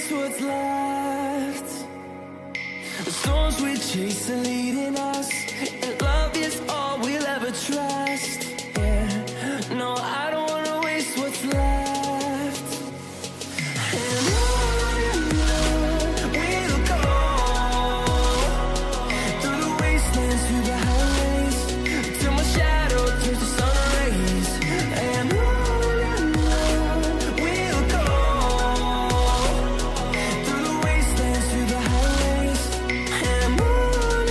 waste what's left. The storms we chase are leading us, and love is all we'll ever trust. Yeah, no, I don't wanna waste what's left. And on we'll go, through the wastelands, through the highways, till my shadow turns to sun rays. And on we'll go, through the wastelands, through the highways. And on we'll go.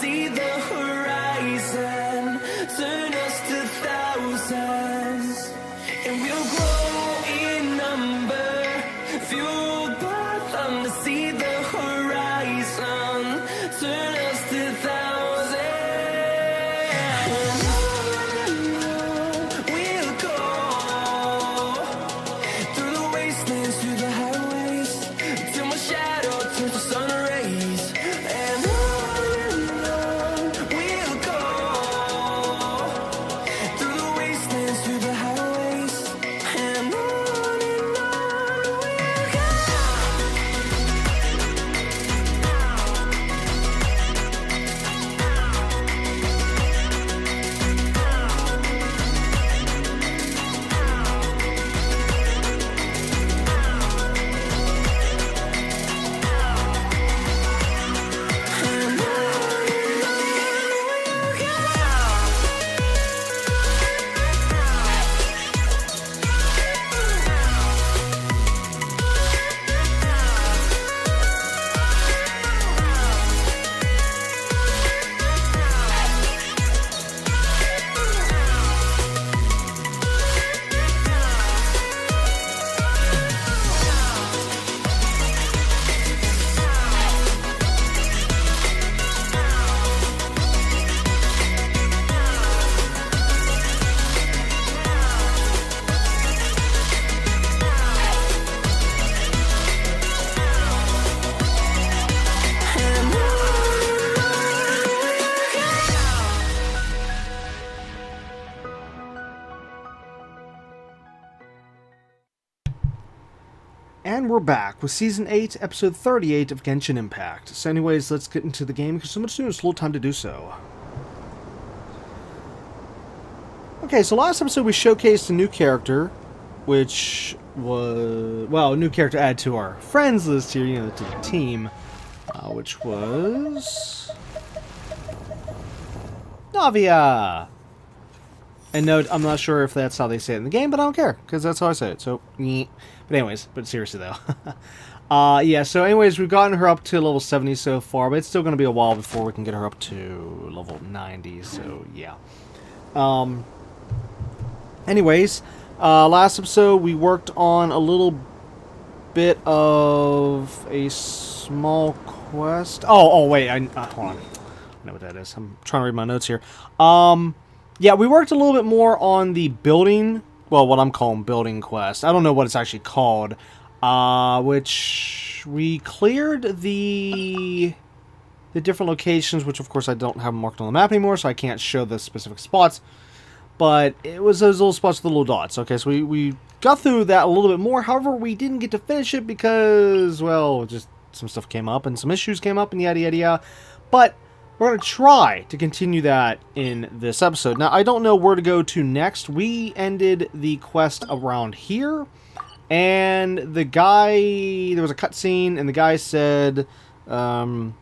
See the horizon, turn us to thousands, and we'll grow in number, fueled by them to see the horizon, turn us to thousands. And we'll go through the wastelands, through the highways, till my shadow turns to sun rays. And we'll go through the wastelands, through the highways, and on we'll go. And we're back with Season 8, Episode 38 of Genshin Impact. So anyways, let's get into the game, because so much sooner is a little time to do so. Okay, so last episode we showcased a new character, which was, well, a new character added to our friends list here, you know, to the team, which was Navia! And no, I'm not sure if that's how they say it in the game, but I don't care, because that's how I say it, so, nyeh. But anyways, but seriously though. Yeah, so anyways, we've gotten her up to level 70 so far, but it's still going to be a while before we can get her up to level 90, so yeah. Anyways, last episode we worked on a little bit of a small quest. Oh wait, hold on. I know what that is. I'm trying to read my notes here. Yeah, we worked a little bit more on the building well, what I'm calling building quest. I don't know what it's actually called. Which we cleared the different locations, which of course I don't have marked on the map anymore, so I can't show the specific spots. But it was those little spots with the little dots. Okay, so we got through that a little bit more. However, we didn't get to finish it because, well, just some stuff came up and some issues came up and yada yada yada. But we're going to try to continue that in this episode. Now, I don't know where to go to next. We ended the quest around here. And the guy, there was a cutscene, and the guy said the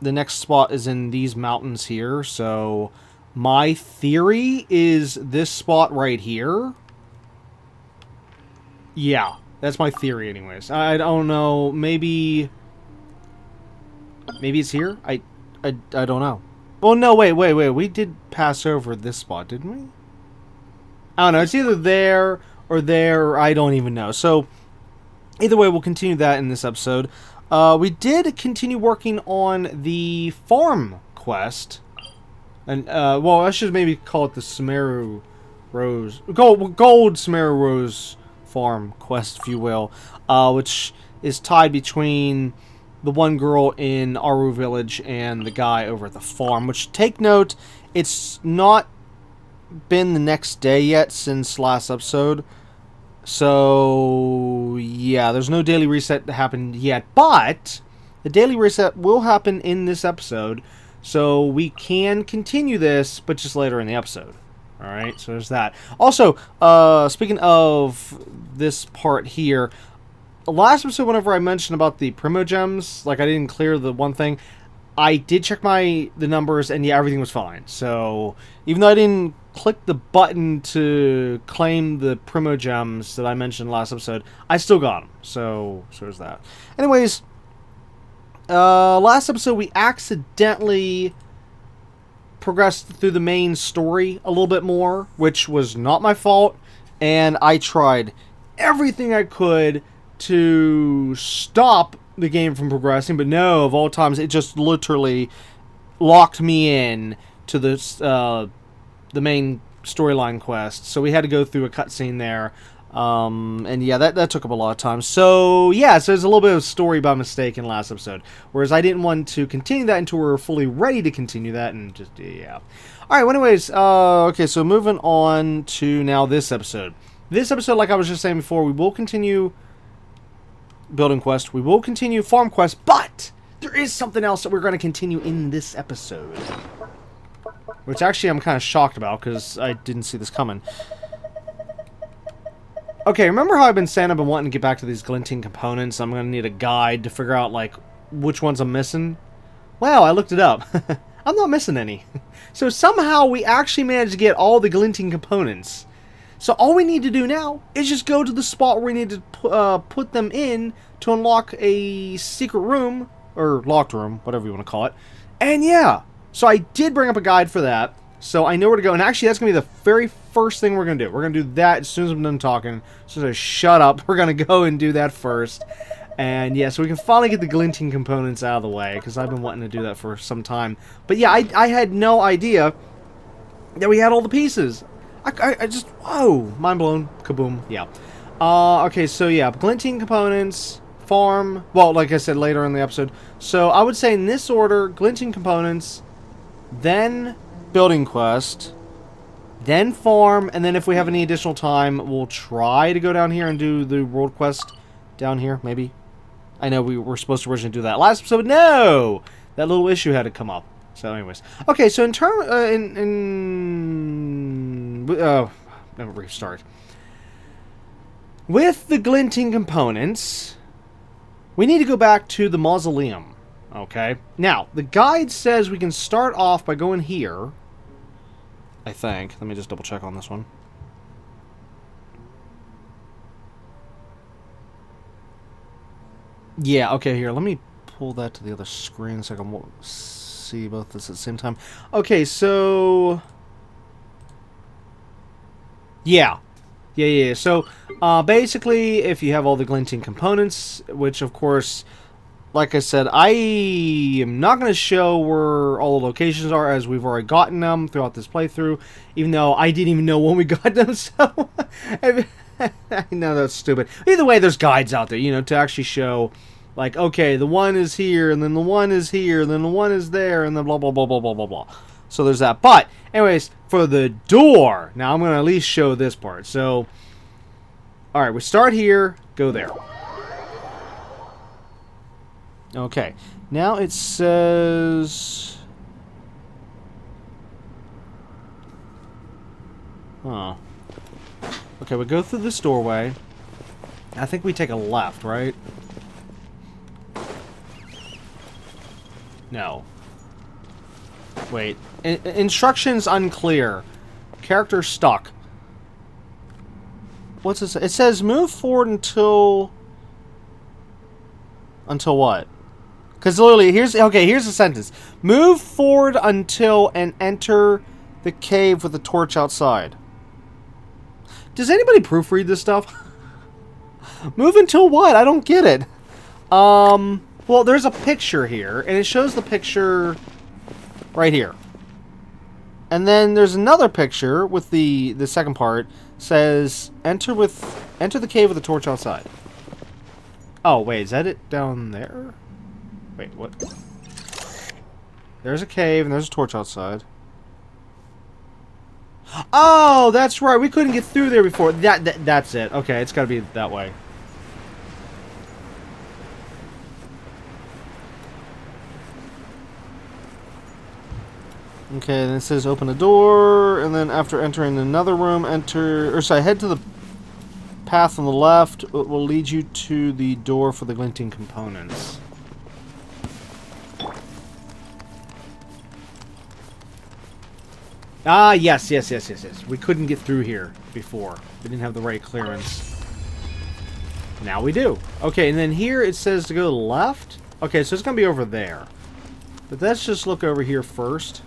next spot is in these mountains here. So my theory is this spot right here. Yeah, that's my theory anyways. I don't know, maybe it's here? I don't know. Oh, no, wait. We did pass over this spot, didn't we? I don't know. It's either there or there, or I don't even know. So, either way, we'll continue that in this episode. We did continue working on the farm quest. And, well, I should maybe call it the Sumeru Rose... Gold Sumeru Rose farm quest, if you will. Which is tied between the one girl in Aru Village and the guy over at the farm. Which, take note, it's not been the next day yet since last episode. So, yeah, there's no daily reset that happened yet. But the daily reset will happen in this episode. So we can continue this, but just later in the episode. Alright, so there's that. Also, speaking of this part here, last episode, whenever I mentioned about the Primogems, like I didn't clear the one thing, I did check the numbers, and yeah, everything was fine. So, even though I didn't click the button to claim the Primogems that I mentioned last episode, I still got them. So there's that. Anyways, last episode we accidentally progressed through the main story a little bit more, which was not my fault, and I tried everything I could to stop the game from progressing, but no, of all times, it just literally locked me in to the main storyline quest, so we had to go through a cutscene there. And yeah, that took up a lot of time. So yeah, so there's a little bit of story by mistake in last episode. Whereas I didn't want to continue that until we were fully ready to continue that, and just, yeah. Alright, well anyways, okay, so moving on to now this episode. This episode, like I was just saying before, we will continue building quest, we will continue farm quest, but there is something else that we're going to continue in this episode. Which actually I'm kind of shocked about, because I didn't see this coming. Okay, remember how I've been saying I've been wanting to get back to these glinting components? I'm going to need a guide to figure out, like, which ones I'm missing? Well, I looked it up. I'm not missing any. So somehow we actually managed to get all the glinting components. So all we need to do now is just go to the spot where we need to put them in to unlock a secret room, or locked room, whatever you want to call it. And yeah, so I did bring up a guide for that. So I know where to go. And actually, that's going to be the very first thing we're going to do. We're going to do that as soon as I'm done talking. As soon as I shut up, we're going to go and do that first. And yeah, so we can finally get the glinting components out of the way, because I've been wanting to do that for some time. But yeah, I had no idea that we had all the pieces. I just, whoa, mind blown, kaboom, yeah. Okay, so yeah, glinting components, farm, well, like I said later in the episode. So I would say in this order, glinting components, then building quest, then farm, and then if we have any additional time, we'll try to go down here and do the world quest down here, maybe. I know we were supposed to originally do that last episode, no! That little issue had to come up. So anyways. Okay, so in term, let me restart. With the glinting components, we need to go back to the mausoleum. Okay? Now, the guide says we can start off by going here. I think. Let me just double check on this one. Yeah, okay, here. Let me pull that to the other screen so I can see both this at the same time. Okay, so yeah. So, basically, if you have all the glinting components, which, of course, like I said, I am not going to show where all the locations are, as we've already gotten them throughout this playthrough, even though I didn't even know when we got them, so I know that's stupid. Either way, there's guides out there, you know, to actually show, like, okay, the one is here, and then the one is here, and then the one is there, and then blah, blah, blah, blah, blah, blah, blah. So there's that. But, anyways, for the door, now I'm going to at least show this part. So, alright, we start here, go there. Okay, now it says... Oh. Okay, we go through this doorway. I think we take a left, right? No. Wait. Instructions unclear. Character stuck. What's this? It says move forward until... Until what? Because literally, here's the sentence. Move forward until and enter the cave with the torch outside. Does anybody proofread this stuff? Move until what? I don't get it. Well, there's a picture here, and it shows the picture right here. And then there's another picture with the second part, says enter the cave with the torch outside. Oh, wait, is that it down there? Wait, what? There's a cave and there's a torch outside. Oh, that's right. We couldn't get through there before. That's it. Okay, it's got to be that way. Okay, then it says open a door, and then after entering another room, head to the path on the left. It will lead you to the door for the glinting components. Ah, yes. We couldn't get through here before. We didn't have the right clearance. Now we do. Okay, and then here it says to go left. Okay, so it's going to be over there. But let's just look over here first.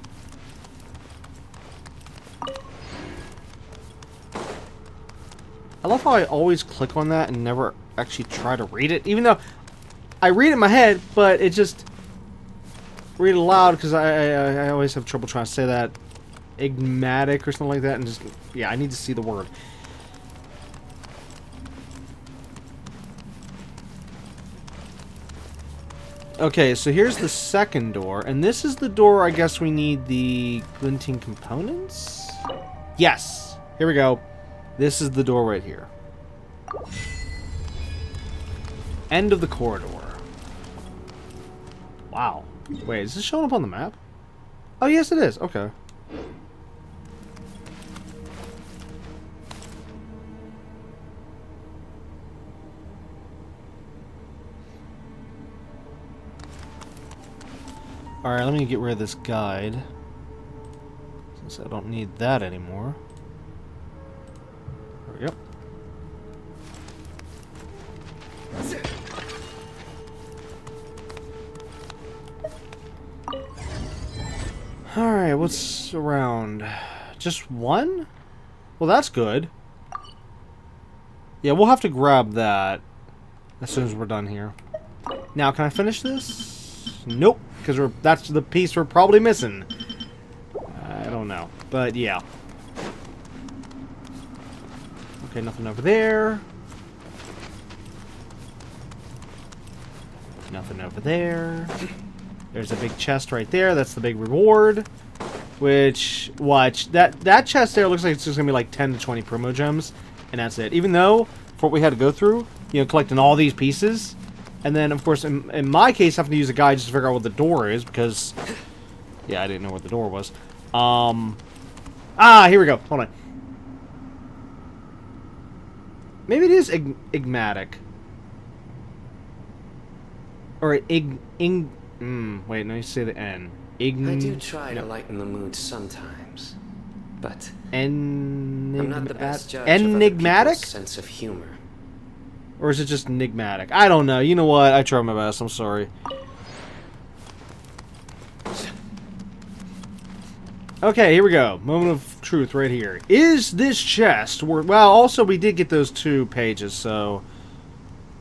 I love how I always click on that and never actually try to read it. Even though I read it in my head, but it just... Read it aloud, because I always have trouble trying to say that. Enigmatic or something like that, and just... Yeah, I need to see the word. Okay, so here's the second door, and this is the door I guess we need the glinting components? Yes! Here we go. This is the door right here. End of the corridor. Wow. Wait, is this showing up on the map? Oh, yes it is. Okay. Alright, let me get rid of this guide, since I don't need that anymore. There we go. Alright, what's around? Just one? Well, that's good. Yeah, we'll have to grab that as soon as we're done here. Now, can I finish this? Nope. Because that's the piece we're probably missing. I don't know. But, yeah. Okay, nothing over there. Nothing over there. There's a big chest right there. That's the big reward. Which, watch. That chest there looks like it's just going to be like 10 to 20 promo gems. And that's it. Even though, for what we had to go through, you know, collecting all these pieces... And then, of course, in my case, I have to use a guide just to figure out what the door is, because... Yeah, I didn't know what the door was. Here we go. Hold on. Maybe it is enigmatic. Or wait, no, you say the N. I do try to lighten the mood sometimes, but... I'm not the best judge of other people's sense of humor. Or is it just enigmatic? I don't know. You know what? I tried my best. I'm sorry. Okay, here we go. Moment of truth right here. Is this chest worth... Well, also we did get those 2 pages, so...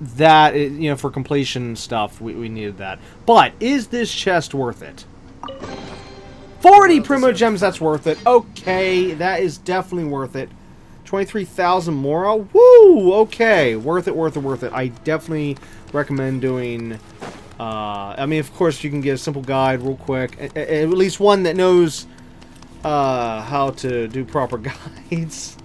that, you know, for completion stuff, we needed that. But is this chest worth it? 40 Primo Gems, that's worth it. Okay, that is definitely worth it. 23,000 Mora. Woo! Okay, worth it, worth it, worth it. I definitely recommend doing... I mean, of course, you can get a simple guide real quick. At least one that knows how to do proper guides.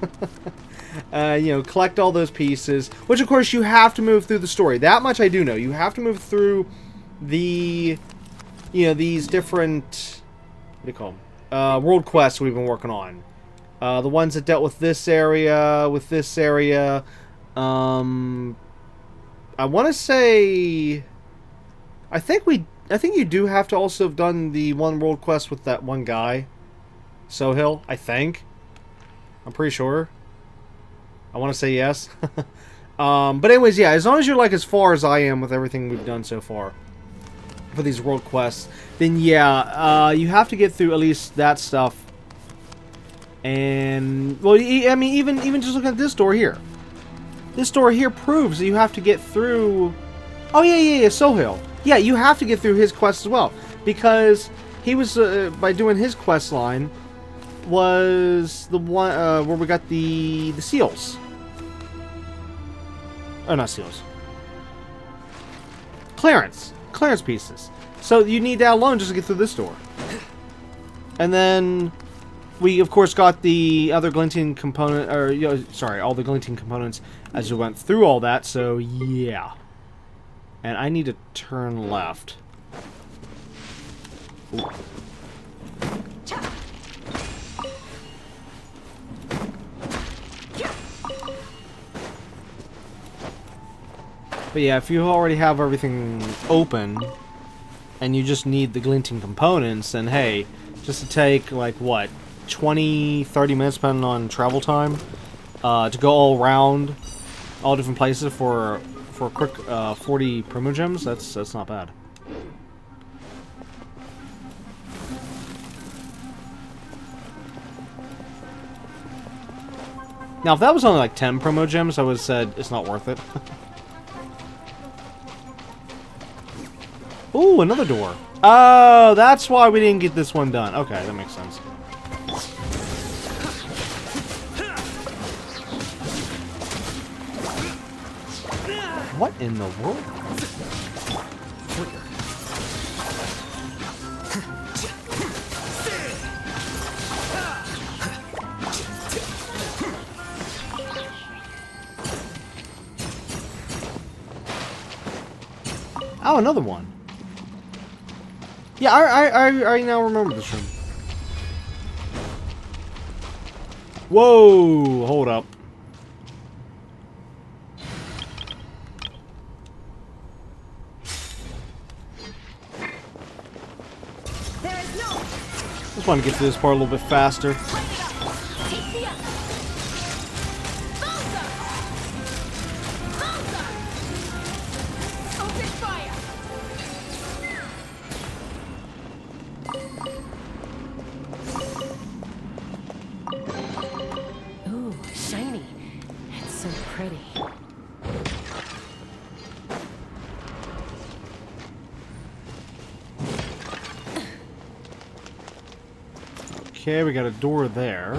You know, collect all those pieces. Which, of course, you have to move through the story. That much I do know. You have to move through the... You know, these different... What do you call them? World quests we've been working on. The ones that dealt with this area, I want to say... I think you do have to also have done the one world quest with that one guy. Sohil, I think. I'm pretty sure. I want to say yes. But anyways, yeah, as long as you're like as far as I am with everything we've done so far for these world quests, then yeah, you have to get through at least that stuff. And, well, I mean, even just looking at this door here. This door here proves that you have to get through... Oh, yeah, Sohil. Yeah, you have to get through his quest as well. Because he was, by doing his quest line, was the one where we got the seals. Oh, not seals. Clearance pieces. So you need that alone just to get through this door. And then we, of course, got the other glinting component, or, you know, sorry, all the glinting components as we went through all that, so yeah. And I need to turn left. Ooh. But yeah, if you already have everything open, and you just need the glinting components, then hey, just to take, like, what, 20, 30 minutes depending on travel time, to go all around all different places for a quick 40 Primo Gems, that's not bad. Now, if that was only like 10 Primo Gems, I would have said it's not worth it. Ooh, another door. Oh, that's why we didn't get this one done. Okay, that makes sense. What in the world? Oh, another one. Yeah, I now remember this room. Whoa, hold up. Just want to get through this part a little bit faster. Ooh, shiny. It's so pretty. Okay, we got a door there.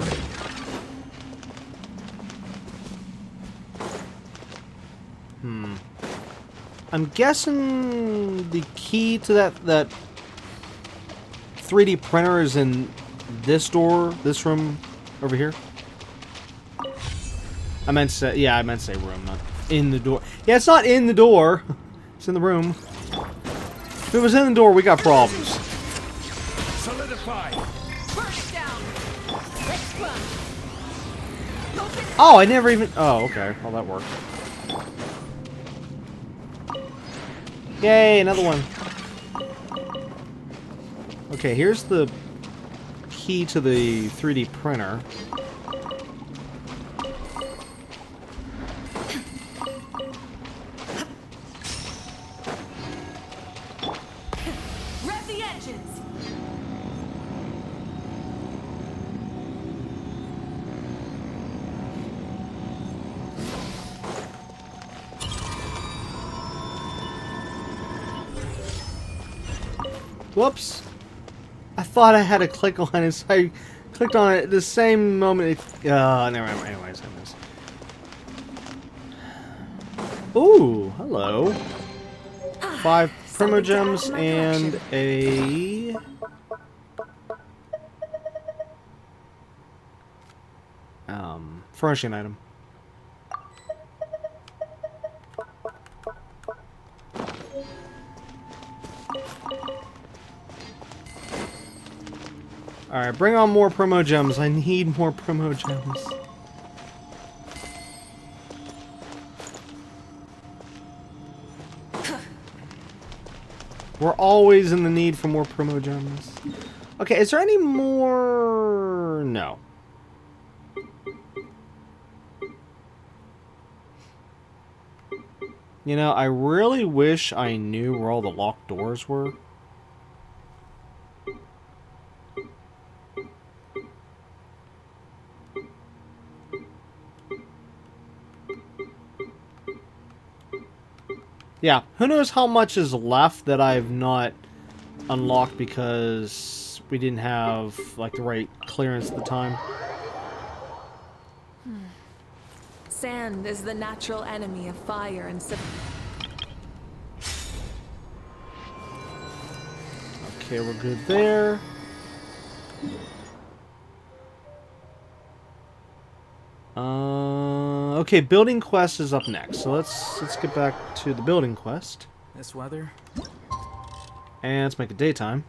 I'm guessing the key to that 3D printer is in this door, this room over here. I meant to say room, not in the door. Yeah, it's not in the door. It's in the room. If it was in the door, we got problems. Solidify. Oh, I never even... Oh, okay. Well, that worked. Yay, another one. Okay, here's the key to the 3D printer. Rev the engines. Whoops. I thought I had to click on it, so I clicked on it at the same moment. Never mind. Anyways. Ooh, hello. 5 primogems and a... furnishing item. Alright, bring on more primogems. I need more primogems. We're always in the need for more primogems. Okay, is there any more? No. You know, I really wish I knew where all the locked doors were. Yeah, who knows how much is left that I've not unlocked because we didn't have, like, the right clearance at the time. Sand is the natural enemy of fire and Okay, we're good there. Okay, building quest is up next. So let's get back to the building quest. This weather. And let's make it daytime.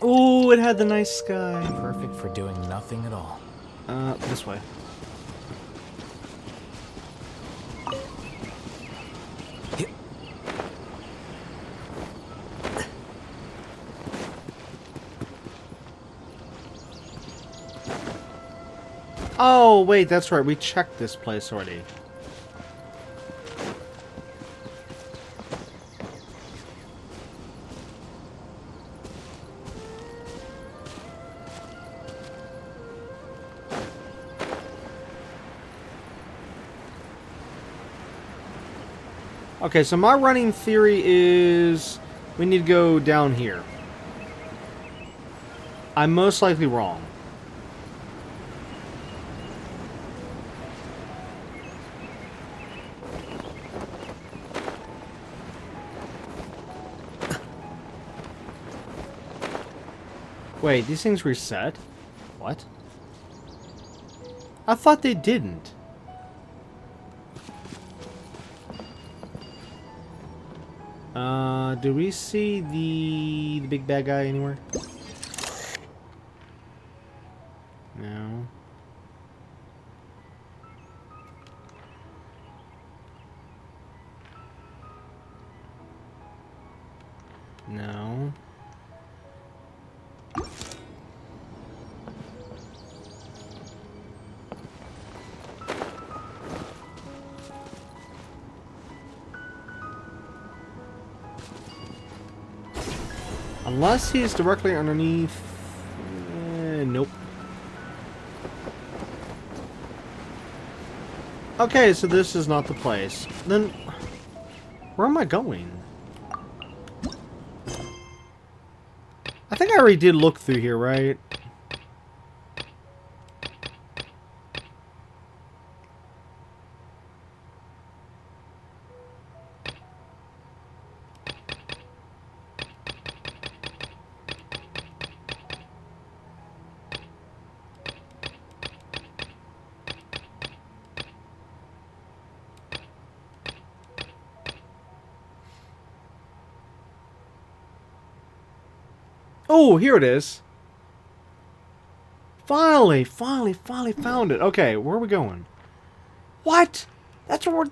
Ooh, it had the nice sky. Perfect for doing nothing at all. This way. Oh, wait, that's right. We checked this place already. Okay, so my running theory is we need to go down here. I'm most likely wrong. Wait, these things reset? What? I thought they didn't. Do we see the big bad guy anywhere? No. No. Unless he's directly underneath... nope. Okay, so this is not the place. Then, where am I going? I think I already did look through here, right? Oh, here it is. Finally found it. Okay, where are we going? What? That's where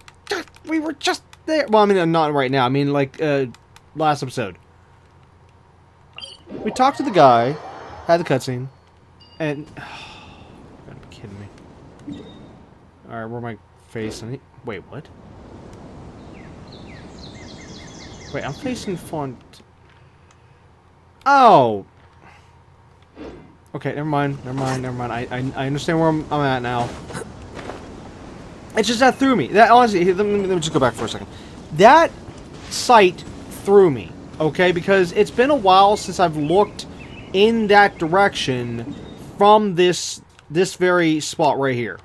we were just there. Well, I mean, not right now. I mean, like, last episode. We talked to the guy, had the cutscene, and... Oh, you gotta be kidding me. Alright, where am I facing? Wait, what? Wait, I'm facing font... Oh! Okay, never mind. I understand where I'm at now. It's just that threw me. That honestly, let me just go back for a second. that sight threw me, okay? Because it's been a while since I've looked in that direction from this very spot right here.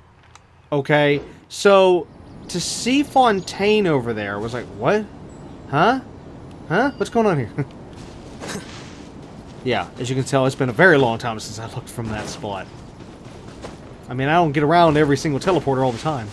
Okay? So, to see Fontaine over there was like, what? Huh? Huh? What's going on here? Yeah, as you can tell, it's been a very long time since I looked from that spot. I mean, I don't get around every single teleporter all the time.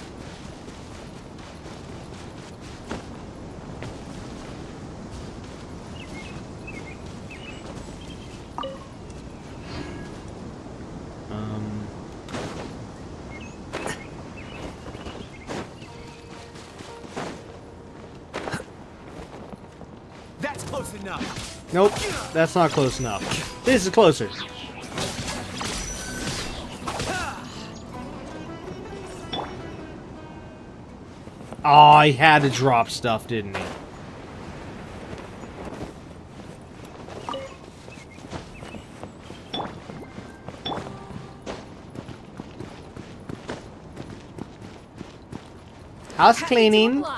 That's close enough. Nope, that's not close enough. This is closer. Oh, he had to drop stuff, didn't he? House cleaning. How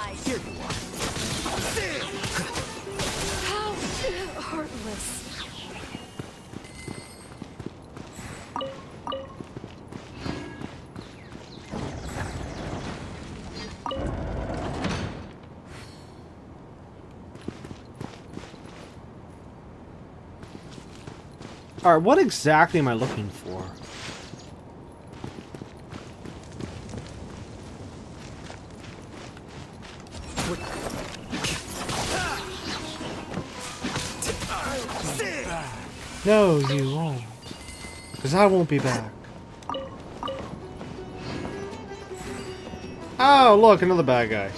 heartless. Alright, what exactly am I looking for? No, you won't. Because I won't be back. Oh, look, another bad guy.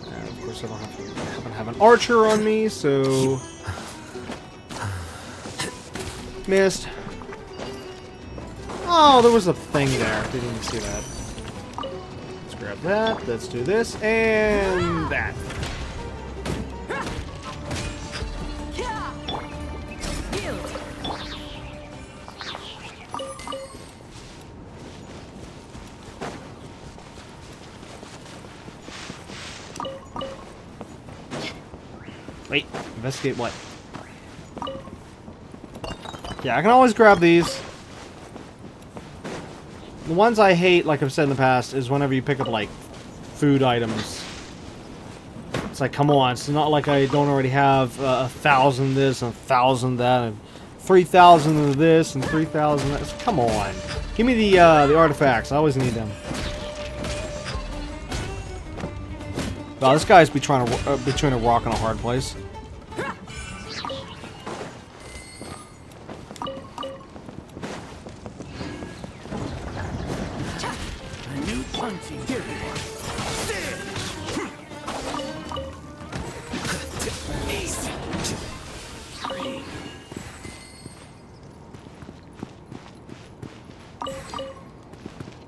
And of course, I don't happen to have an archer on me, so... Missed. Oh, there was a thing there. Didn't even see that. Let's grab that. Let's do this. And that. Wait, investigate what? Yeah, I can always grab these. The ones I hate, like I've said in the past, is whenever you pick up, like, food items. It's like, come on, it's not like I don't already have 1,000 this and 1,000 that and 3,000 of this and 3,000 that. It's, come on. Give me the artifacts. I always need them. Wow, this guy's between a rock and a hard place.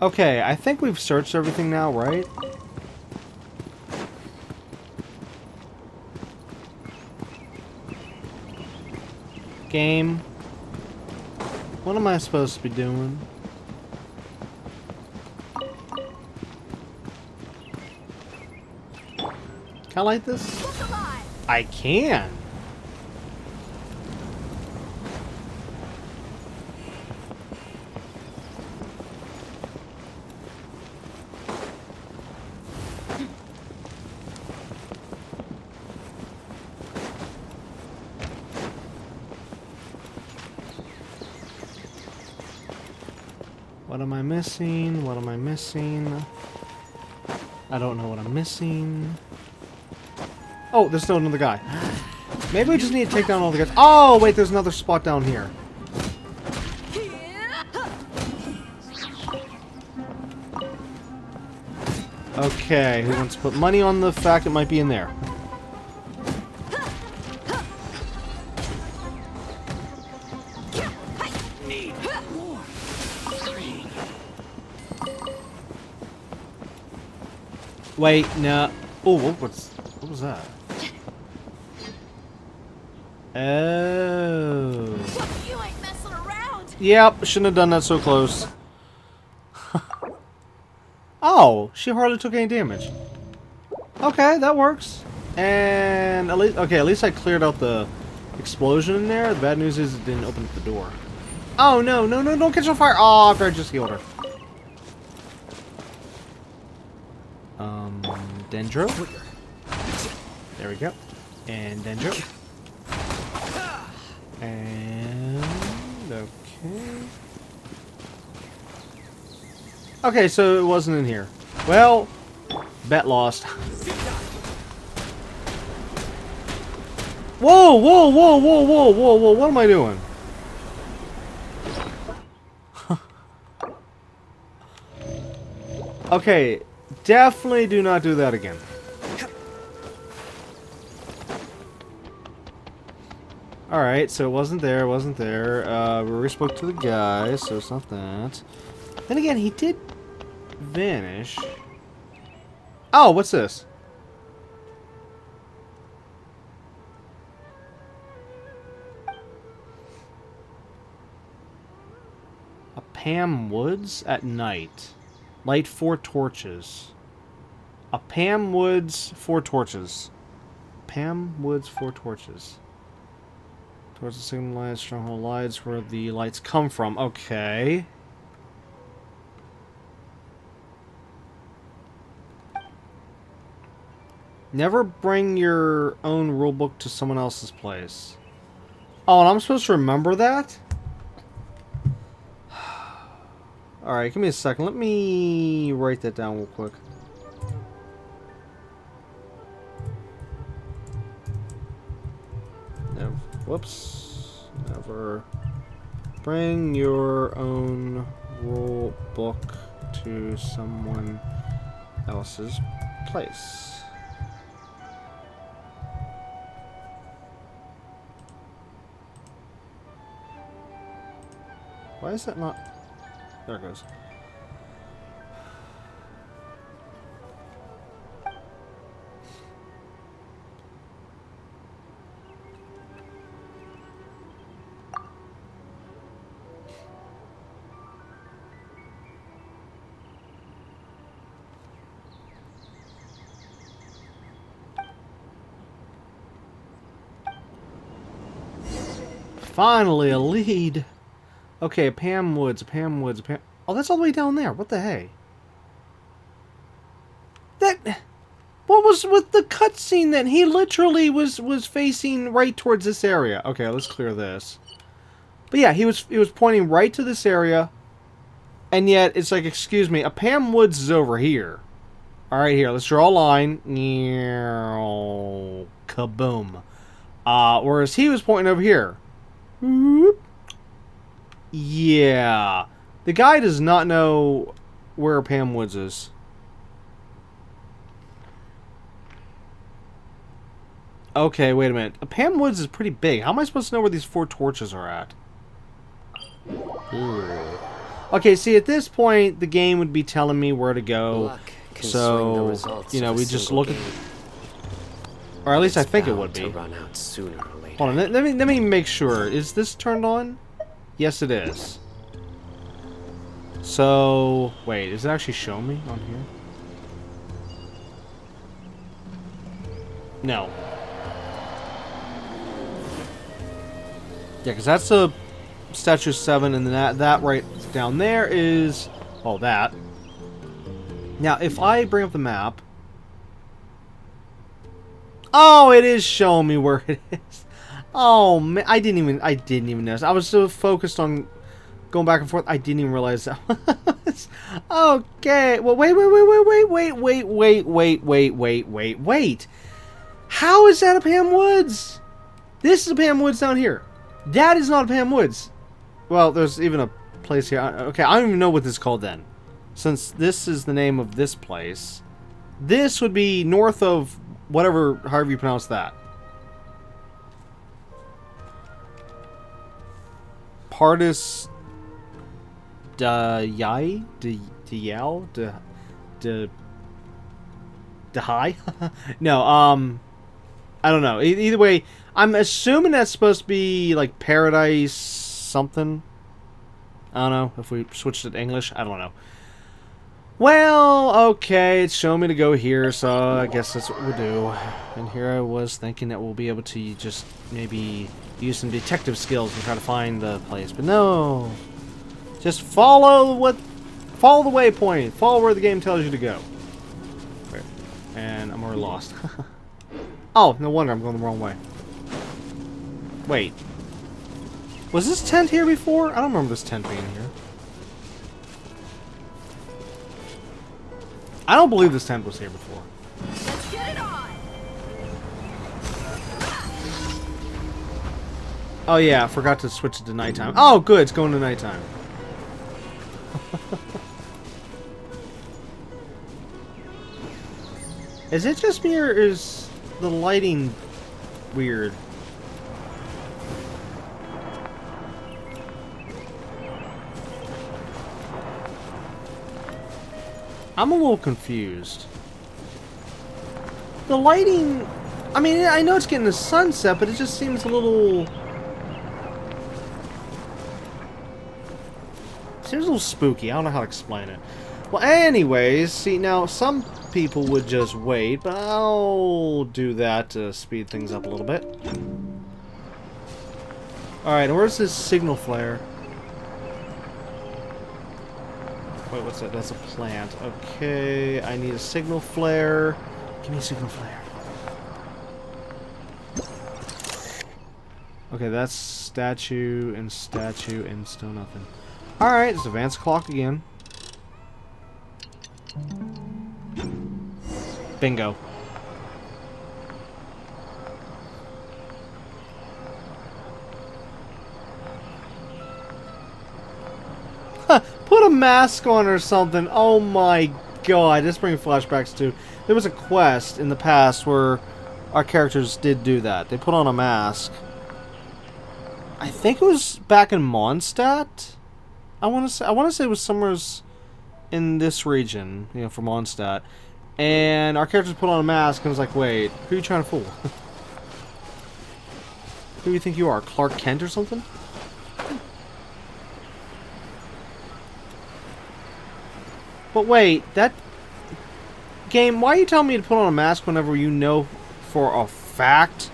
Okay, I think we've searched everything now, right? Game. What am I supposed to be doing? Can I light this? I can. What am I missing? What am I missing? I don't know what I'm missing. Oh, there's still another guy. Maybe we just need to take down all the guys. Oh, wait, there's another spot down here. Okay, who wants to put money on the fact it might be in there? Wait, no. Oh, what was that? Oh. You ain't messing around. Yep, shouldn't have done that so close. Oh, she hardly took any damage. Okay, that works. And at least I cleared out the explosion in there. The bad news is it didn't open up the door. Oh no, no, no, don't catch on fire! Oh, after I just healed her. Dendro. There we go. And Dendro. And okay. Okay, so it wasn't in here. Well, bet lost. Whoa, whoa, whoa, whoa, whoa, whoa, whoa, what am I doing? Okay, definitely do not do that again. Alright, so it wasn't there, wasn't there. We spoke to the guy, so it's not that. Then again, he did vanish. Oh, what's this? A Pam Woods at night. Light 4 torches. A Pam Woods 4 torches. Pam Woods 4 torches. Towards the signal lights, stronghold lights, where the lights come from. Okay. Never bring your own rulebook to someone else's place. Oh, and I'm supposed to remember that? Alright, give me a second. Let me write that down real quick. No, whoops. Never bring your own rule book to someone else's place. Why is that not... There it goes. Finally, a lead. Okay, Pam Woods, Pam Woods, Pam... Oh, that's all the way down there. What the hey? That... What was with the cutscene then? He literally was facing right towards this area. Okay, let's clear this. But yeah, he was pointing right to this area. And yet, it's like, excuse me, a Pam Woods is over here. Alright, here, let's draw a line. Kaboom. Whereas he was pointing over here. Yeah. The guy does not know where Pam Woods is. Okay, wait a minute. Pam Woods is pretty big. How am I supposed to know where these 4 torches are at? Ooh. Okay, see, at this point, the game would be telling me where to go. So, you know, we just look at... Or at least I think it would be. Hold on, let me make sure. Is this turned on? Yes, it is. So, wait, is it actually showing me on here? No. Yeah, because that's a statue 7, and then that right down there is... Oh, that. Now, if I bring up the map... Oh, it is showing me where it is. Oh, man, I didn't even notice. I was so focused on going back and forth, I didn't even realize that was... Okay, well, wait. How is that a Pam Woods? This is a Pam Woods down here. That is not a Pam Woods. Well, there's even a place here. Okay, I don't even know what this is called then. Since this is the name of this place. This would be north of whatever, however you pronounce that. Pardis Yai? Yal? High? No, I don't know. Either way, I'm assuming that's supposed to be like paradise something. I don't know if we switched it to English. I don't know. Well, okay, it's showing me to go here, so I guess that's what we'll do. And here I was thinking that we'll be able to just maybe use some detective skills and try to find the place, but no. Just follow the waypoint. Follow where the game tells you to go. Right. And I'm already lost. Oh, no wonder I'm going the wrong way. Wait. Was this tent here before? I don't remember this tent being here. I don't believe this tent was here before. Let's get it on. Oh yeah, I forgot to switch it to nighttime. Oh good, it's going to nighttime. Is it just me or is the lighting weird? I'm a little confused. The lighting... I mean, I know it's getting the sunset, but it just seems a little... Seems a little spooky. I don't know how to explain it. Well, anyways, see, now, some people would just wait, but I'll do that to speed things up a little bit. Alright, where's this signal flare? Wait, what's that? That's a plant. Okay, I need a signal flare. Give me a signal flare. Okay, that's statue and still nothing. Alright, it's advanced clock again. Bingo. Put a mask on or something. Oh my god. This brings flashbacks to... There was a quest in the past where our characters did do that. They put on a mask. I think it was back in Mondstadt. I want to say it was somewhere in this region, you know, for Mondstadt. And our characters put on a mask and was like, wait, who are you trying to fool? Who do you think you are? Clark Kent or something? But wait, that game, why are you telling me to put on a mask whenever you know for a fact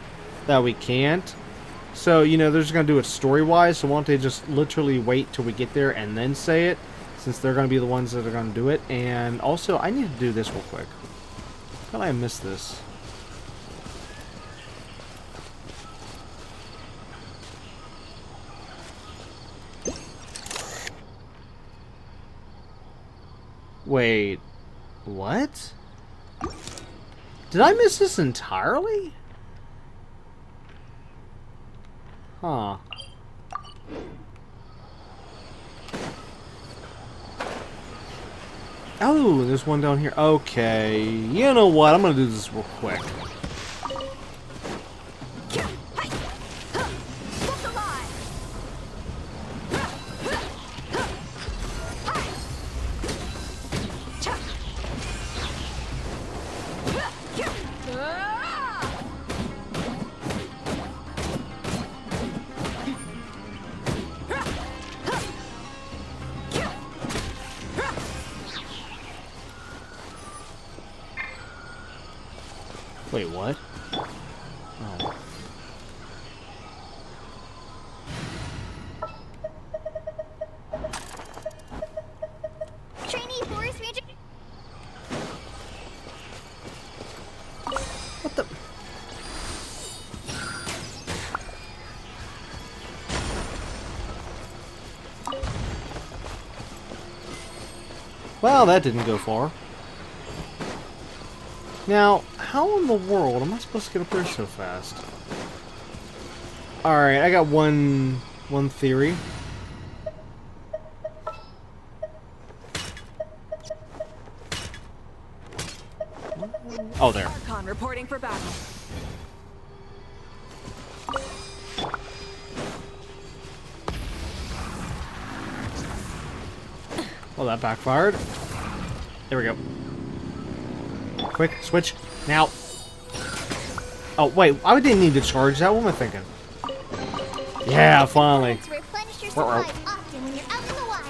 that we can't? So, you know, they're just going to do it story-wise, so why don't they just literally wait till we get there and then say it, since they're going to be the ones that are going to do it. And also, I need to do this real quick. How did I miss this? Wait, what? Did I miss this entirely? Huh. Oh, there's one down here. Okay, you know what? I'm gonna do this real quick. Wait, what? Oh. Trainee Forest Ranger. What the? Well, that didn't go far. Now, how in the world am I supposed to get up there so fast? Alright, I got one theory. Oh, there. Archon reporting for battle. Well, that backfired. There we go. Quick, switch, now. Oh, wait, I didn't need to charge that. What am I thinking? Yeah, finally. Replenish your supplies often when you're out in the wild.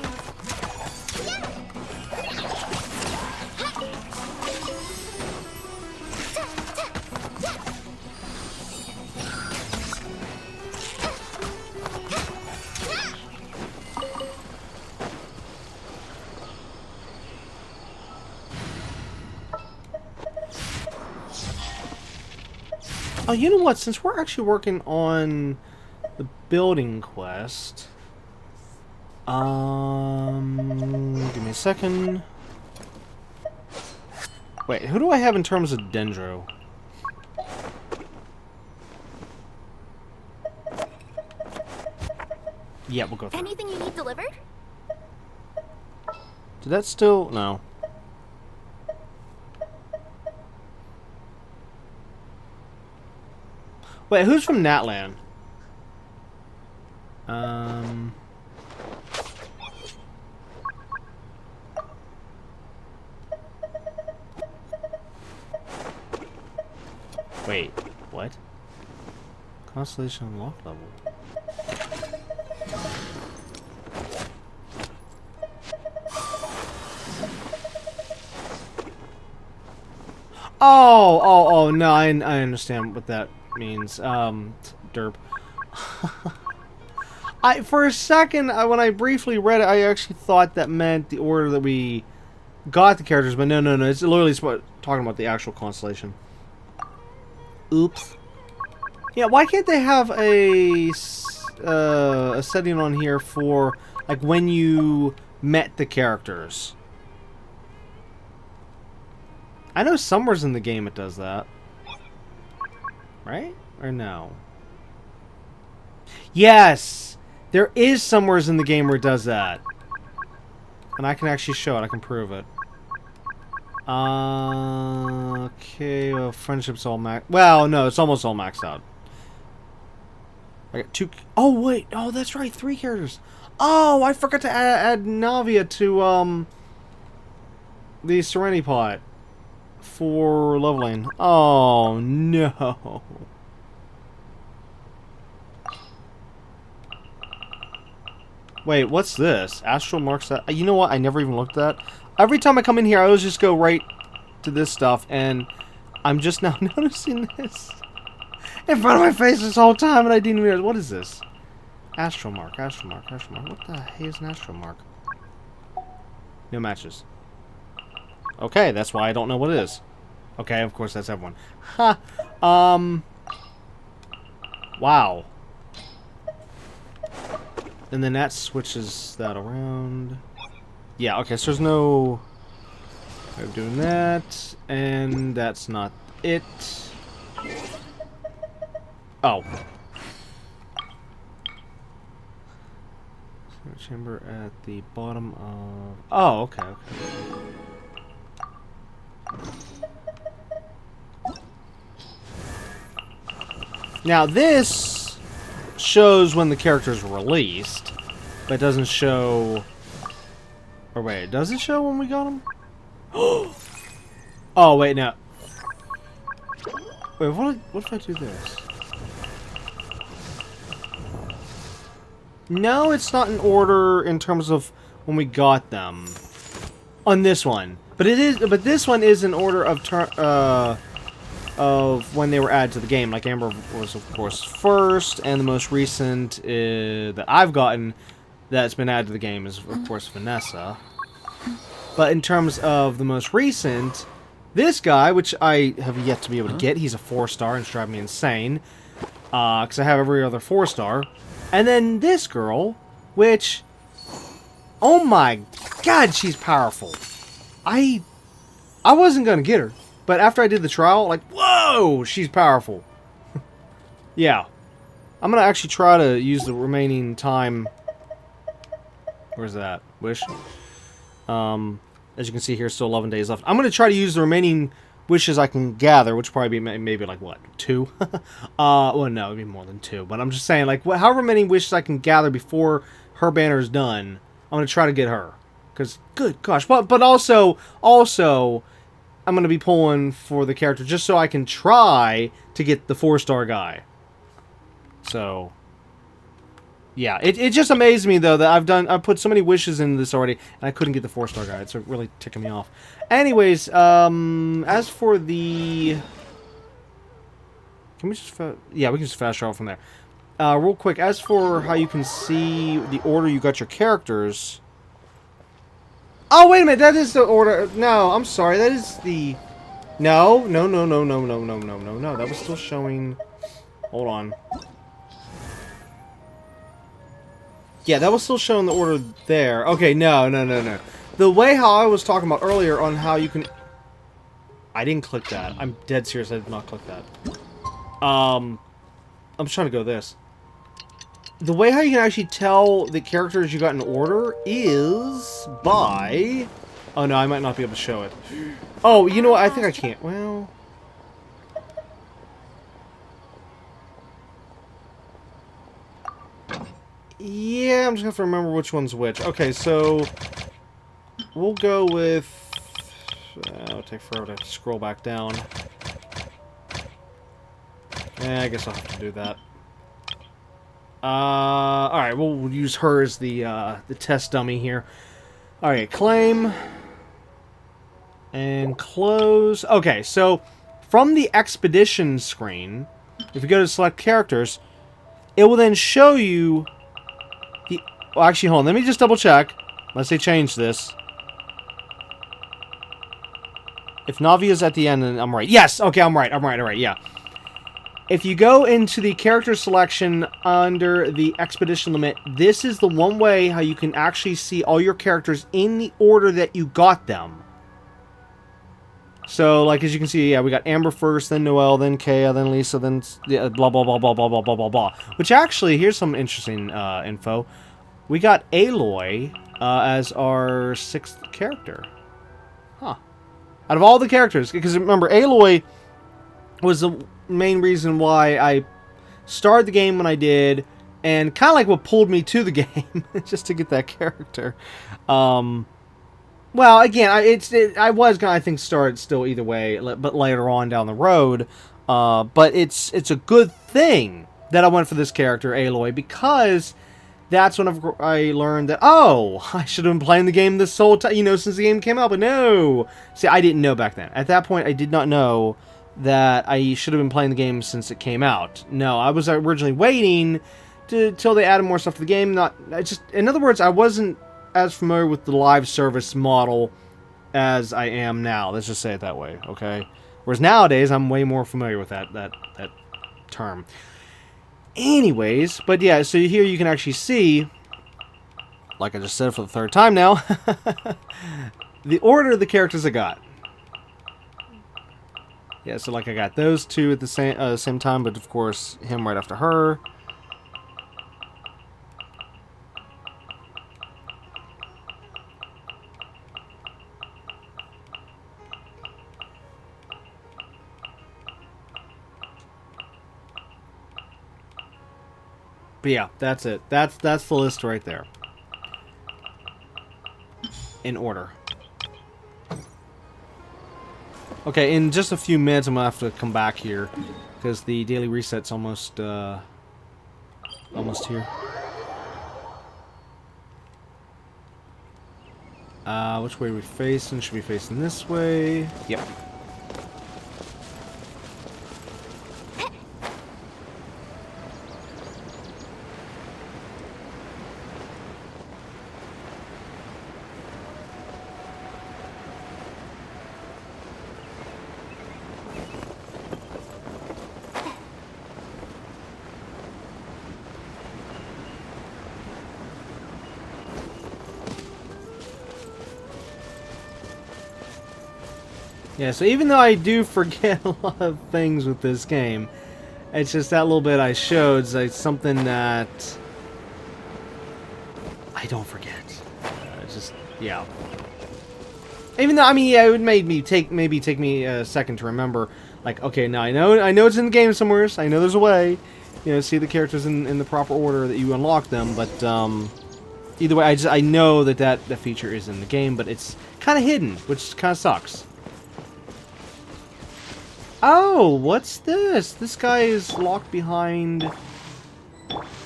Oh, you know what? Since we're actually working on the building quest, give me a second. Wait, who do I have in terms of Dendro? Yeah, we'll go for it. Anything you need delivered? Did that still... No. Wait, who's from Natlan? Wait, what? Constellation unlock level. Oh, no, I understand what that means. Derp. For a second, when I briefly read it, I actually thought that meant the order that we got the characters, but no, it's literally talking about the actual constellation. Oops. Yeah, why can't they have a setting on here for, like, when you met the characters? I know somewhere's in the game it does that. Right? Or no? Yes! There is somewheres in the game where it does that. And I can actually show it. I can prove it. Okay, well, friendship's all max... Well, no, it's almost all maxed out. I got 2... Oh, wait. Oh, that's right. 3 characters. Oh, I forgot to add Navia to, the Serenity Pot for leveling. Oh, no. Wait, what's this? Astral marks that. You know what? I never even looked at that. Every time I come in here, I always just go right to this stuff, and I'm just now noticing this in front of my face this whole time, and I didn't even realize. What is this? Astral mark, astral mark, astral mark. What the heck is an astral mark? No matches. Okay, that's why I don't know what it is. Okay, of course, that's everyone. Ha! Wow. And then that switches that around. Yeah, okay, so there's no way of doing that. And that's not it. Oh. Chamber at the bottom of... Oh, okay, okay. Now this shows when the character's released, but it doesn't show... Or wait, does it show when we got him? Oh, wait, no. Wait, what if I do this? No, it's not in order in terms of when we got them. On this one. But it is, but this one is in order of when they were added to the game. Like Amber was, of course, first, and the most recent that I've gotten that's been added to the game is, of course, Vanessa. But in terms of the most recent, this guy, which I have yet to be able to get, he's a 4-star and it's driving me insane. Because I have every other 4-star. And then this girl, which... Oh my god, she's powerful. I wasn't gonna get her. But after I did the trial, like, whoa, she's powerful. Yeah. I'm gonna actually try to use the remaining time... Where's that? Wish? As you can see here, still 11 days left. I'm gonna try to use the remaining wishes I can gather, which will probably be maybe like, what, 2? Well, no, it'd be more than 2. But I'm just saying, like, however many wishes I can gather before her banner's done, I'm gonna try to get her. Because, good gosh. But also, I'm gonna be pulling for the character just so I can try to get the 4-star guy. So, yeah. It just amazed me, though, that I've put so many wishes in this already, and I couldn't get the 4-star guy. It's really ticking me off. Anyways, as for the... Can we just... Yeah, we can just fast travel from there. Real quick, as for how you can see the order you got your characters... Oh, wait a minute, that is the order... No, I'm sorry, that is the... No, no, no, no, no, no, no, no, no, no. That was still showing... Hold on. Yeah, that was still showing the order there. Okay, no, no, no, no. The way how I was talking about earlier on how you can... I didn't click that. I'm dead serious. I did not click that. I'm just trying to go this. The way how you can actually tell the characters you got in order is by... Oh, no, I might not be able to show it. Oh, you know what? I think I can't. Well... Yeah, I'm just going to have to remember which one's which. Okay, so... We'll go with... it'll take forever to scroll back down. Yeah, I guess I'll have to do that. Alright, we'll use her as the test dummy here. Alright, claim. And close. Okay, so from the expedition screen, if you go to select characters, it will then show you the... Well, actually, hold on. Let me just double check. Unless they change this. If Navia's at the end, then I'm right. Yes! Okay, I'm right. I'm right, yeah. If you go into the character selection under the expedition limit, this is the one way how you can actually see all your characters in the order that you got them. So, like, as you can see, yeah, we got Amber first, then Noelle, then Kaya, then Lisa, then blah, blah, blah, blah, blah, blah, blah, blah, blah. Which actually, here's some interesting info. We got Aloy as our 6th character. Huh. Out of all the characters, because remember, Aloy was the main reason why I started the game when I did, and kind of like what pulled me to the game, just to get that character. Well, again, I was gonna, I think, start still either way, but later on down the road. But it's a good thing that I went for this character, Aloy, because that's when I learned that, oh, I should have been playing the game this whole time, since the game came out, but no. See, I didn't know back then. At that point, I did not know that I should have been playing the game since it came out. No, I was originally waiting till they added more stuff to the game. In other words, I wasn't as familiar with the live service model as I am now. Let's just say it that way, okay? Whereas nowadays, I'm way more familiar with that term. Anyways, but yeah, so here you can actually see, like I just said for the 3rd time now, the order of the characters I got. Yeah, so like I got those two at the same time, but of course, him right after her. But yeah, that's it. That's the list right there. In order. Okay, in just a few minutes I'm going to have to come back here, because the daily reset's almost here. Which way are we facing? Should we be facing this way? Yep. Yeah, so even though I do forget a lot of things with this game, it's just that little bit I showed is like something that I don't forget. Just, yeah. Even though, I mean, yeah, it would maybe take me a second to remember. Like, okay, now I know it's in the game somewhere. So I know there's a way, see the characters in the proper order that you unlock them. But either way, I know that feature is in the game, but it's kind of hidden, which kind of sucks. Oh, what's this? This guy is locked behind...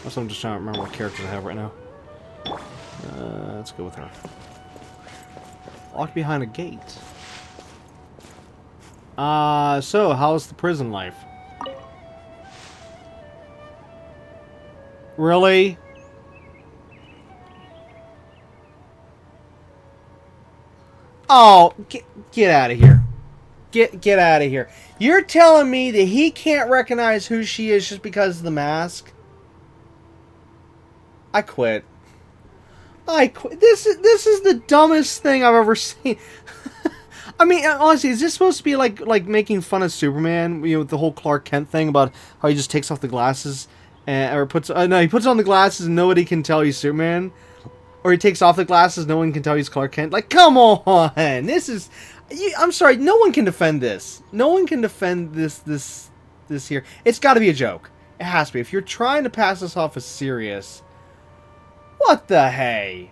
Also, I'm just trying to remember what characters I have right now. Let's go with her. Locked behind a gate. So, how's the prison life? Really? Oh, get out of here. Get out of here. You're telling me that he can't recognize who she is just because of the mask? I quit. I quit. This is the dumbest thing I've ever seen. I mean, honestly, is this supposed to be like making fun of Superman? You know, with the whole Clark Kent thing about how he just takes off the glasses and or puts no, he puts on the glasses and nobody can tell he's Superman, or he takes off the glasses, no one can tell he's Clark Kent. Like, come on, this is. I'm sorry, no one can defend this. No one can defend this here. It's got to be a joke. It has to be. If you're trying to pass this off as serious, what the hey?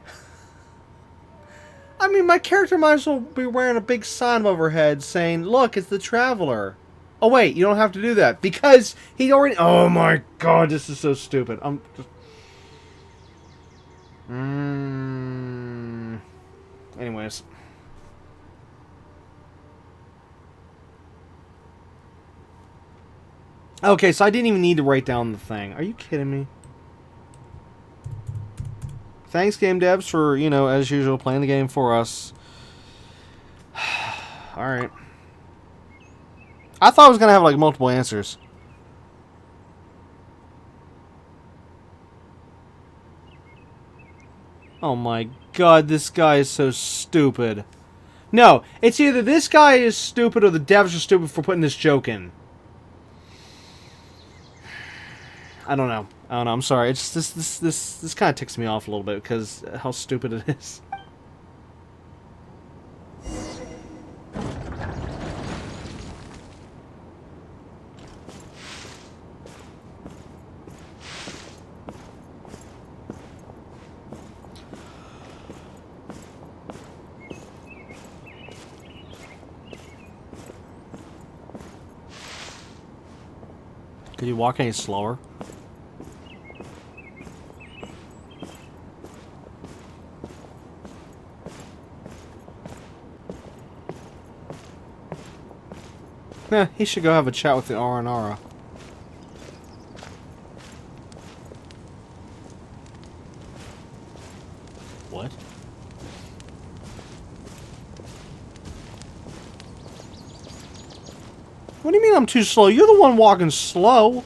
I mean, my character might as well be wearing a big sign above her head saying, "Look, it's the Traveler." Oh wait, you don't have to do that because he already. Oh my God, this is so stupid. I'm just. Anyways. Okay, so I didn't even need to write down the thing. Are you kidding me? Thanks, game devs, for, you know, as usual, playing the game for us. Alright. I thought I was going to have, like, multiple answers. Oh my God, this guy is so stupid. No, it's either this guy is stupid or the devs are stupid for putting this joke in. I don't know. I'm sorry. It's just this kind of ticks me off a little bit because how stupid it is. Could you walk any slower? He should go have a chat with the Aranara. What? What do you mean I'm too slow? You're the one walking slow.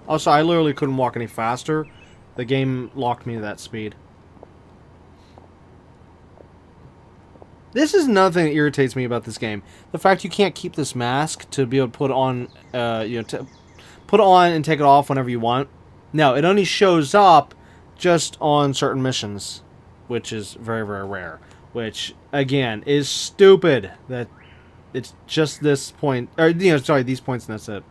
Oh, so I literally couldn't walk any faster. The game locked me to that speed. This is another thing that irritates me about this game. The fact you can't keep this mask to be able to put on, you know, to put it on and take it off whenever you want. No, it only shows up just on certain missions, which is very, very rare. Which, again, is stupid that it's just this point, or, you know, sorry, these points and that's it.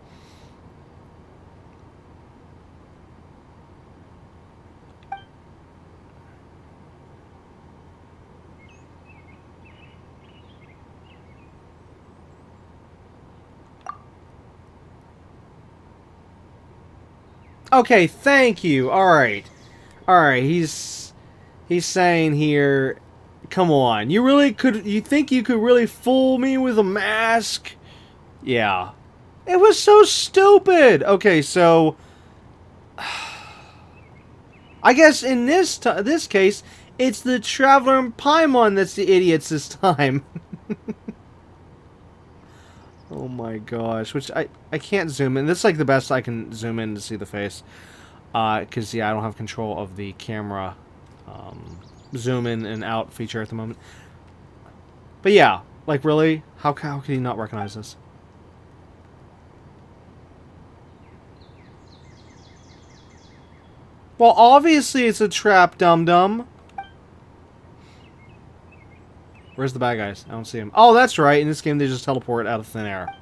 Okay, thank you. Alright. Alright, he's saying here, come on. You think you could really fool me with a mask? Yeah. It was so stupid. Okay, so I guess in this case, it's the Traveler and Paimon that's the idiots this time. Oh my gosh, which I can't zoom in. This is like the best I can zoom in to see the face. Because, yeah, I don't have control of the camera zoom in and out feature at the moment. But yeah, like really? How could he not recognize this? Well, obviously it's a trap, dum-dum. Where's the bad guys? I don't see them. Oh, that's right. In this game, they just teleport out of thin air.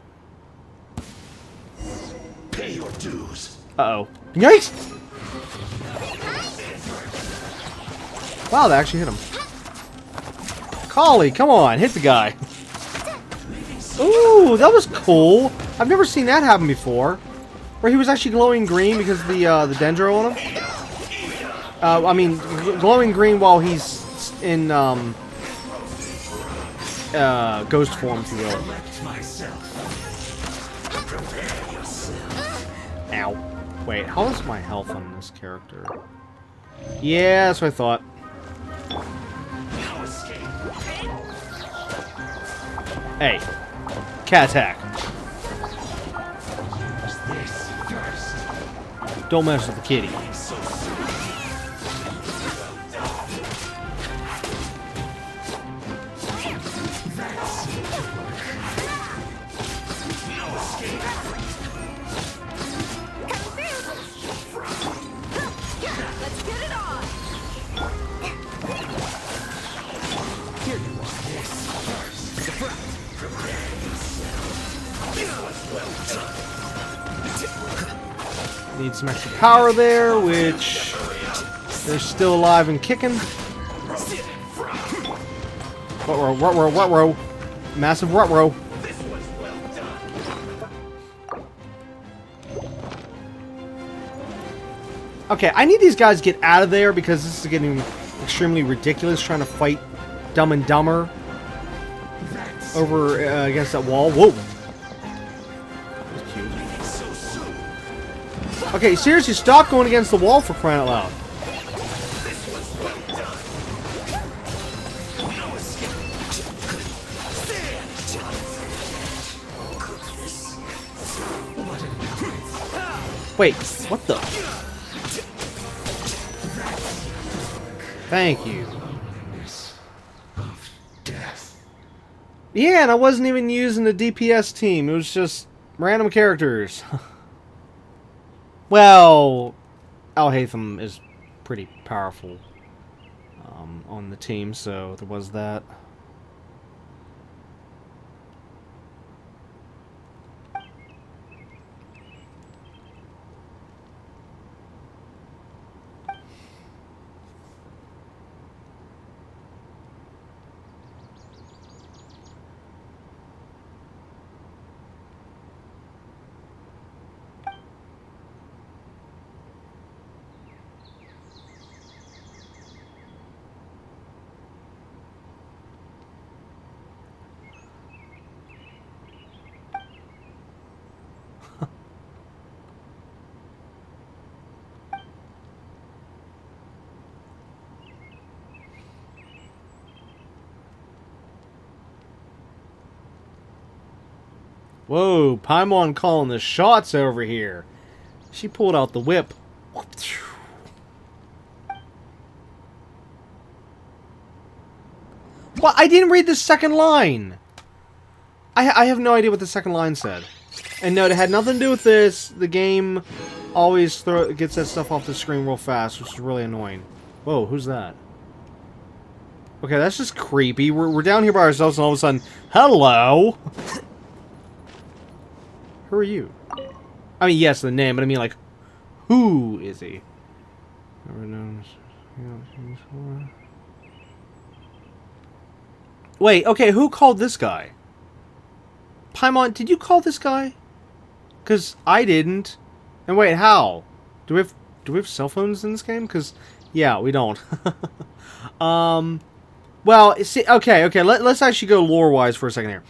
Pay your dues. Uh-oh. Yikes! Wow, they actually hit him. Collie, come on. Hit the guy. Ooh, that was cool. I've never seen that happen before. Where he was actually glowing green because of the dendro on him. I mean, glowing green while he's in, ghost form, if you will. Ow. Wait, how is my health on this character? Yeah, that's what I thought. Hey. Cat attack. Don't mess with the kitty. Let's get it on! Need some extra power there, which they're still alive and kicking. What row? Massive what row. Okay, I need these guys to get out of there because this is getting extremely ridiculous trying to fight Dumb and Dumber over against that wall. Whoa! That's cute. Okay, seriously, stop going against the wall for crying out loud. Wait, what the? Thank you. Yeah, and I wasn't even using the DPS team. It was just random characters. Well, Al-Haytham is pretty powerful on the team, so there was that. Whoa, Paimon calling the shots over here. She pulled out the whip. Well, I didn't read the second line. I have no idea what the second line said. And no, it had nothing to do with this. The game always gets that stuff off the screen real fast, which is really annoying. Whoa, who's that? Okay, that's just creepy. We're down here by ourselves and all of a sudden, hello! Who are you? I mean, yes, the name, but I mean, like, who is he? Wait, okay, who called this guy? Paimon, did you call this guy? Because I didn't. And wait, how? Do we have cell phones in this game? Because, yeah, we don't. Well, see, okay, let's actually go lore-wise for a second here.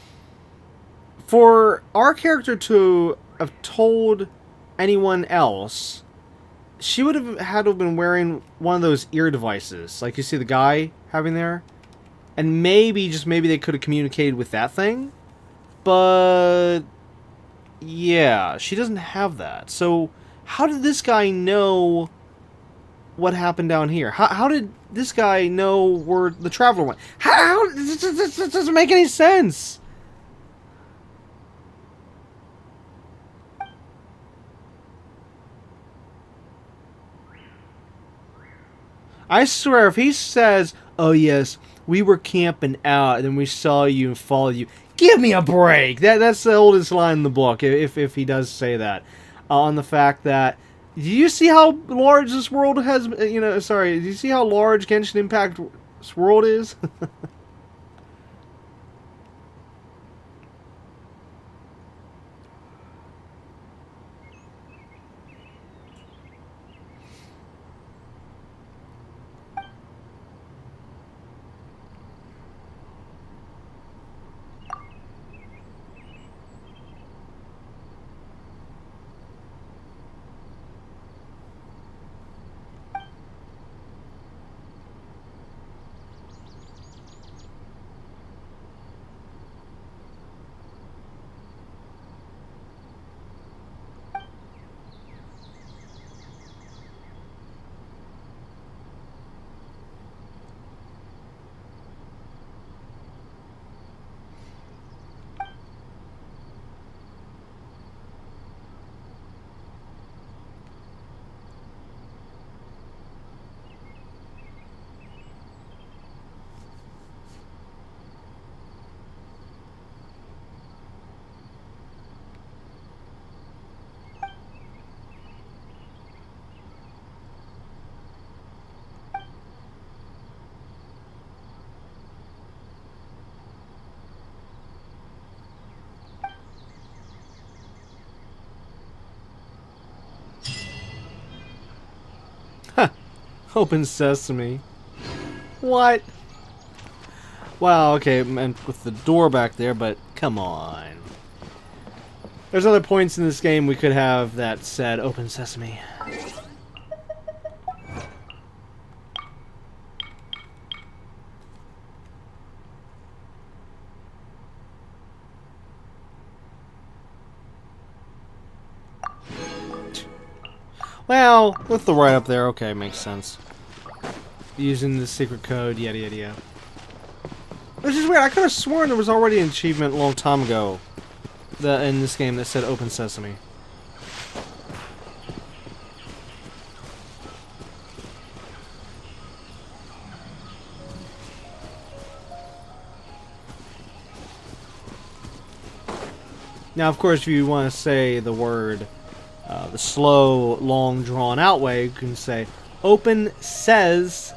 For our character to have told anyone else, she would have had to have been wearing one of those ear devices, like you see the guy having there. And maybe, just maybe they could have communicated with that thing. But, yeah, she doesn't have that. So, how did this guy know what happened down here? How did this guy know where the traveler went? How? This doesn't make any sense. I swear, if he says, oh yes, we were camping out, and then we saw you and followed you, give me a break! That's the oldest line in the book, if he does say that. On the fact that, do you see how large this world has, do you see how large Genshin Impact's world is? Open sesame. What? Wow, okay, and with the door back there, but come on. There's other points in this game we could have that said open sesame. Well, with the right up there, okay, makes sense. Using the secret code, yada yada yada. Which is weird, I could have sworn there was already an achievement a long time ago in this game that said open sesame. Now, of course, if you want to say the word, the slow, long, drawn-out way, you can say, open says,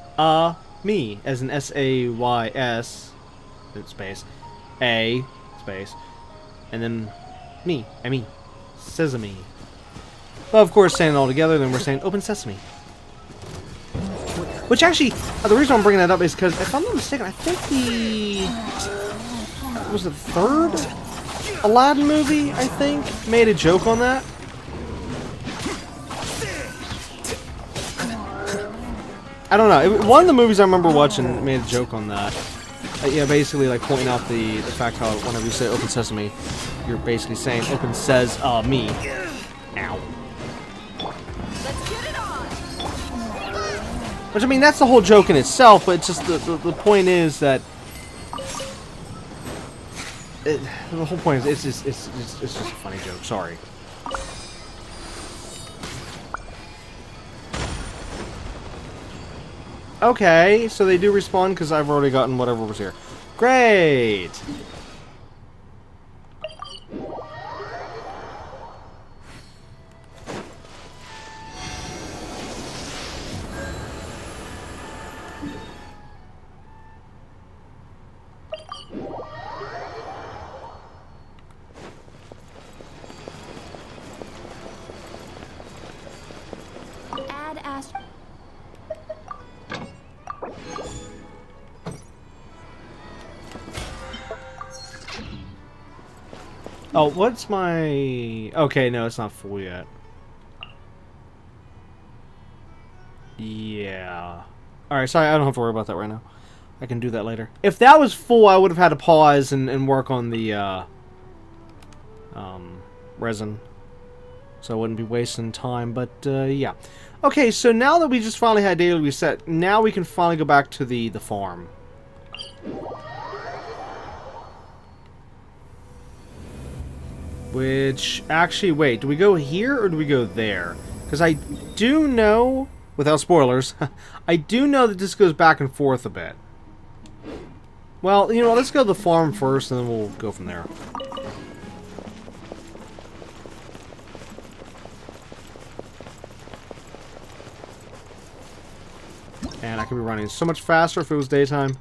me, as an S-A-Y-S, space, A, space, and then me, I mean, sesame. Well, of course, saying it all together, then we're saying open sesame. Which actually, the reason I'm bringing that up is because, if I'm not mistaken, I think was the third Aladdin movie, I think, made a joke on that. I don't know. One of the movies I remember watching made a joke on that. Yeah, basically like pointing out the fact how whenever you say open sesame, you're basically saying open says me. Ow. Let's get it on. Which, I mean, that's the whole joke in itself, but it's just the point is that the whole point is it's just a funny joke. Sorry. Okay, so they do respawn because I've already gotten whatever was here. Great! Add Ast. Oh, what's my... Okay, no, it's not full yet. Yeah. Alright, sorry, I don't have to worry about that right now. I can do that later. If that was full, I would have had to pause and work on the, resin. So I wouldn't be wasting time, but, yeah. Okay, so now that we just finally had daily reset, now we can finally go back to the farm. Which, actually, wait, do we go here or do we go there? Because I do know, without spoilers, I do know that this goes back and forth a bit. Well, you know, let's go to the farm first and then we'll go from there. And I could be running so much faster if it was daytime.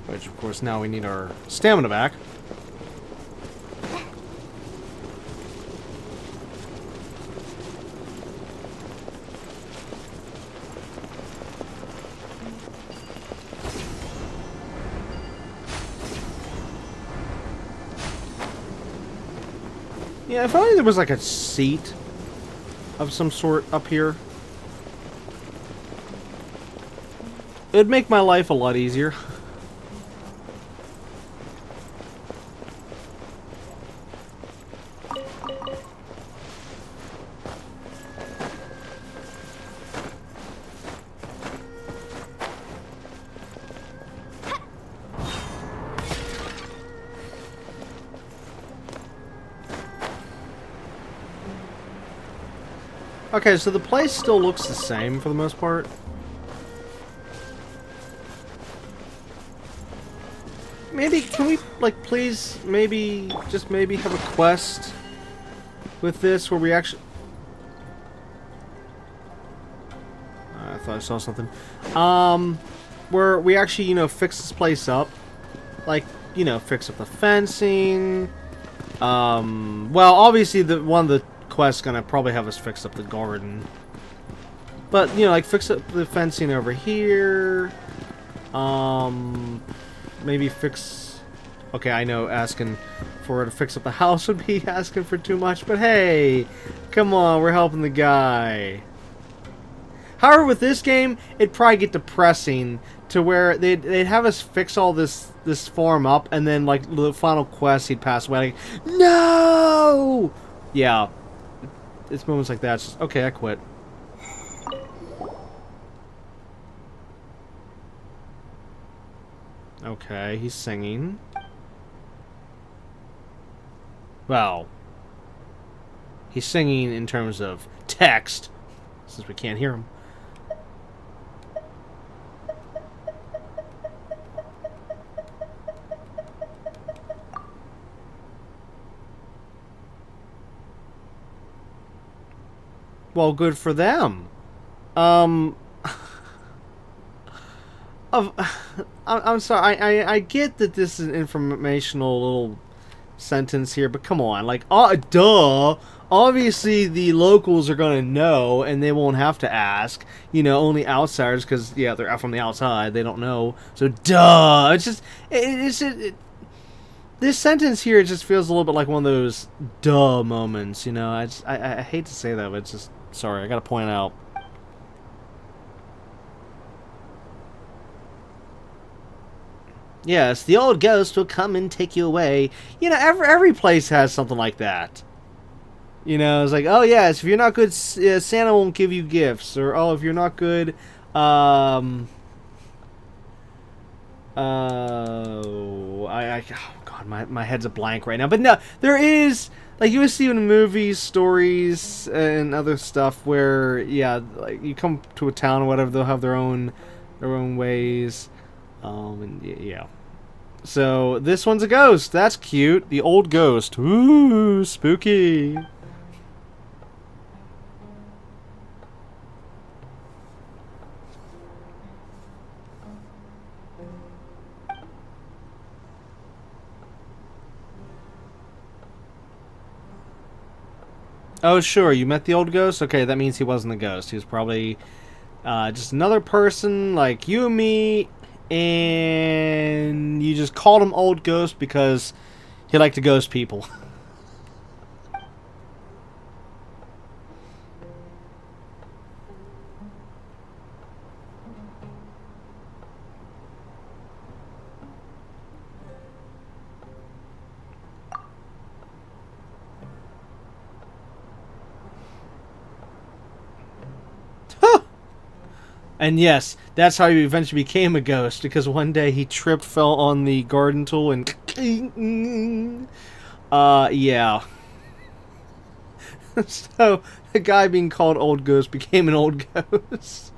Which, of course, now we need our stamina back. Yeah, if only there was like a seat of some sort up here. It would make my life a lot easier. Okay, so the place still looks the same for the most part. Maybe, can we, like, please, maybe, just maybe have a quest with this where we actually... I thought I saw something. Where we actually, you know, fix this place up. Like, you know, fix up the fencing, Well, obviously, one of the quests gonna probably have us fix up the garden. But, you know, like, fix up the fencing over here. Maybe fix... Okay, I know asking for her to fix up the house would be asking for too much, but hey! Come on, we're helping the guy. However, with this game, it'd probably get depressing to where they'd have us fix all this farm up, and then, like, the final quest, he'd pass away. Like, no! Yeah. It's moments like that. It's just, okay, I quit. Okay, he's singing. Well, he's singing in terms of text, since we can't hear him. Well, good for them. I'm sorry. I get that this is an informational little sentence here, but come on, like, duh. Obviously, the locals are gonna know, and they won't have to ask. You know, only outsiders, because yeah, they're out from the outside. They don't know, so duh. It's just, this sentence here just feels a little bit like one of those duh moments. You know, I hate to say that, but it's just sorry. I gotta point out. Yes, the old ghost will come and take you away. You know, every place has something like that. You know, it's like, oh yes, if you're not good, Santa won't give you gifts, or oh, if you're not good, oh god, my head's a blank right now. But no, there is, like, you see in movies, stories, and other stuff where, yeah, like, you come to a town or whatever, they'll have their own ways. And yeah. So, this one's a ghost. That's cute. The old ghost. Ooh, spooky. Oh, sure. You met the old ghost? Okay, that means he wasn't a ghost. He was probably just another person like you and me. And you just called him Old Ghost because he liked to ghost people. And yes, that's how he eventually became a ghost, because one day he tripped, fell on the garden tool, and... yeah. So, the guy being called Old Ghost became an old ghost.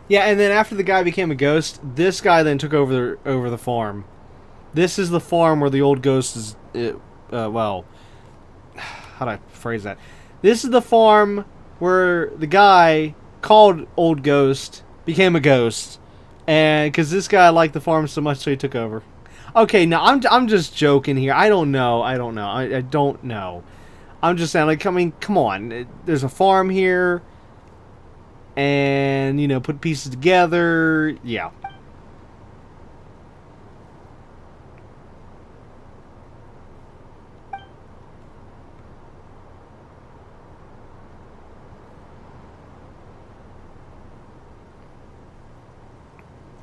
Yeah, and then after the guy became a ghost, this guy then took over the farm. This is the farm where the old ghost is... well... How do I phrase that? This is the farm where the guy called Old Ghost became a ghost. And because this guy liked the farm so much, so he took over. Okay, now I'm just joking here. I don't know. I don't know. I'm just saying, like, I mean, come on. There's a farm here. And, you know, put pieces together. Yeah.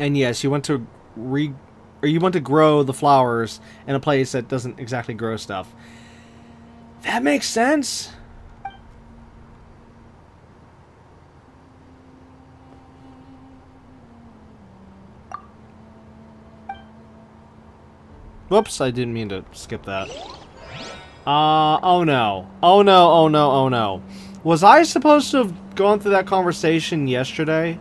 And yes, you want to grow the flowers in a place that doesn't exactly grow stuff. That makes sense. Whoops, I didn't mean to skip that. Oh no. Oh no, oh no, oh no. Was I supposed to have gone through that conversation yesterday?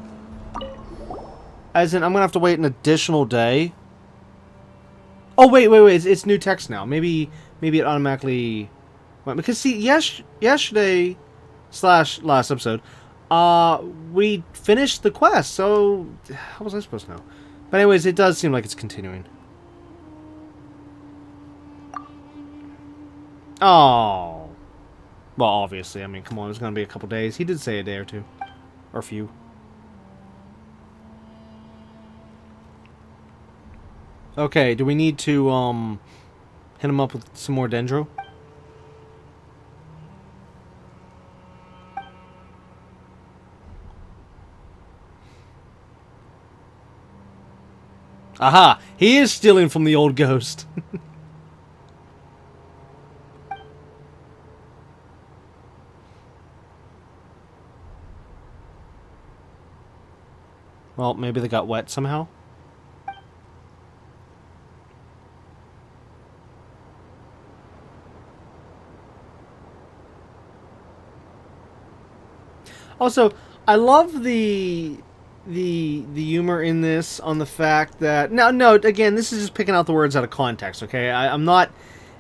As in, I'm gonna have to wait an additional day. Oh, wait. It's new text now. Maybe it automatically went. Because, see, yesterday / last episode, we finished the quest, so how was I supposed to know? But anyways, it does seem like it's continuing. Oh. Well, obviously. I mean, come on. It's going to be a couple days. He did say a day or two. Or a few. Okay, do we need to, hit him up with some more Dendro? Aha! He is stealing from the old ghost. Well, maybe they got wet somehow. Also, I love the humor in this on the fact that no, again, this is just picking out the words out of context. Okay, I'm not.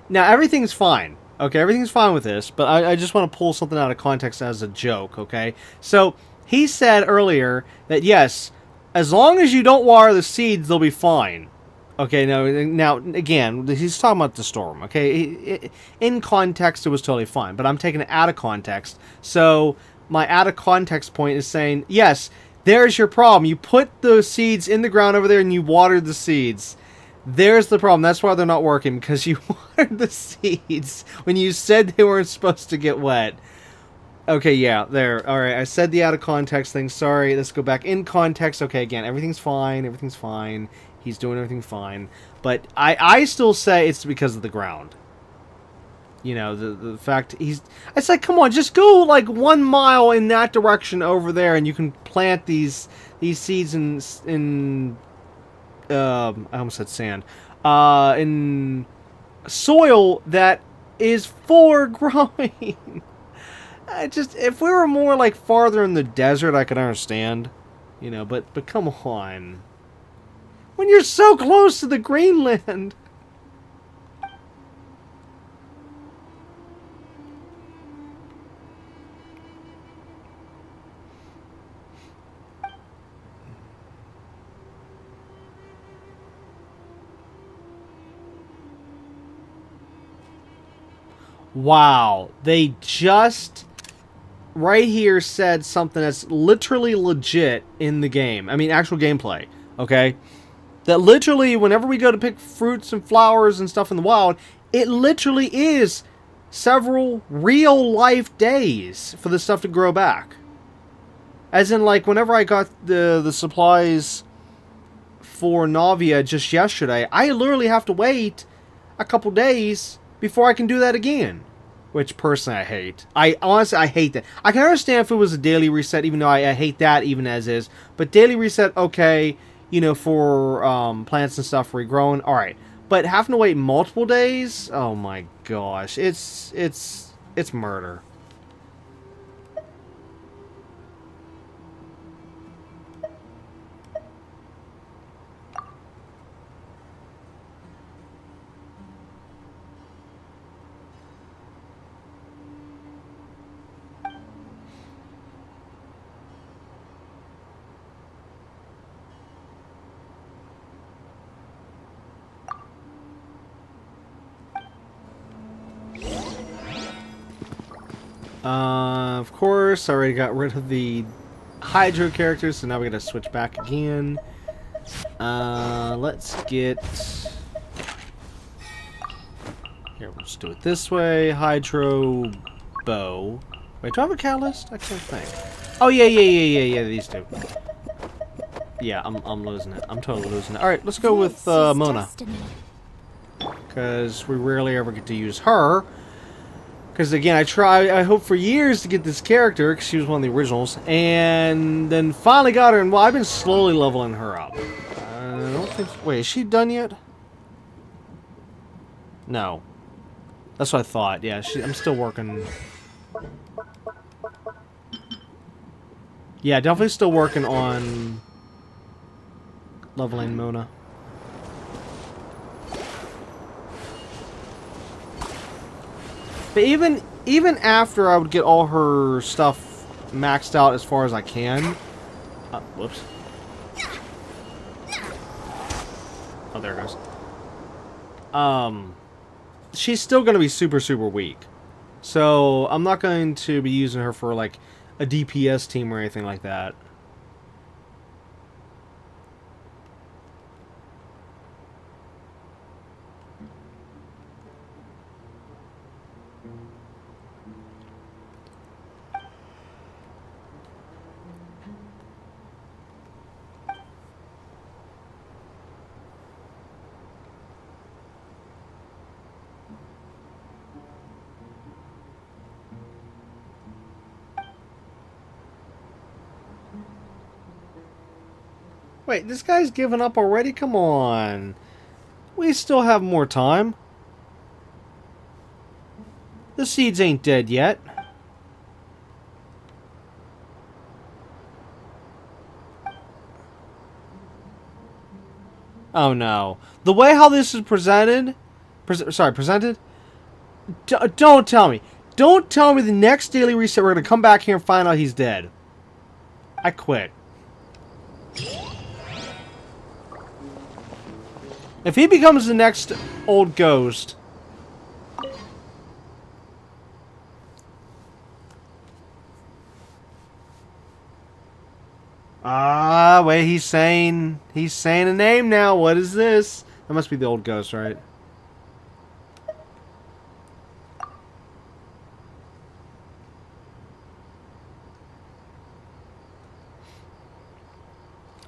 Now everything's fine. Okay, everything's fine with this, but I just want to pull something out of context as a joke. Okay, so he said earlier that yes, as long as you don't water the seeds, they'll be fine. Okay, now again, he's talking about the storm. Okay, in context, it was totally fine, but I'm taking it out of context. So my out of context point is saying, yes, there's your problem. You put the seeds in the ground over there and you watered the seeds. There's the problem. That's why they're not working, because you watered the seeds when you said they weren't supposed to get wet. Okay, yeah, there. All right, I said the out of context thing. Sorry, let's go back in context. Okay, again, everything's fine. Everything's fine. He's doing everything fine. But I still say it's because of the ground. You know, the fact it's like, come on, just go like 1 mile in that direction over there and you can plant these seeds in I almost said sand. In soil that is for growing. If we were more like farther in the desert, I could understand. You know, but come on. When you're so close to the Greenland. Wow, they just right here said something that's literally legit in the game. I mean, actual gameplay, okay? That literally, whenever we go to pick fruits and flowers and stuff in the wild, it literally is several real-life days for the stuff to grow back. As in, like, whenever I got the supplies for Navia just yesterday, I literally have to wait a couple days before I can do that again. Which, personally, I hate. Honestly, I hate that. I can understand if it was a daily reset, even though I hate that even as is. But daily reset, okay, you know, for plants and stuff regrowing, alright. But having to wait multiple days? Oh my gosh. It's murder. Of course, I already got rid of the Hydro characters, so now we gotta switch back again. Let's get... Here, we'll just do it this way. Hydro Bow. Wait, do I have a catalyst? I can't think. Oh, yeah, these two. Yeah, I'm losing it. I'm totally losing it. Alright, let's go with Mona. Because we rarely ever get to use her. Because, again, I hope for years to get this character, because she was one of the originals, and then finally got her, and, well, I've been slowly leveling her up. I don't think... Wait, is she done yet? No. That's what I thought, yeah, I'm still working... Yeah, definitely still working on leveling Mona. But even after I would get all her stuff maxed out as far as I can. Whoops. Oh, there it goes. She's still going to be super, super weak. So, I'm not going to be using her for, like, a DPS team or anything like that. Wait, this guy's given up already? Come on. We still have more time. The seeds ain't dead yet. Oh no. The way how this is presented... presented? Don't tell me. Don't tell me the next daily reset we're going to come back here and find out he's dead. I quit. If he becomes the next old ghost... wait, he's saying a name now. What is this? That must be the old ghost, right?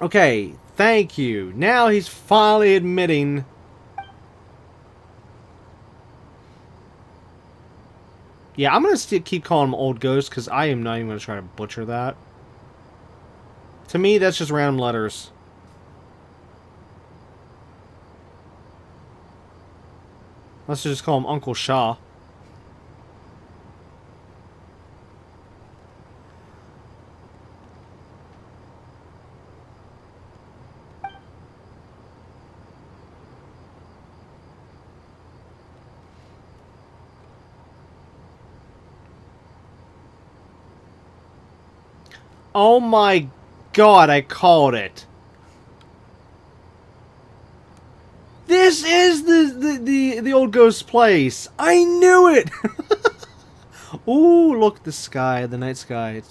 Okay, thank you. Now he's finally admitting. Yeah, I'm going to keep calling him Old Ghost because I am not even going to try to butcher that. To me, that's just random letters. Let's just call him Uncle Shaw. Oh my God, I called it. This is the old ghost's place. I knew it. Ooh, look, the sky, the night sky.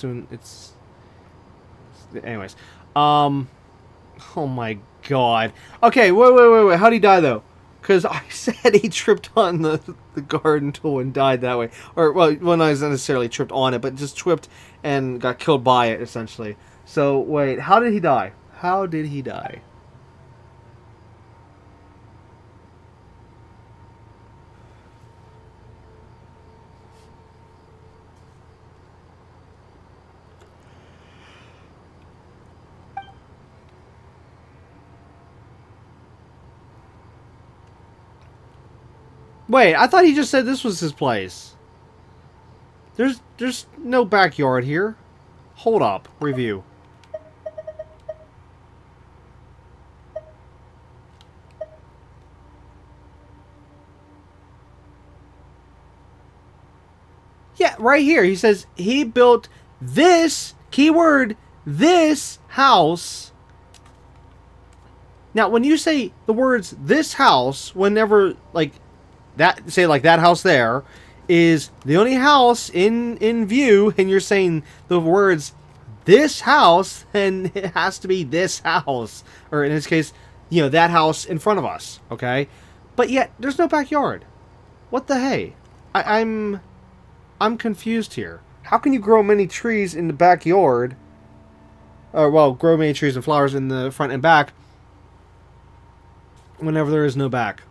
Anyways, oh my God. Okay, wait. How'd he die though? Because I said he tripped on the garden tool and died that way. Or, well, not necessarily tripped on it, but just tripped and got killed by it, essentially. So, wait, how did he die? How did he die? Wait, I thought he just said this was his place. There's no backyard here. Hold up. Review. Yeah, right here. He says he built this, keyword, this house. Now, when you say the words this house, whenever, like, that, say like that house there is the only house in view, and you're saying the words this house, then it has to be this house, or in this case, you know, that house in front of us, okay? But yet there's no backyard. What the hey? I'm confused here. How can you grow many trees in the backyard, or well, grow many trees and flowers in the front and back whenever there is no back?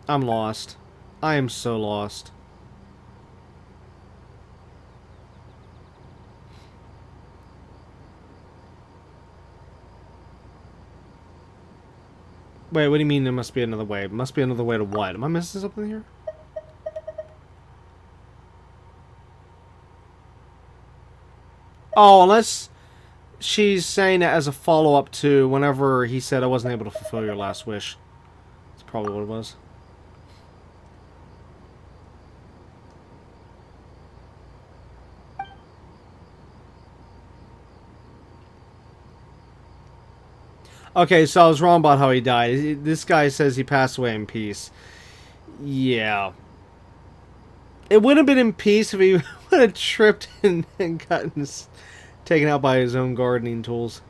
I'm lost. I am so lost. Wait, what do you mean there must be another way? Must be another way to what? Am I missing something here? Oh, unless she's saying it as a follow-up to whenever he said I wasn't able to fulfill your last wish. That's probably what it was. Okay, so I was wrong about how he died. This guy says he passed away in peace. Yeah. It would have been in peace if he would have tripped and gotten taken out by his own gardening tools.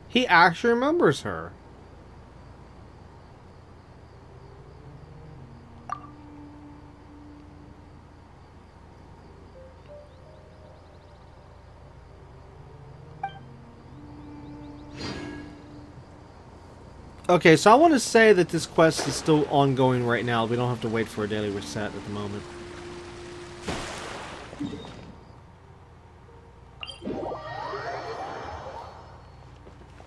He actually remembers her. Okay, so I want to say that this quest is still ongoing right now. We don't have to wait for a daily reset at the moment.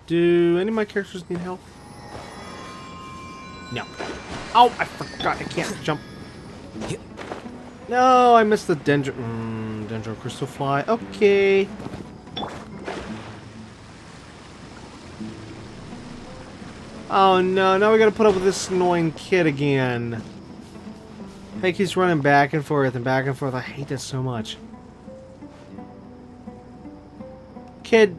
Do any of my characters need help? No. Oh, I forgot. I can't jump. No, I missed the Dendro Crystal Fly. Okay. Oh no, now we gotta put up with this annoying kid again. He keeps running back and forth and back and forth. I hate this so much. Kid.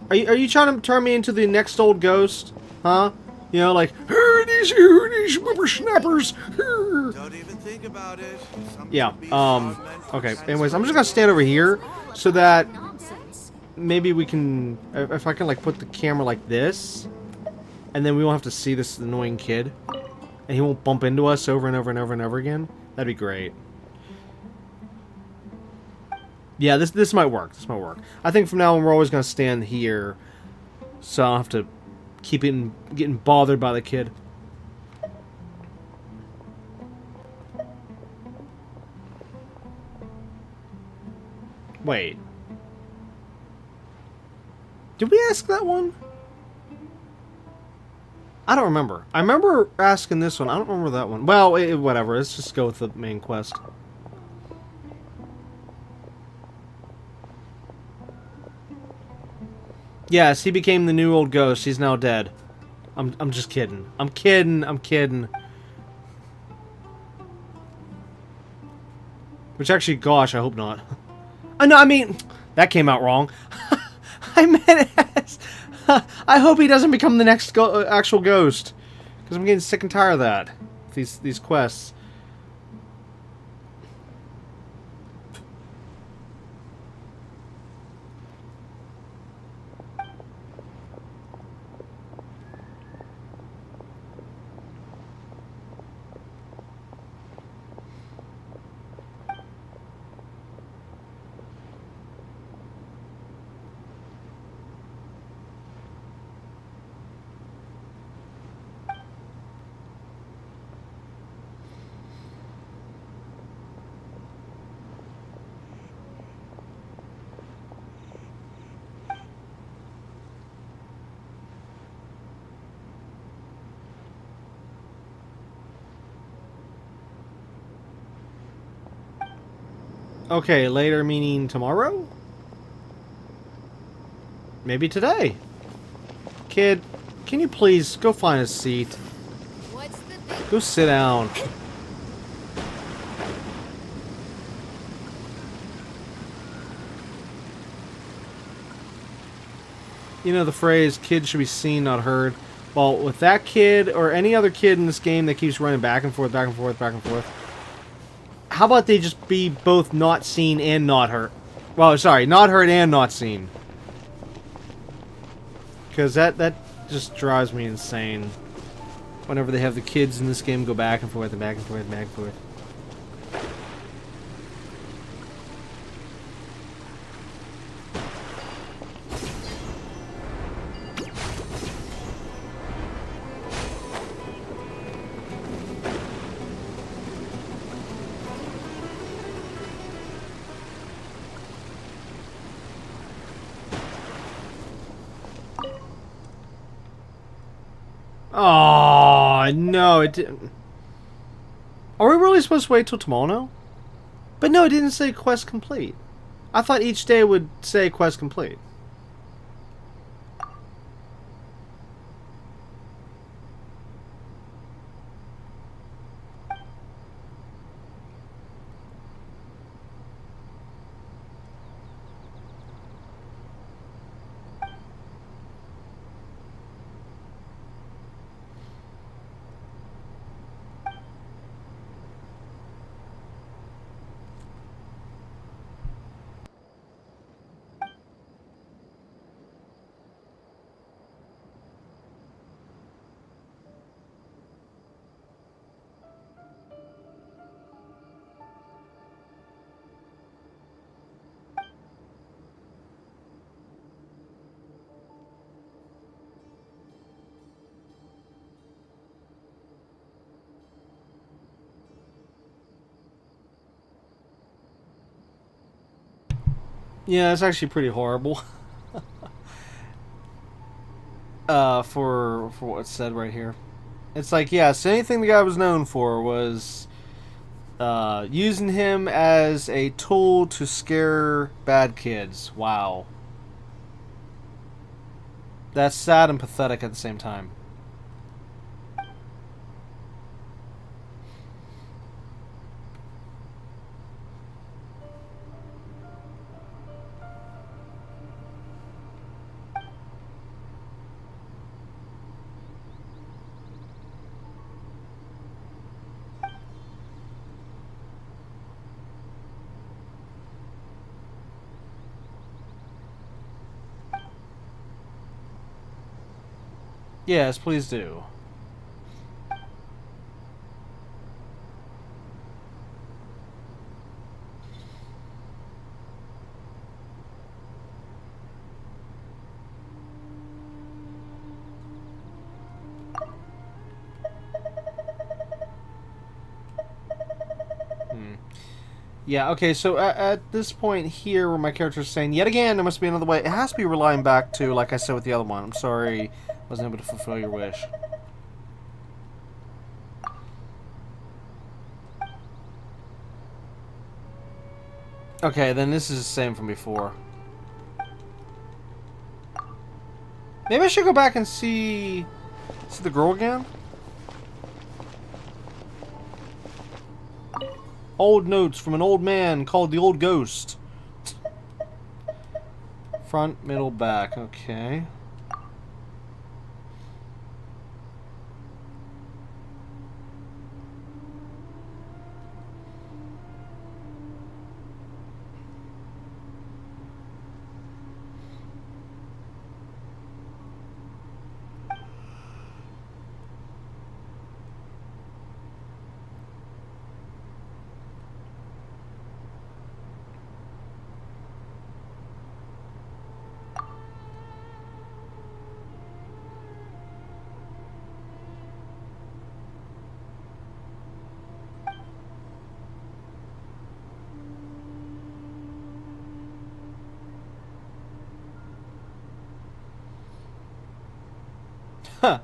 Are you trying to turn me into the next old ghost? Huh? You know, like, these whippersnappers. Don't even think about it. Yeah, okay. Anyways, I'm just gonna stand over here so that maybe we can, if I can, like, put the camera like this, and then we won't have to see this annoying kid, and he won't bump into us over and over and over and over again. That'd be great. Yeah, this might work. This might work. I think from now on we're always gonna stand here, so I don't have to keep getting bothered by the kid. Wait. Did we ask that one? I don't remember. I remember asking this one. I don't remember that one. Well, whatever. Let's just go with the main quest. Yes, he became the new old ghost. He's now dead. I'm just kidding. I'm kidding. Which actually, gosh, I hope not. No, I mean, that came out wrong. I meant as, I hope he doesn't become the next actual ghost, because I'm getting sick and tired of that. These quests. Okay, later meaning tomorrow? Maybe today. Kid, can you please go find a seat? Go sit down. You know the phrase, kids should be seen, not heard. Well, with that kid, or any other kid in this game that keeps running back and forth, back and forth, back and forth, how about they just be both not seen and not heard? Well, sorry, not heard and not seen. Because that just drives me insane. Whenever they have the kids in this game go back and forth and back and forth and back and forth. Oh, no, it didn't. Are we really supposed to wait till tomorrow now? But no, it didn't say quest complete. I thought each day would say quest complete. Yeah, it's actually pretty horrible. For what's said right here. It's like, yes, anything the guy was known for was using him as a tool to scare bad kids. Wow. That's sad and pathetic at the same time. Yes, please do. Yeah, okay, so at this point here where my character's saying, yet again, there must be another way, it has to be relying back to, like I said with the other one, I'm sorry, wasn't able to fulfill your wish. Okay, then this is the same from before. Maybe I should go back and see the girl again? Old notes from an old man called the Old Ghost. Front, middle, back. Okay. Huh.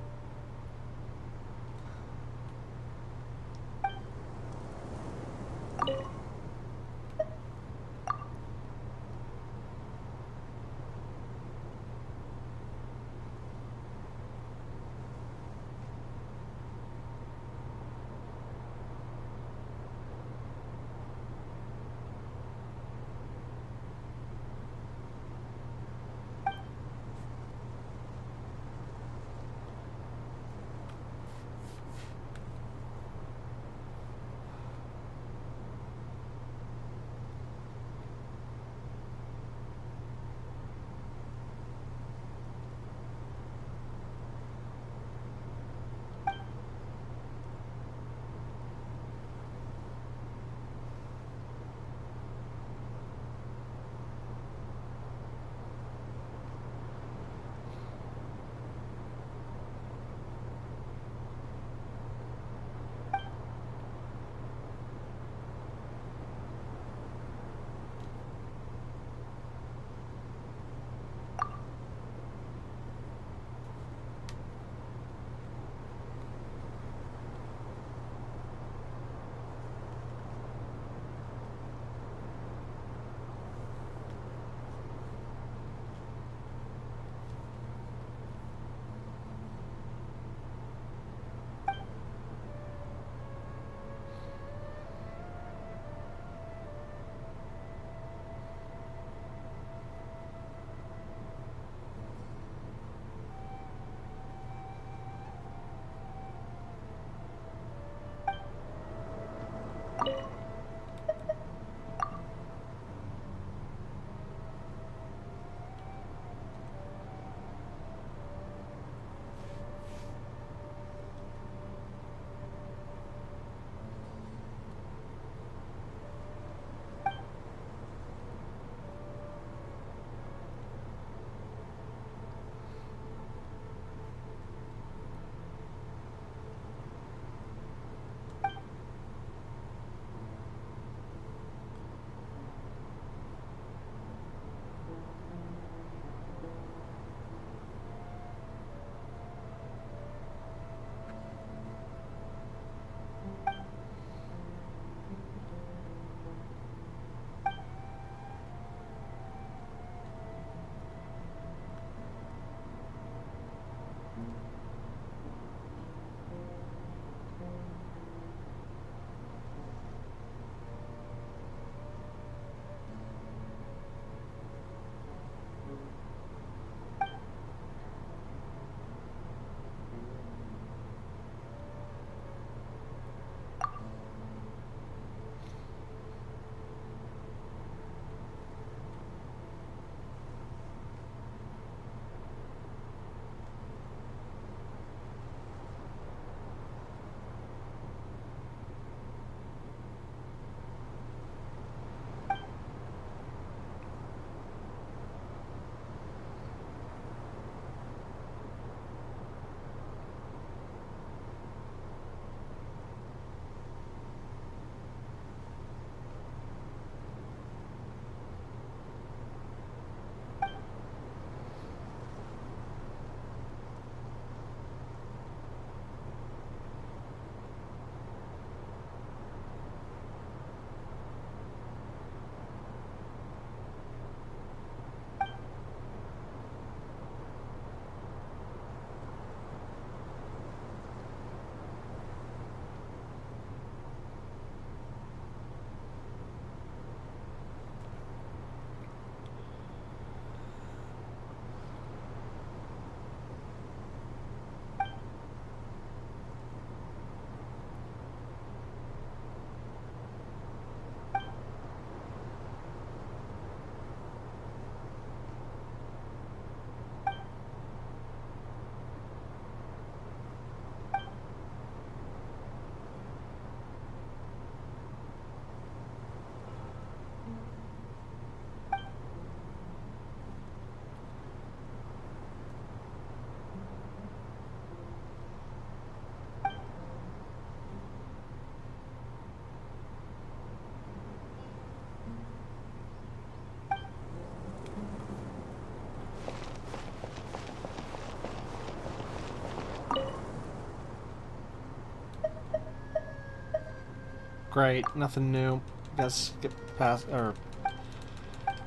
Great, nothing new. Guess skip past, or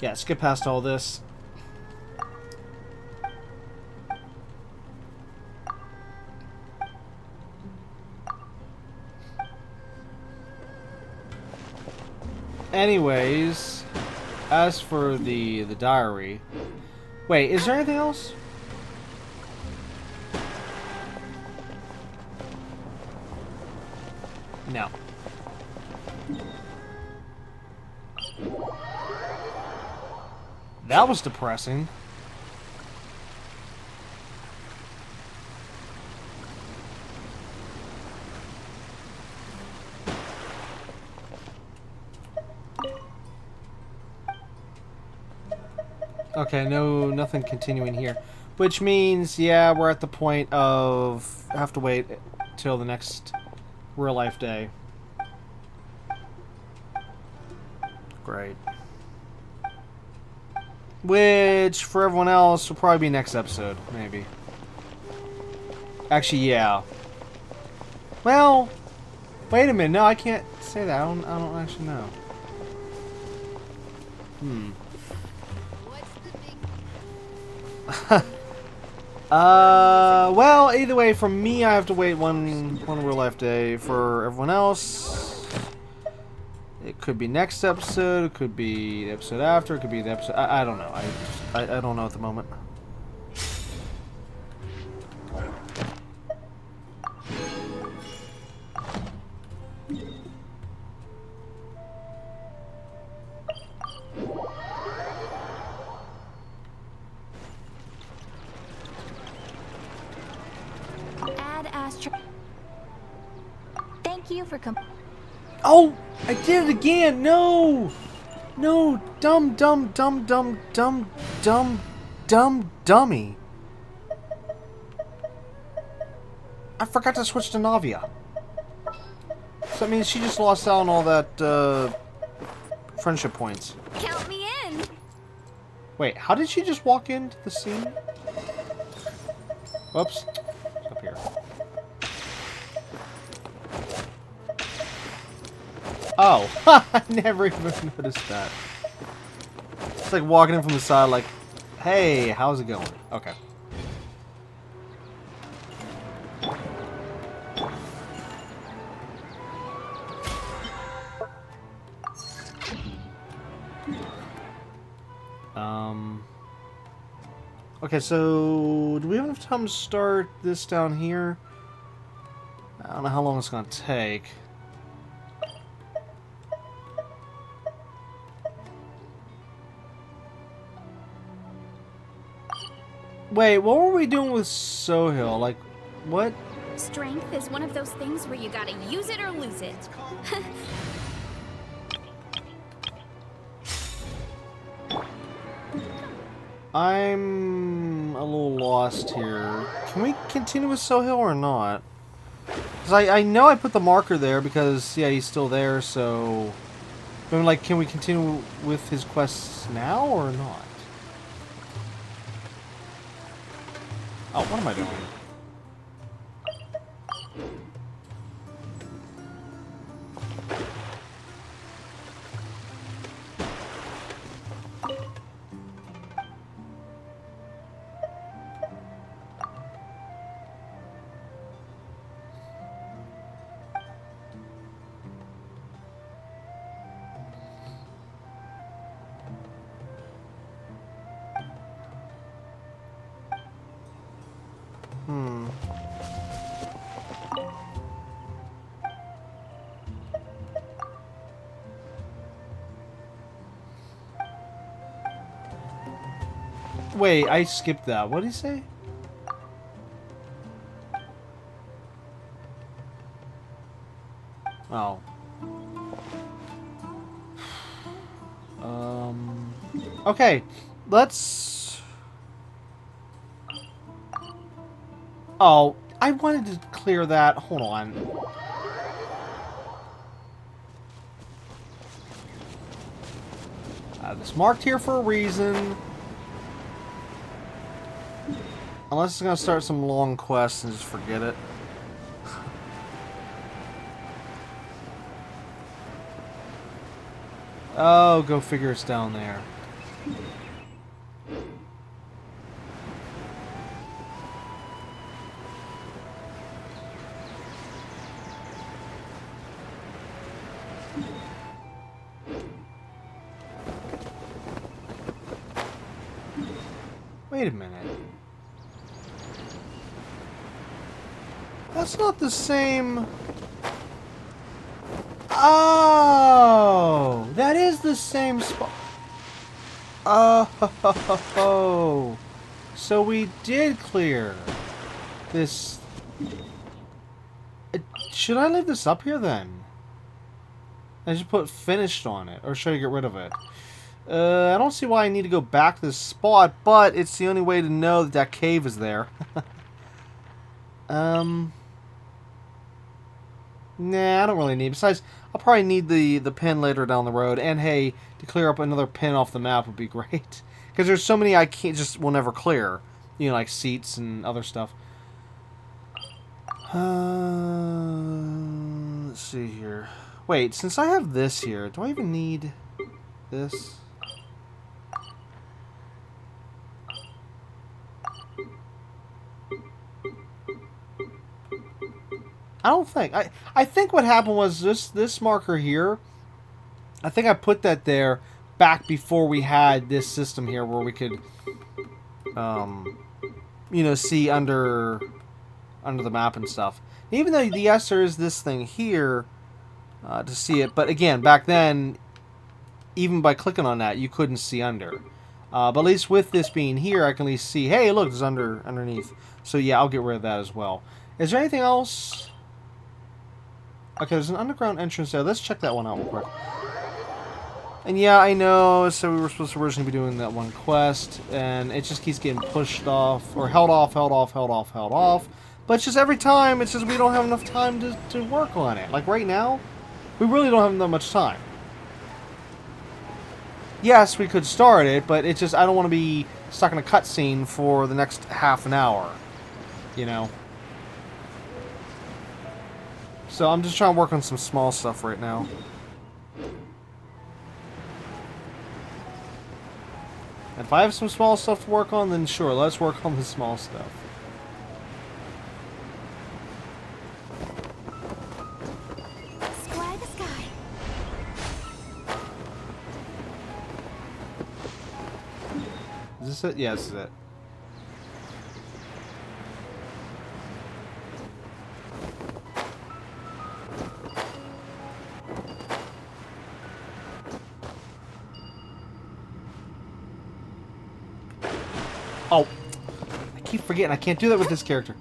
yeah, skip past all this. Anyways, as for the diary, wait, is there anything else? No. That was depressing. Okay, nothing continuing here. Which means, yeah, we're at the point of have to wait till the next real life day. Great. Which, for everyone else, will probably be next episode, maybe. Actually, yeah. Well, wait a minute. No, I can't say that. I don't actually know. Well, either way, for me, I have to wait one real life day. For everyone else, it could be next episode, it could be the episode after, it could be the episode. I don't know. I don't know at the moment. Thank you for Oh, I did it again. No, dummy. I forgot to switch to Navia. So that means she just lost out on all that friendship points. Count me in. Wait, how did she just walk into the scene? Whoops. Up here. Oh, I never even noticed that. It's like walking in from the side like, hey, how's it going? Okay. Okay, so do we have enough time to start this down here? I don't know how long it's gonna take. Wait, what were we doing with Sohail? Like, what? Strength is one of those things where you gotta use it or lose it. I'm a little lost here. Can we continue with Sohail or not? Because I know I put the marker there because, yeah, he's still there, so... But I'm like, can we continue with his quests now or not? Oh, what am I doing? Wait, I skipped that. What did he say? Oh. Okay, let's... Oh, I wanted to clear that. Hold on. It's marked here for a reason. Unless it's gonna start some long quests and just forget it. Oh, go figure it's down there. Wait a minute. That's not the same... Oh! That is the same spot. Oh! So we did clear this... Should I leave this up here then? I should put finished on it, or should I get rid of it? I don't see why I need to go back to this spot, but it's the only way to know that that cave is there. Nah, I don't really need it. Besides, I'll probably need the pin later down the road. And hey, to clear up another pin off the map would be great. Because there's so many I can't will never clear. You know, like seats and other stuff. Let's see here. Wait, since I have this here, do I even need this? I don't think. I think what happened was this marker here, I think I put that there back before we had this system here where we could, you know, see under the map and stuff. Even though, yes, there is this thing here to see it. But again, back then, even by clicking on that, you couldn't see under. But at least with this being here, I can at least see, hey, look, it's underneath. So yeah, I'll get rid of that as well. Is there anything else? Okay, there's an underground entrance there. Let's check that one out real quick. And yeah, I know, so we were supposed to originally be doing that one quest, and it just keeps getting pushed off, or held off. But it's just every time, it's just we don't have enough time to work on it. Like right now, we really don't have that much time. Yes, we could start it, but it's just, I don't want to be stuck in a cutscene for the next half an hour. You know? So I'm just trying to work on some small stuff right now. If I have some small stuff to work on, then sure, let's work on the small stuff. Sky the sky. Is this it? Yeah, this is it. Oh, I keep forgetting. I can't do that with this character.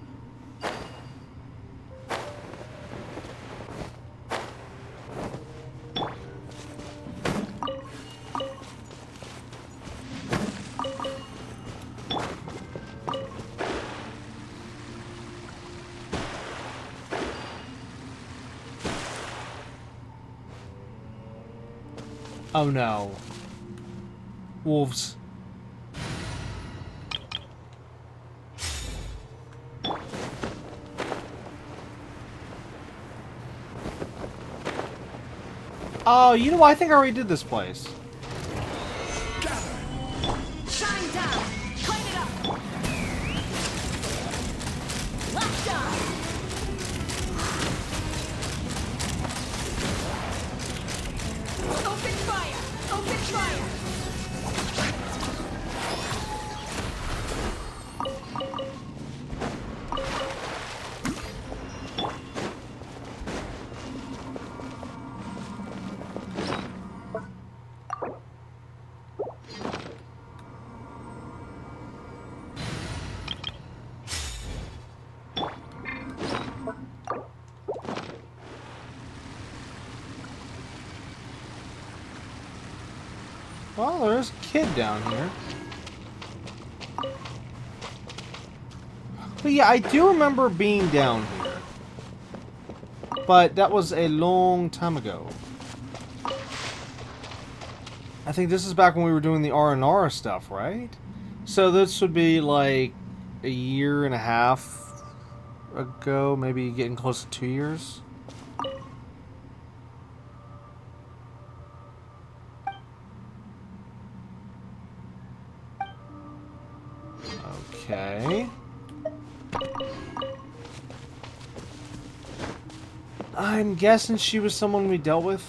Oh no. Wolves. Oh, you know what? I think I already did this place. Shine down! Clean it up! Lock down! Open fire! Open fire! Well, there's a kid down here. But yeah, I do remember being down here. But that was a long time ago. I think this is back when we were doing the R&R stuff, right? So this would be like a year and a half ago, maybe getting close to 2 years. Okay. I'm guessing she was someone we dealt with.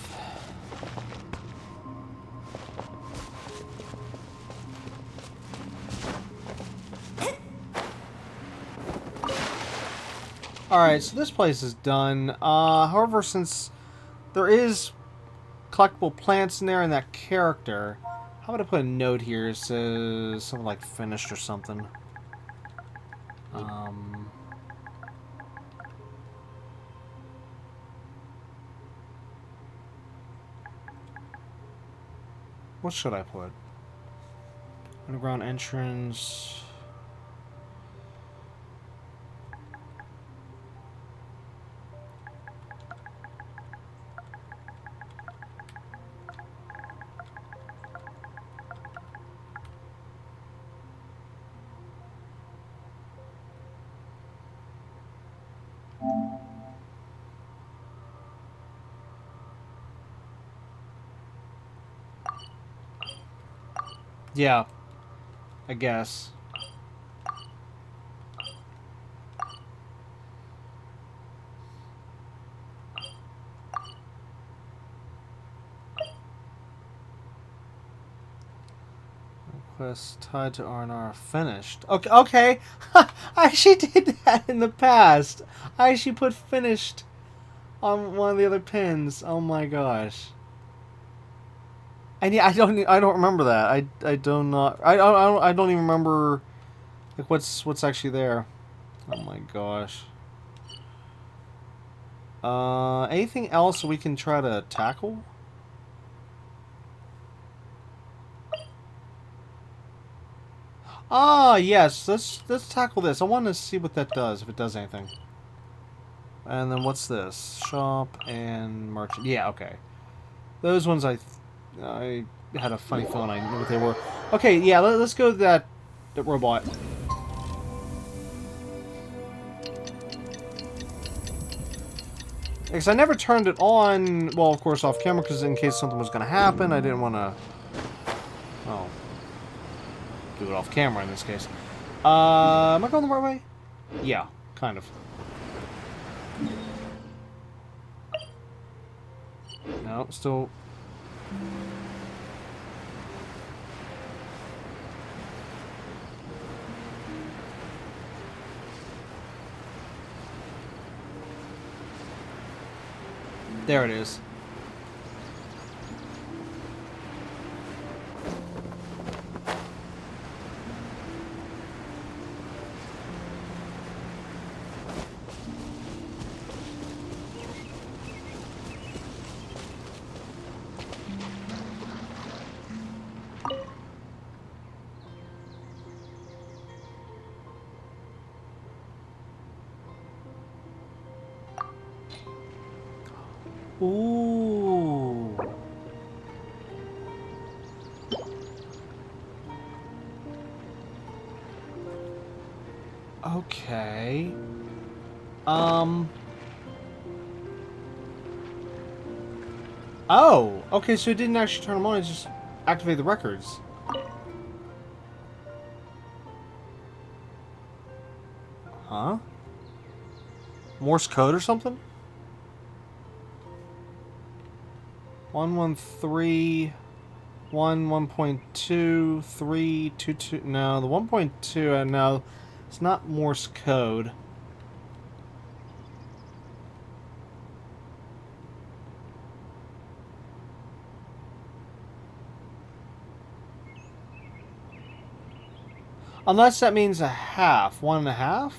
Alright, so this place is done. However, since there is collectible plants in there and that character, how about I put a note here? It says something like finished or something. What should I put? Underground entrance. Yeah, I guess. Quest tied to R&R finished. Okay, okay. I actually did that in the past. I actually put finished on one of the other pins. Oh my gosh. And yeah, I don't remember that. I don't even remember like what's actually there. Oh my gosh. Anything else we can try to tackle? Ah, yes. Let's tackle this. I want to see what that does, if it does anything. And then what's this? Shop and merchant. Yeah, okay. Those ones I had a funny feeling I knew what they were. Okay, yeah, let's go to that robot. Because I never turned it on, well, of course, off camera, because in case something was going to happen, I didn't want to, well, do it off camera in this case. Am I going the right way? Yeah, kind of. No, still... There it is. Ooh. Okay. Oh, okay, so it didn't actually turn them on, it just activated the records. Huh? Morse code or something? 113 1.2 322. No, the 1.2. No, it's not Morse code. Unless that means a half, 1.5.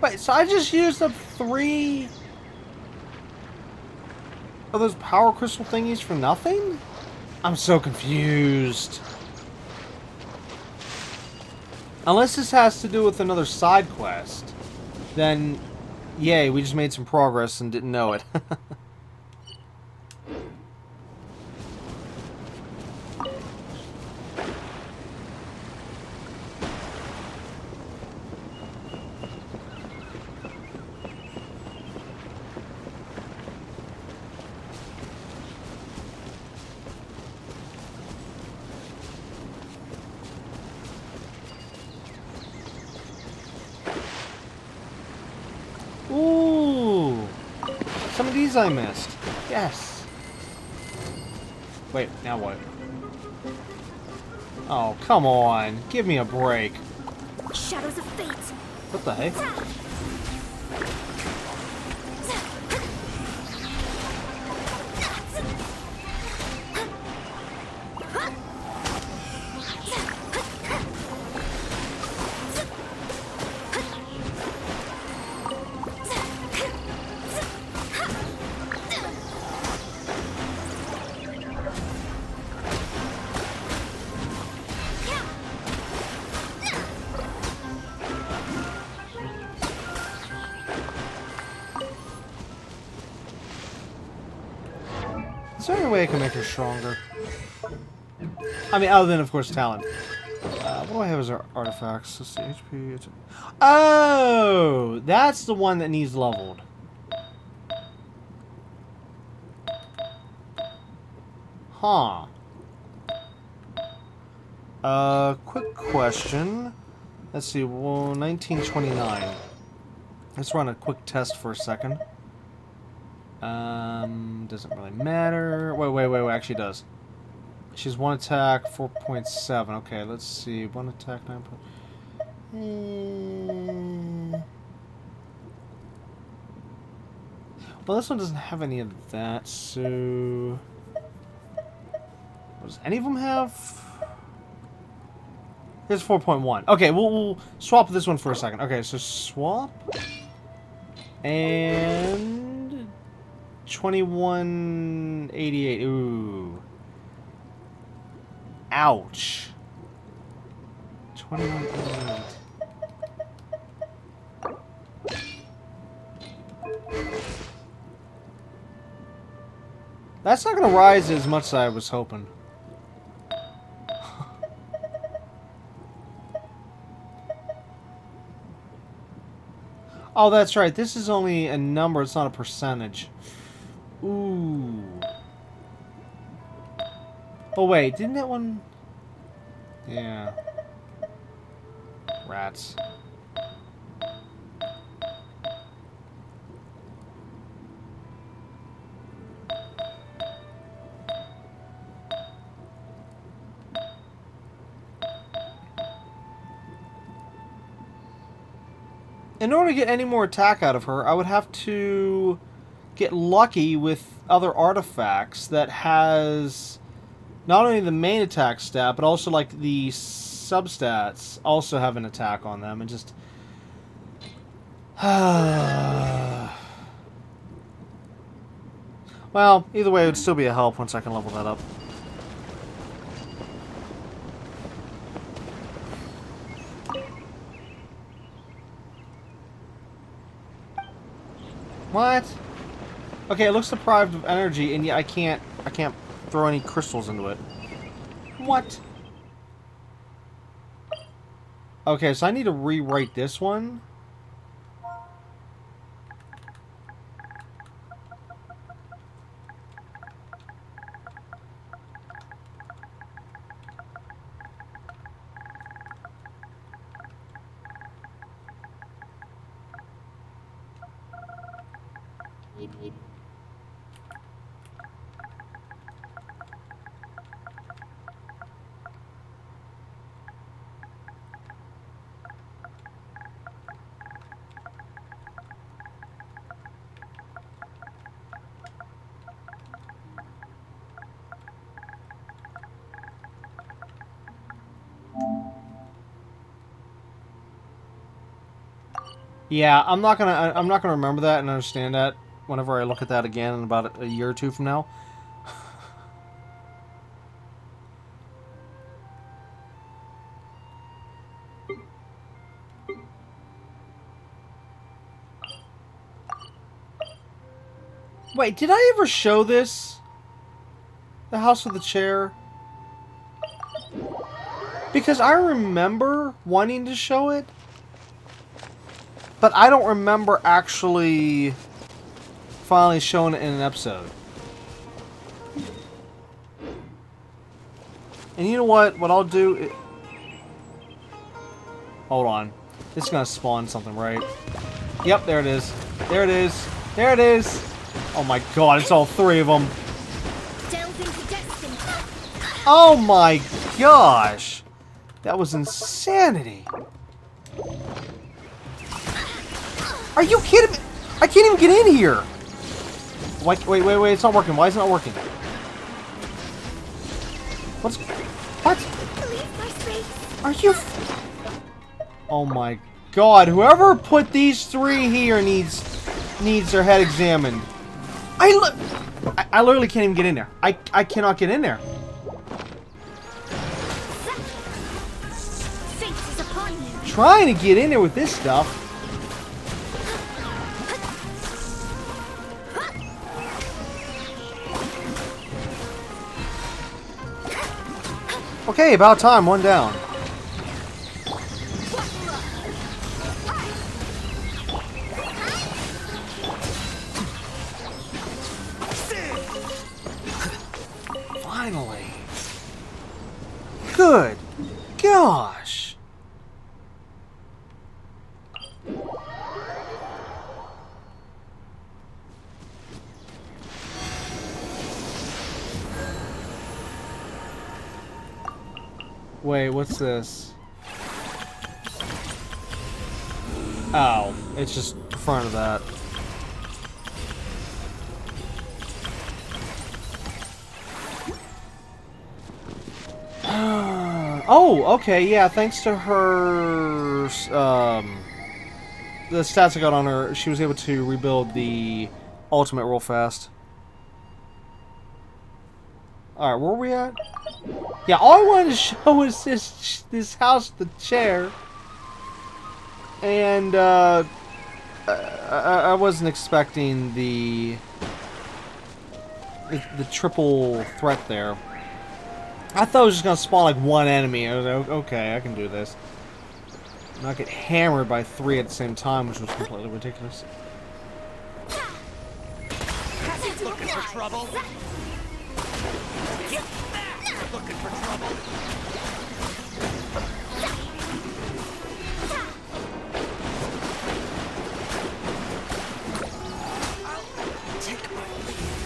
Wait, so I just used up 3 of those power crystal thingies for nothing? I'm so confused. Unless this has to do with another side quest, then yay, we just made some progress and didn't know it. Some of these I missed. Yes. Wait, now what? Oh, come on. Give me a break. Shadows of fate. What the heck? Is there any way I can make her stronger? I mean, other than, of course, talent. What do I have as our artifacts? Let's see, HP. Oh! That's the one that needs leveled. Huh. Quick question. Let's see, well, 1929. Let's run a quick test for a second. Doesn't really matter. Wait, actually does. She's one attack, 4.7. Okay, let's see. One attack, 9. Well, this one doesn't have any of that, so... What does any of them have? Here's 4.1. Okay, we'll swap this one for a second. Okay, so swap. And... 2188. Ooh. Ouch. 2188. That's not going to rise as much as I was hoping. Oh, that's right. This is only a number. It's not a percentage. Ooh. Oh, wait. Didn't that one... Yeah. Rats. In order to get any more attack out of her, I would have to get lucky with other artifacts that has not only the main attack stat, but also like the substats also have an attack on them, and just... Well, either way, it would still be a help once I can level that up. What? Okay, it looks deprived of energy, and yet I can't throw any crystals into it. What? Okay, so I need to rewrite this one. Yeah, I'm not gonna remember that and understand that whenever I look at that again in about a year or two from now. Wait, did I ever show this? The House of the Chair? Because I remember wanting to show it, but I don't remember actually finally showing it in an episode. And you know what? What I'll do... Hold on. It's gonna spawn something, right? Yep, there it is. There it is. There it is! Oh my god, it's all three of them. Delve into destiny. Oh my gosh. That was insanity. Are you kidding me? I can't even get in here. Wait, it's not working. Why is it not working? What? Leave my space. Are you... Oh my god, whoever put these three here needs their head examined. I literally can't even get in there. I cannot get in there. Fate is upon you. Trying to get in there with this stuff. Okay, about time. One down. Finally. Good gosh. Wait, what's this? Oh, it's just in front of that. Oh, okay, yeah, thanks to her, the stats I got on her, she was able to rebuild the ultimate real fast. Alright, where are we at? Yeah, all I wanted to show was this house, the chair. And, I wasn't expecting the triple threat there. I thought it was just gonna spawn like one enemy. I was like, okay, I can do this. Not get hammered by three at the same time, which was completely ridiculous. Looking for trouble? Get back! Looking for trouble? I'll take my leave.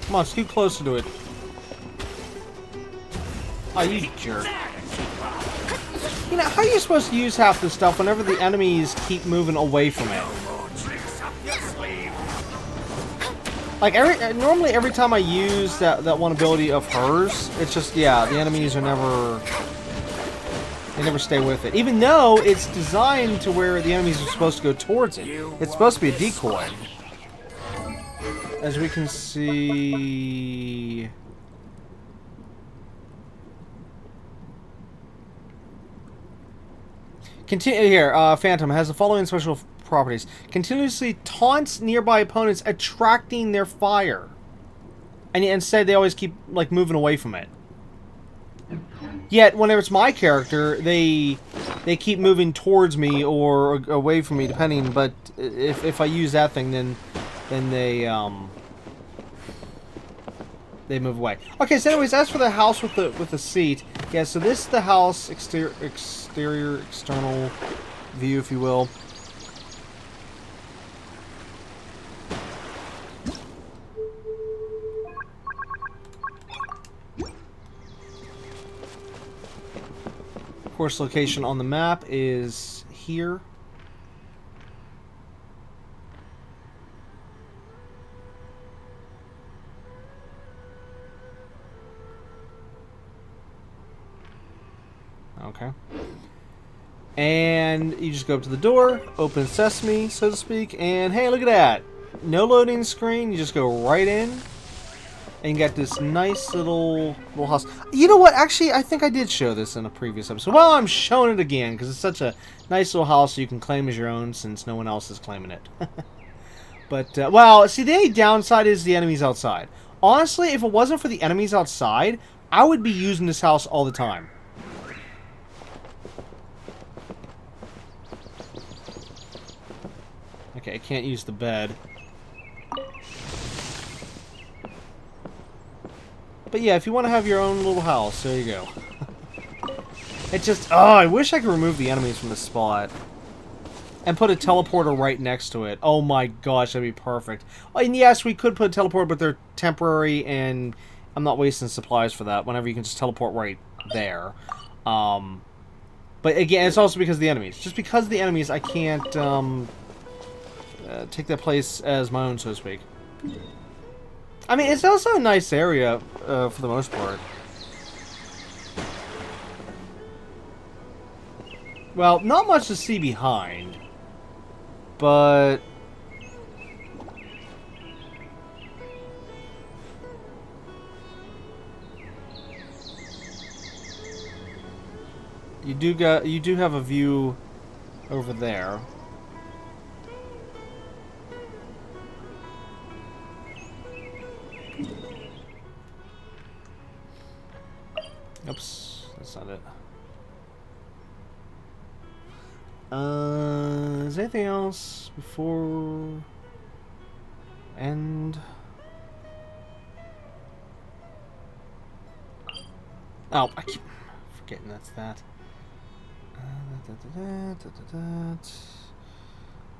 Come on, scoot closer to it. Oh, you jerk. You know, how are you supposed to use half this stuff whenever the enemies keep moving away from it? Like, normally every time I use that one ability of hers, it's just, yeah, the enemies are never... They never stay with it. Even though it's designed to where the enemies are supposed to go towards it. It's supposed to be a decoy. As we can see... Phantom has the following special properties. Continuously taunts nearby opponents, attracting their fire. And instead they always keep, like, moving away from it. Yet, whenever it's my character, they keep moving towards me or away from me, depending, but if I use that thing, then they move away. Okay, so anyways, as for the house with the seat, yeah, so this is the house, exterior, external view, if you will. Of course, location on the map is here. Okay. And you just go up to the door, open sesame, so to speak, and hey, look at that. No loading screen, you just go right in, and you got this nice little house. You know what? Actually, I think I did show this in a previous episode. Well, I'm showing it again, because it's such a nice little house you can claim as your own, since no one else is claiming it. But, well, see, the only downside is the enemies outside. Honestly, if it wasn't for the enemies outside, I would be using this house all the time. Okay, I can't use the bed. But yeah, if you want to have your own little house, there you go. It just... Oh, I wish I could remove the enemies from this spot. And put a teleporter right next to it. Oh my gosh, that'd be perfect. Oh, and yes, we could put a teleporter, but they're temporary, and I'm not wasting supplies for that, whenever you can just teleport right there. But again, it's also because of the enemies. Just because of the enemies, I can't take that place as my own, so to speak. I mean, it's also a nice area, for the most part. Well, not much to see behind. But... you do have a view over there. Oops, that's not it. Is there anything else before end? Oh, I keep forgetting that's that.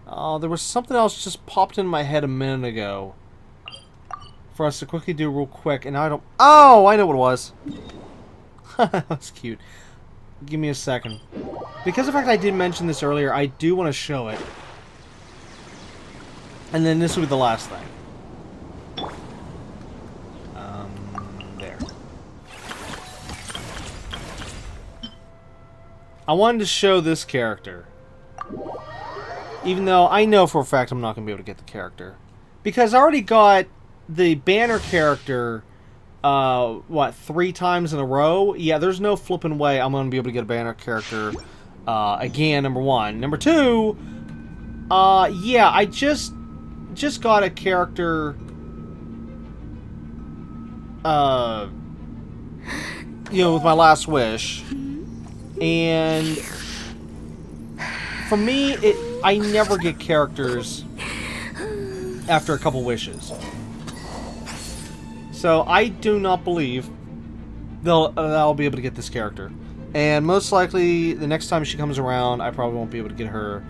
Oh, there was something else just popped in my head a minute ago for us to quickly do real quick, and I don't... Oh, I know what it was. That's cute. Give me a second. Because of the fact I did mention this earlier, I do want to show it. And then this will be the last thing. There. I wanted to show this character. Even though I know for a fact I'm not going to be able to get the character. Because I already got the banner character... what, 3 times in a row? Yeah, there's no flipping way I'm gonna be able to get a banner character, again, number 1. Number 2, yeah, I just got a character, you know, with my last wish, and for me, I never get characters after a couple wishes. So I do not believe I'll be able to get this character. And most likely, the next time she comes around, I probably won't be able to get her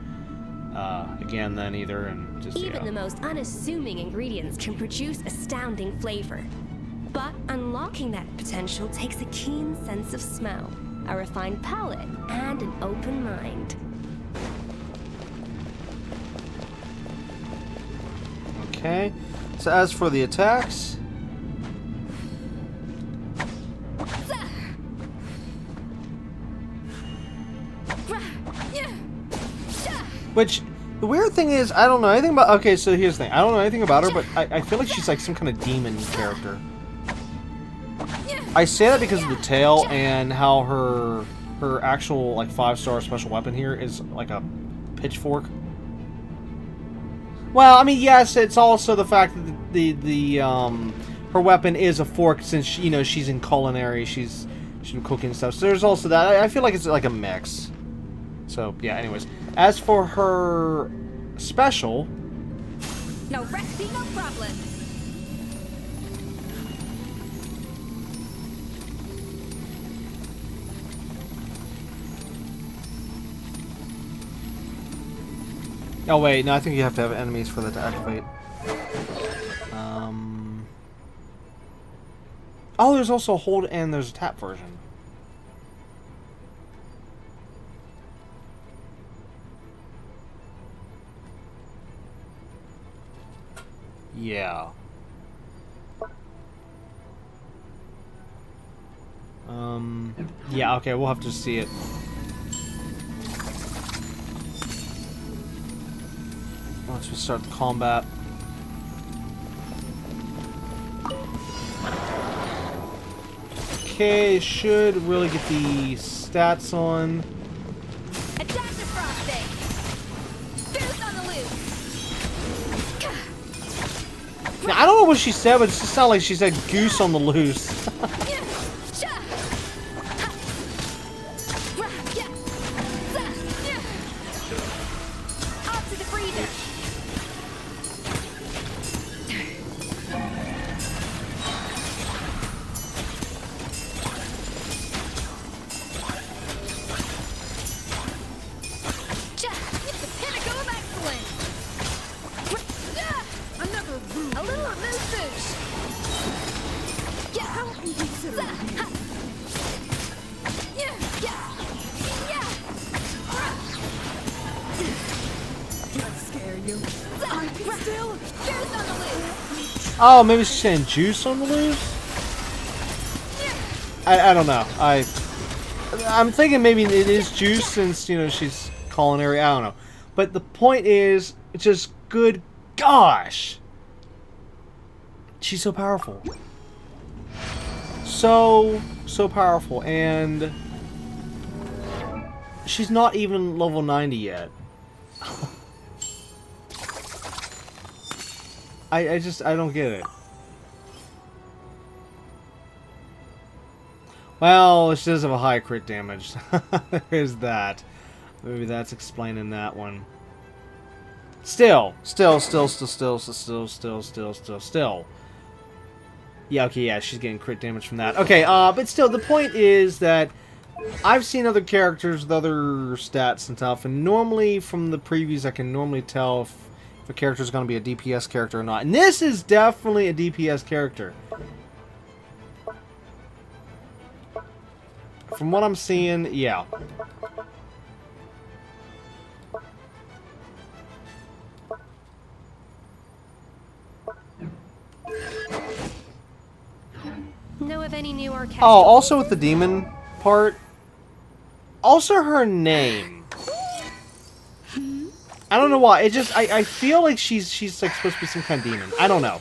again then either. And just, Even the most unassuming ingredients can produce astounding flavor. But unlocking that potential takes a keen sense of smell, a refined palate, and an open mind. Okay. So as for the attacks... Which, the weird thing is, I don't know anything about... Okay, so here's the thing. I don't know anything about her, but I feel like she's like some kind of demon character. I say that because of the tail and how her actual, like, 5-star special weapon here is like a pitchfork. Well, I mean, yes, it's also the fact that her weapon is a fork since, you know, she's in culinary, she's in cooking and stuff. So there's also that. I feel like it's like a mix. So, yeah, anyways. As for her special... No recipe, no problem. Oh, wait, no, I think you have to have enemies for that to activate. Oh, there's also a hold and there's a tap version. Yeah. Yeah, okay, we'll have to see it. Once we start the combat. Okay, should really get the stats on. Attack the frosting. Boost on the loose. Now, I don't know what she said, but it just sounded like she said goose on the loose. you. Still. Juice on the loose. Oh, maybe she's saying juice on the loose? I don't know. I'm thinking maybe it is juice since, you know, she's culinary. I don't know. But the point is, just good gosh. She's so powerful. So powerful. And she's not even level 90 yet. I don't get it. Well, she does have a high crit damage. There's that. Maybe that's explaining that one. Still. Yeah, okay, yeah, she's getting crit damage from that. Okay, but still, the point is that I've seen other characters with other stats and stuff, and normally from the previews I can normally tell if a character is going to be a DPS character or not. And this is definitely a DPS character. From what I'm seeing, yeah. Know of any new orchestral? Oh, also with the demon part. Also her name. I don't know why. It just I feel like she's like supposed to be some kind of demon. I don't know.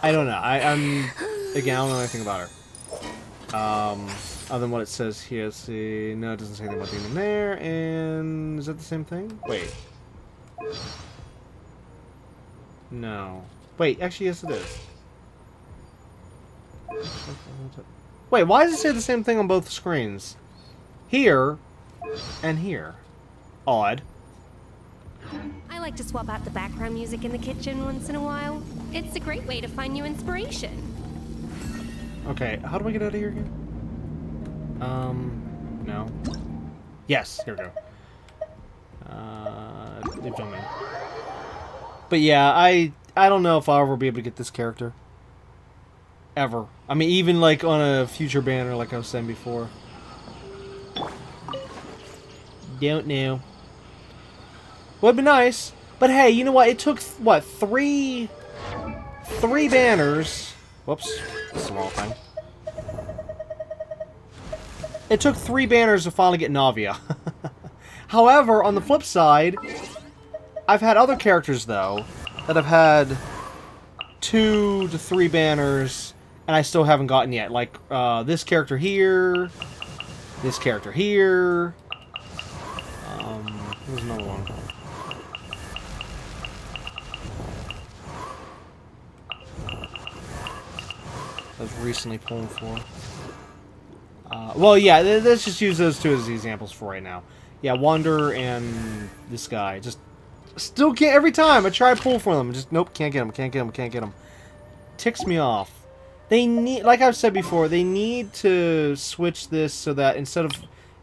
I'm again, I don't know anything about her. Other than what it says here. Let's see. No, it doesn't say anything about demon there. And is that the same thing? Wait. No. Wait, actually yes it is. Wait, why does it say the same thing on both screens? Here and here. Odd. I like to swap out the background music in the kitchen once in a while. It's a great way to find new inspiration. Okay, how do I get out of here again? No. Yes, here we go. They've done me. But yeah, I don't know if I'll ever be able to get this character. Ever. I mean, even like on a future banner, like I was saying before. Don't know. Would be nice. But hey, you know what? It took, what, three banners. Whoops. That's the wrong thing. It took 3 banners to finally get Navia. However, on the flip side, I've had other characters, though, that have had 2 to 3 banners, and I still haven't gotten yet. Like, this character here, this character here. There's another one. I was recently pulling for. Well, yeah, let's just use those 2 as the examples for right now. Yeah, Wander and this guy. Just still can't, every time I try to pull for them, just nope, can't get them. Ticks me off. They need, like I've said before, they need to switch this so that instead of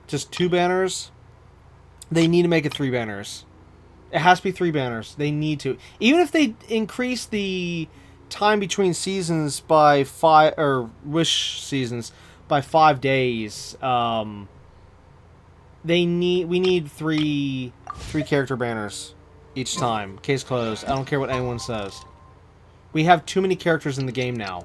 just 2 banners, they need to make it 3 banners. It has to be 3 banners. They need to. Even if they increase the time between seasons by 5, or wish seasons by 5 days, we need 3 character banners each time. Case closed. I don't care what anyone says. We have too many characters in the game now.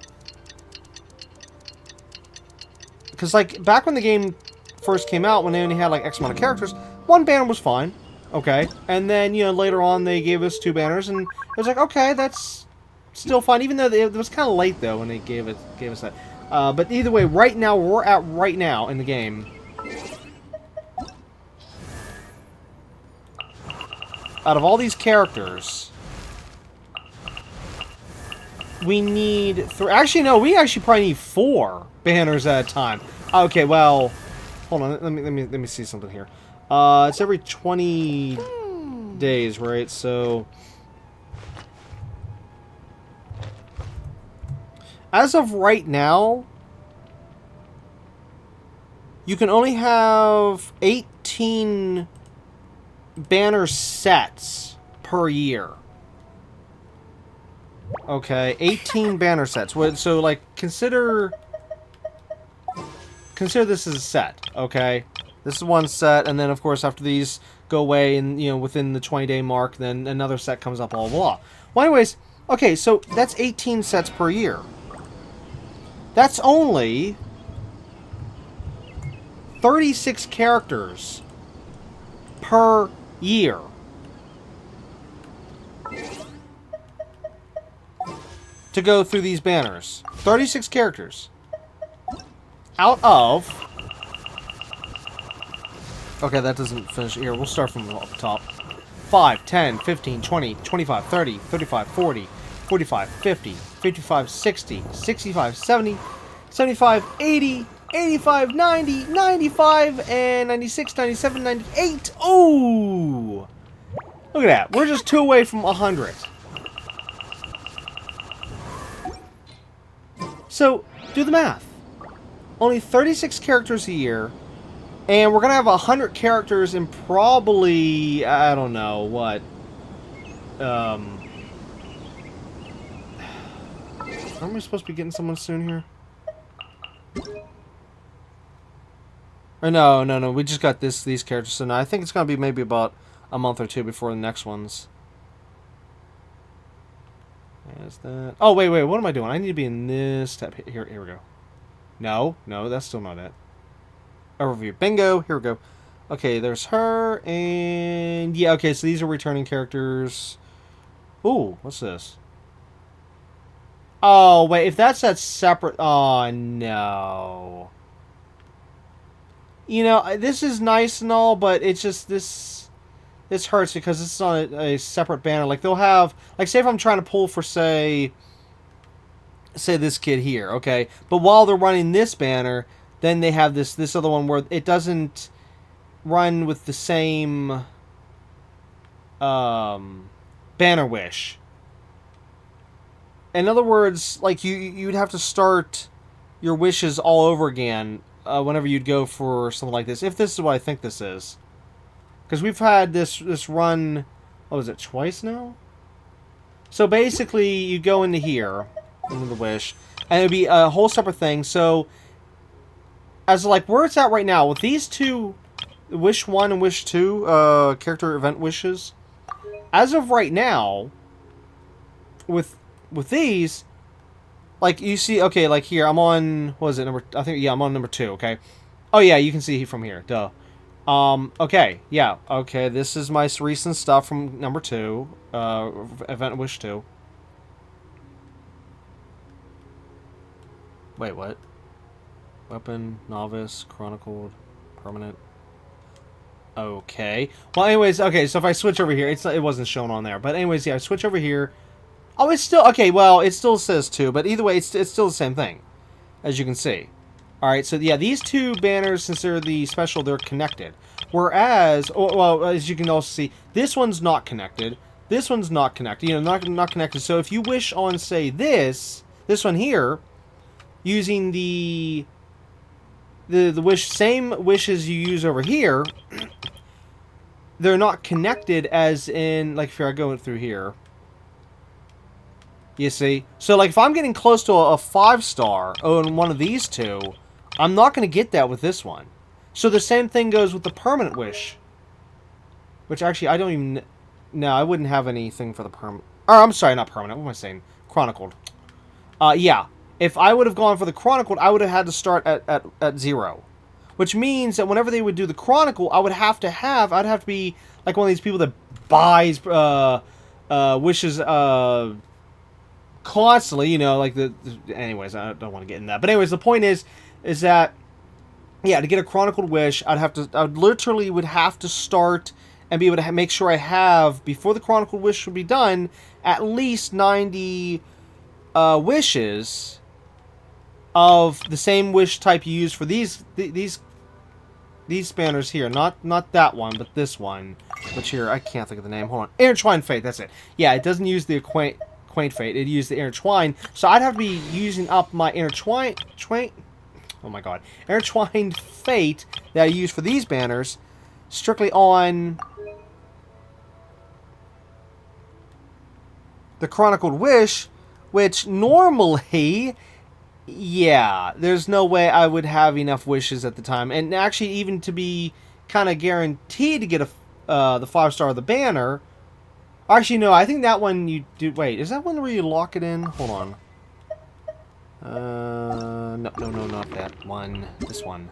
Because, like, back when the game first came out, when they only had, like, X amount of characters, 1 banner was fine. Okay. And then, you know, later on they gave us 2 banners, and it was like, okay, that's still fine. Even though it was kind of late, though, when they gave us that. But either way, right now, where we're at right now in the game, out of all these characters, we need 3. Actually, no, we actually probably need 4 banners at a time. Okay, well, hold on. Let me see something here. It's every 20 days, right? So, as of right now, you can only have 18 banner sets per year. Okay, 18 banner sets. So, like, consider this as a set, okay? This is 1 set, and then, of course, after these go away, and within the 20-day mark, then another set comes up. Blah blah blah. Well, anyways, okay, so that's 18 sets per year. That's only 36 characters per year. To go through these banners. 36 characters. Out of... Okay, that doesn't finish here. We'll start from up top. 5, 10, 15, 20, 25, 30, 35, 40, 45, 50, 55, 60, 65, 70, 75, 80, 85, 90, 95, and 96, 97, 98. Oh! Look at that. We're just 2 away from 100. So, do the math. Only 36 characters a year, and we're going to have 100 characters in probably, I don't know, what, aren't we supposed to be getting someone soon here? Or no, we just got these characters, so now I think it's going to be maybe about a month or 2 before the next ones. There's that. Oh, wait, what am I doing? I need to be in this tab. Here we go. No, that's still not it. Overview. Bingo. Here we go. Okay, there's her, and yeah, okay, so these are returning characters. Ooh, what's this? Oh, wait, if that's that separate... Oh, no. This is nice and all, but it's just this hurts because this is on a separate banner. Like, they'll have... Like, say if I'm trying to pull for, say this kid here, okay? But while they're running this banner, then they have this other one where it doesn't run with the same banner wish. In other words, like, you'd have to start your wishes all over again whenever you'd go for something like this. If this is what I think this is. Because we've had this run, what was it, twice now? So basically, you go into here, into the wish, and it'd be a whole separate thing. So, as like where it's at right now, with these two, Wish 1 and Wish 2, character event wishes, as of right now, with these, like you see, okay, like here, I'm on, what is it, I'm on number 2, okay? Oh yeah, you can see from here, duh. Okay, yeah, okay, this is my recent stuff from number 2, Event Wish 2. Wait, what? Weapon, Novice, Chronicled, Permanent. Okay. Well, anyways, okay, so if I switch over here, it wasn't shown on there, but anyways, yeah, I switch over here. Oh, it's still, okay, well, it still says 2, but either way, it's still the same thing, as you can see. Alright, so yeah, these two banners, since they're the special, they're connected. Whereas, well, as you can also see, this one's not connected. This one's not connected. Not connected. So if you wish on, say, this one here, using the same wishes you use over here, they're not connected as in, like, if I go through here. You see? So, like, if I'm getting close to a 5-star on one of these two, I'm not going to get that with this one. So the same thing goes with the permanent wish. Which, actually, I don't even... No, I wouldn't have anything for the permanent... Or, I'm sorry, not permanent. What am I saying? Chronicled. Yeah. If I would have gone for the Chronicled, I would have had to start at 0. Which means that whenever they would do the Chronicle, I'd have to be like one of these people that buys wishes constantly, like anyways, I don't want to get in that. But anyways, the point is that, yeah, to get a Chronicled wish, I literally would have to start and be able to make sure I have, before the Chronicled wish would be done, at least 90 wishes of the same wish type you use for these banners here. Not that one, but this one. Which here, I can't think of the name. Hold on. Intertwined Fate, that's it. Yeah, it doesn't use the Quaint Fate. It used the Intertwine. So I'd have to be using up my Intertwined Fate that I use for these banners strictly on the Chronicled Wish, which normally... Yeah, there's no way I would have enough wishes at the time. And actually, even to be kind of guaranteed to get the 5-star of the banner. Actually, no, I think that one you do... Wait, is that one where you lock it in? Hold on. No, not that one. This one.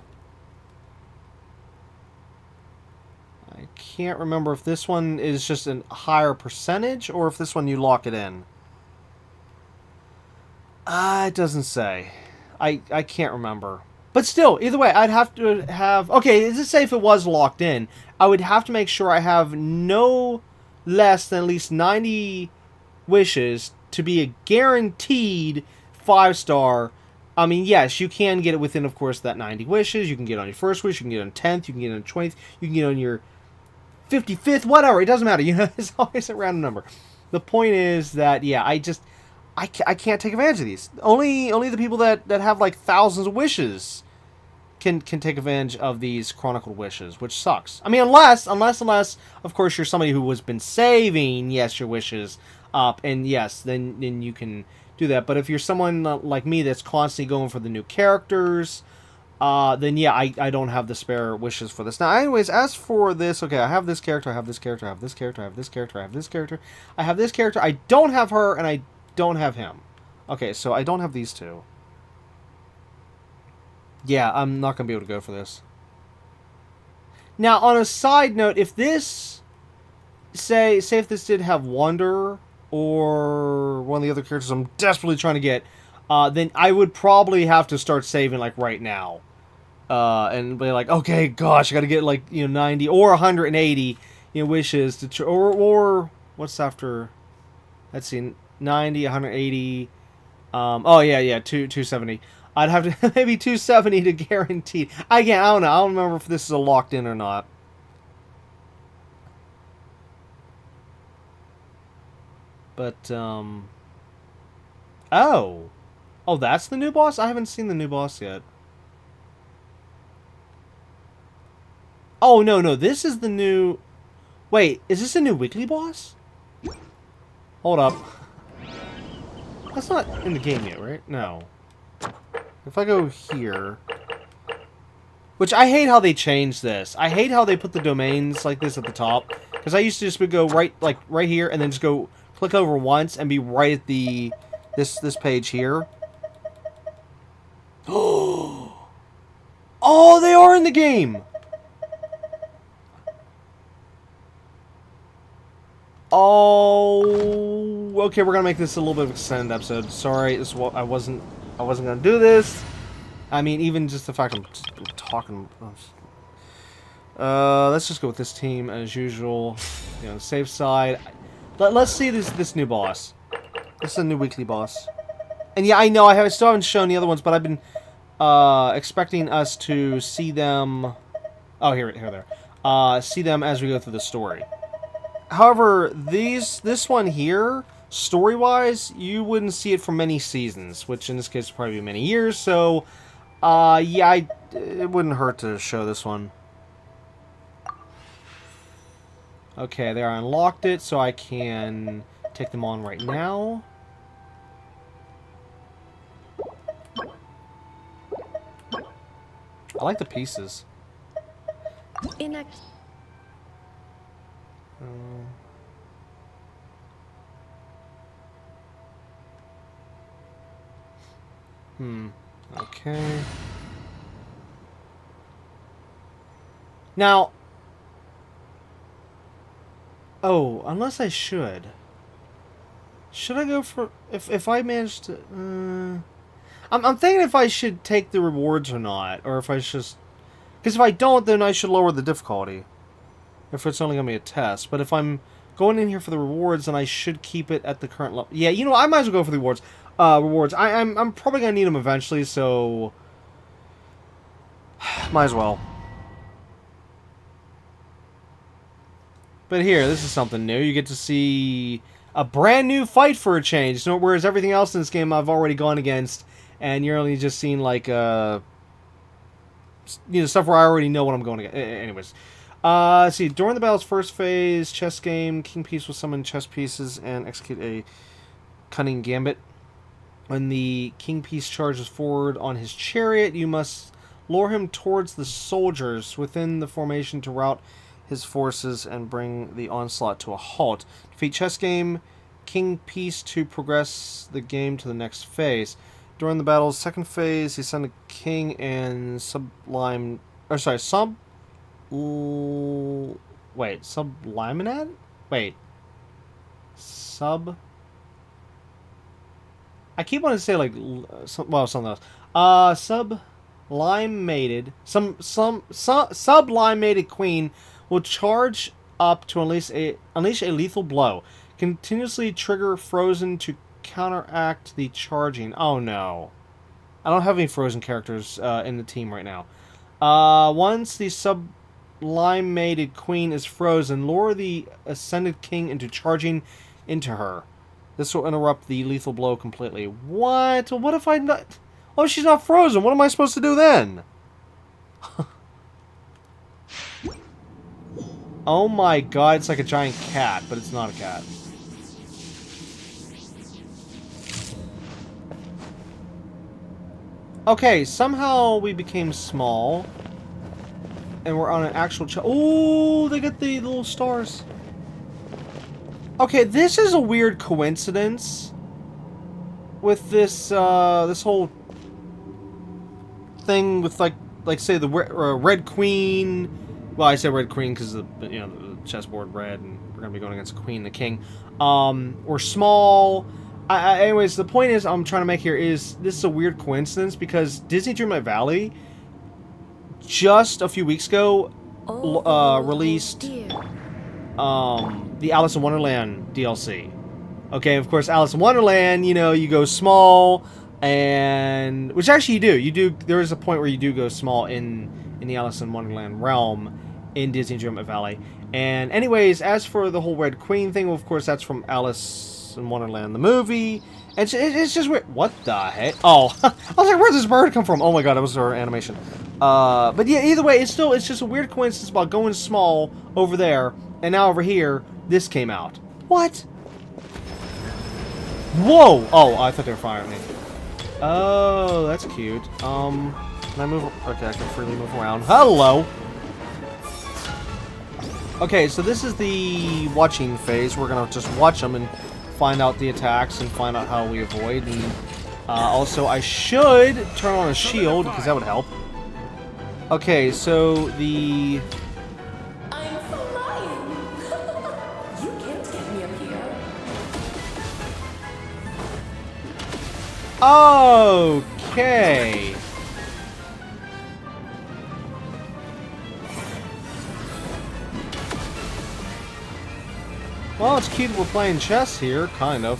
I can't remember if this one is just a higher percentage or if this one you lock it in. It doesn't say. I can't remember. But still, either way, I'd have to have... Okay, let's say if it was locked in, I would have to make sure I have no less than at least 90 wishes to be a guaranteed 5-star. I mean, yes, you can get it within, of course, that 90 wishes. You can get it on your first wish, you can get it on 10th, you can get it on 20th, you can get it on your 55th, whatever. It doesn't matter. You know, it's always a random number. The point is that, yeah, I can't take advantage of these. Only the people that have like thousands of wishes can take advantage of these chronicled wishes, which sucks. I mean, unless of course you're somebody who has been saving your wishes up, and yes, then you can do that. But if you're someone like me that's constantly going for the new characters, then yeah, I don't have the spare wishes for this. Now, anyways, as for this, okay, I have this character, I have this character, I have this character, I have this character, I have this character, I have this character. I don't have her, and I don't have him. Okay, so I don't have these two. Yeah, I'm not going to be able to go for this. Now, on a side note, if this... Say if this did have Wonder, or one of the other characters I'm desperately trying to get, then I would probably have to start saving, like, right now. And be like, okay, gosh, I got to get, like, 90 or 180, wishes to... Or what's after... Let's see... 90, 180, oh yeah, 270. I'd have to, maybe 270 to guarantee. Again, I don't know, I don't remember if this is a locked in or not. But, oh, that's the new boss? I haven't seen the new boss yet. Oh, no, this is the new, wait, is this a new weekly boss? Hold up. That's not in the game yet, right? No. If I go here... Which, I hate how they changed this. I hate how they put the domains like this at the top. Because I used to just go right here, and then just go click over once, and be right at the... This page here. Oh, they are in the game! Oh, okay, we're gonna make this a little bit of an extended episode. Sorry, I wasn't gonna do this. I mean, even just the fact I'm talking. Let's just go with this team as usual. The safe side. Let's see this new boss. This is a new weekly boss. And yeah, I know I still haven't shown the other ones, but I've been expecting us to see them. Oh, here there. See them as we go through the story. However, this one here, story-wise, you wouldn't see it for many seasons, which in this case would probably be many years, so, yeah, it wouldn't hurt to show this one. Okay, there, I unlocked it, so I can take them on right now. I like the pieces. Okay. Now... Oh, unless I should. Should I go for... If I manage to... I'm thinking if I should take the rewards or not. Or if I just... Because if I don't, then I should lower the difficulty. If it's only going to be a test. But if I'm going in here for the rewards, then I should keep it at the current level. Yeah, I might as well go for the rewards. I'm probably going to need them eventually, so... Might as well. But here, this is something new. You get to see a brand new fight for a change. Whereas everything else in this game I've already gone against, and you're only just seeing, like, stuff where I already know what I'm going against. Anyways. Let's see. During the battle's first phase, chess game, King Piece will summon chess pieces and execute a cunning gambit. When the King Piece charges forward on his chariot, you must lure him towards the soldiers within the formation to rout his forces and bring the onslaught to a halt. Defeat chess game King Peace to progress the game to the next phase. During the battle's second phase, he sent a king and subliminate. I keep wanting to say like something else. Sublimated queen will charge up to unleash a lethal blow. Continuously trigger frozen to counteract the charging. Oh no. I don't have any frozen characters in the team right now. Once the sublimated queen is frozen, lure the ascended king into charging into her. This will interrupt the lethal blow completely. What? What if I'm not... Oh, she's not frozen. What am I supposed to do then? Oh my god, it's like a giant cat, but it's not a cat. Okay, somehow we became small. And we're on an actual... Oh, they got the little stars. Okay, this is a weird coincidence. With this, this whole... thing with, like say, the Red Queen... Well, I say Red Queen because the chessboard red, and we're gonna be going against Queen and the King. We're small. Anyways, the point is I'm trying to make here is this is a weird coincidence because Disney Dreamlight Valley just a few weeks ago released the Alice in Wonderland DLC. Okay, of course, Alice in Wonderland, you go small, and which actually you do. There is a point where you do go small in the Alice in Wonderland realm in Disney Dreamlight Valley. And anyways, as for the whole Red Queen thing, well, of course, that's from Alice in Wonderland, the movie. And it's just weird. What the heck? Oh, I was like, where'd this bird come from? Oh my god, that was our animation. But yeah, either way, it's just a weird coincidence about going small over there, and now over here, this came out. What? Whoa! Oh, I thought they were firing me. Oh, that's cute. Can I move? Okay, I can freely move around. Hello! Okay, so this is the watching phase. We're gonna just watch them and find out the attacks and find out how we avoid. And also, I should turn on a shield because that would help. Okay, so the... I'm flying! You can't get me up here. Okay. Well, it's cute we're playing chess here, kind of.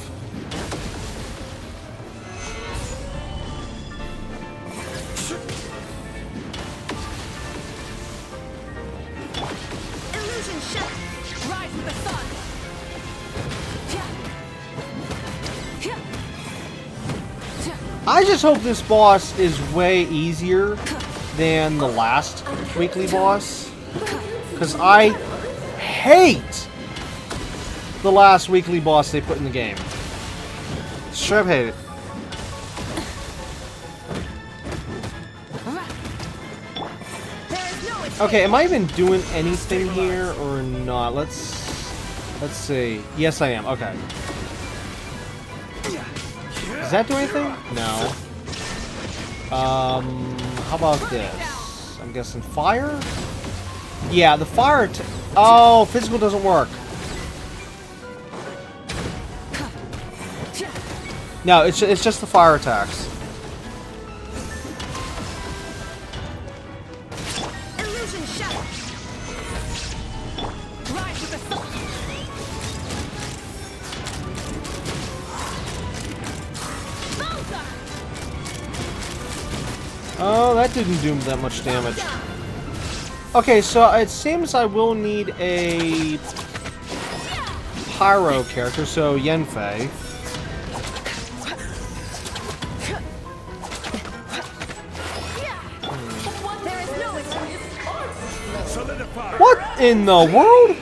Illusion shot! Rise with the sun! I just hope this boss is way easier than the last weekly boss. Because I hate the last weekly boss they put in the game. Straight up hate it. Okay, am I even doing anything here or not? Let's see. Yes, I am. Okay. Does that do anything? No. How about this? I'm guessing fire? Yeah, the fire... Oh, physical doesn't work. No, it's just the fire attacks. Illusion shot! Rise with the sun! Oh, that didn't do that much damage. Okay, so it seems I will need a pyro character, so Yenfei. What in the world?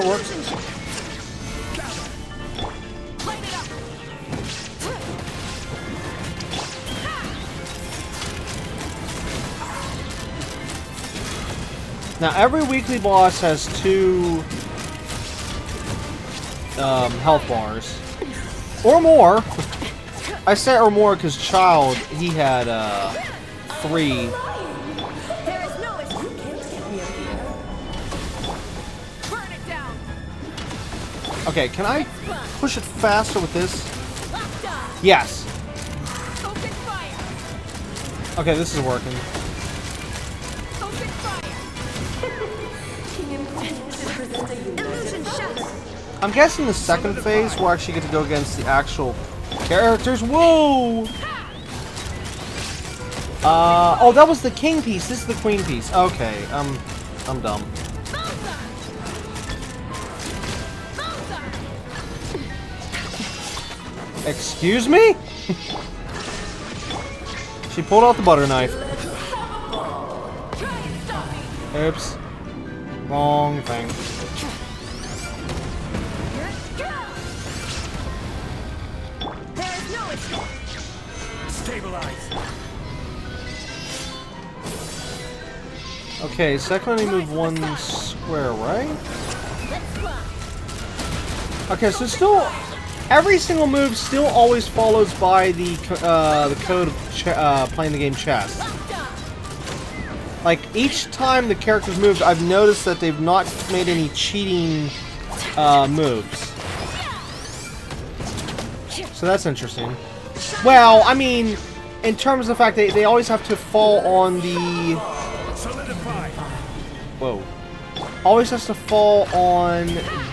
that works. Now, every weekly boss has 2 health bars. Or more. I say or more because Child, he had 3. There is no escape. You can't get me up here. Burn it down. Okay, can I push it faster with this? Yes. Open fire. Okay, this is working. Open fire. Illusion shattered. I'm guessing the second phase we'll actually get to go against the actual characters. Whoa! Oh, that was the king piece. This is the queen piece. Okay, I'm dumb. Excuse me? She pulled out the butter knife. Oops. Wrong thing. Okay, so I can only move 1 square, right? Okay, so still, every single move still always follows by the code of playing the game chess. Like, each time the character's moved, I've noticed that they've not made any cheating moves. So that's interesting. Well, I mean, in terms of the fact that they always have to fall on the... Whoa. Always has to fall on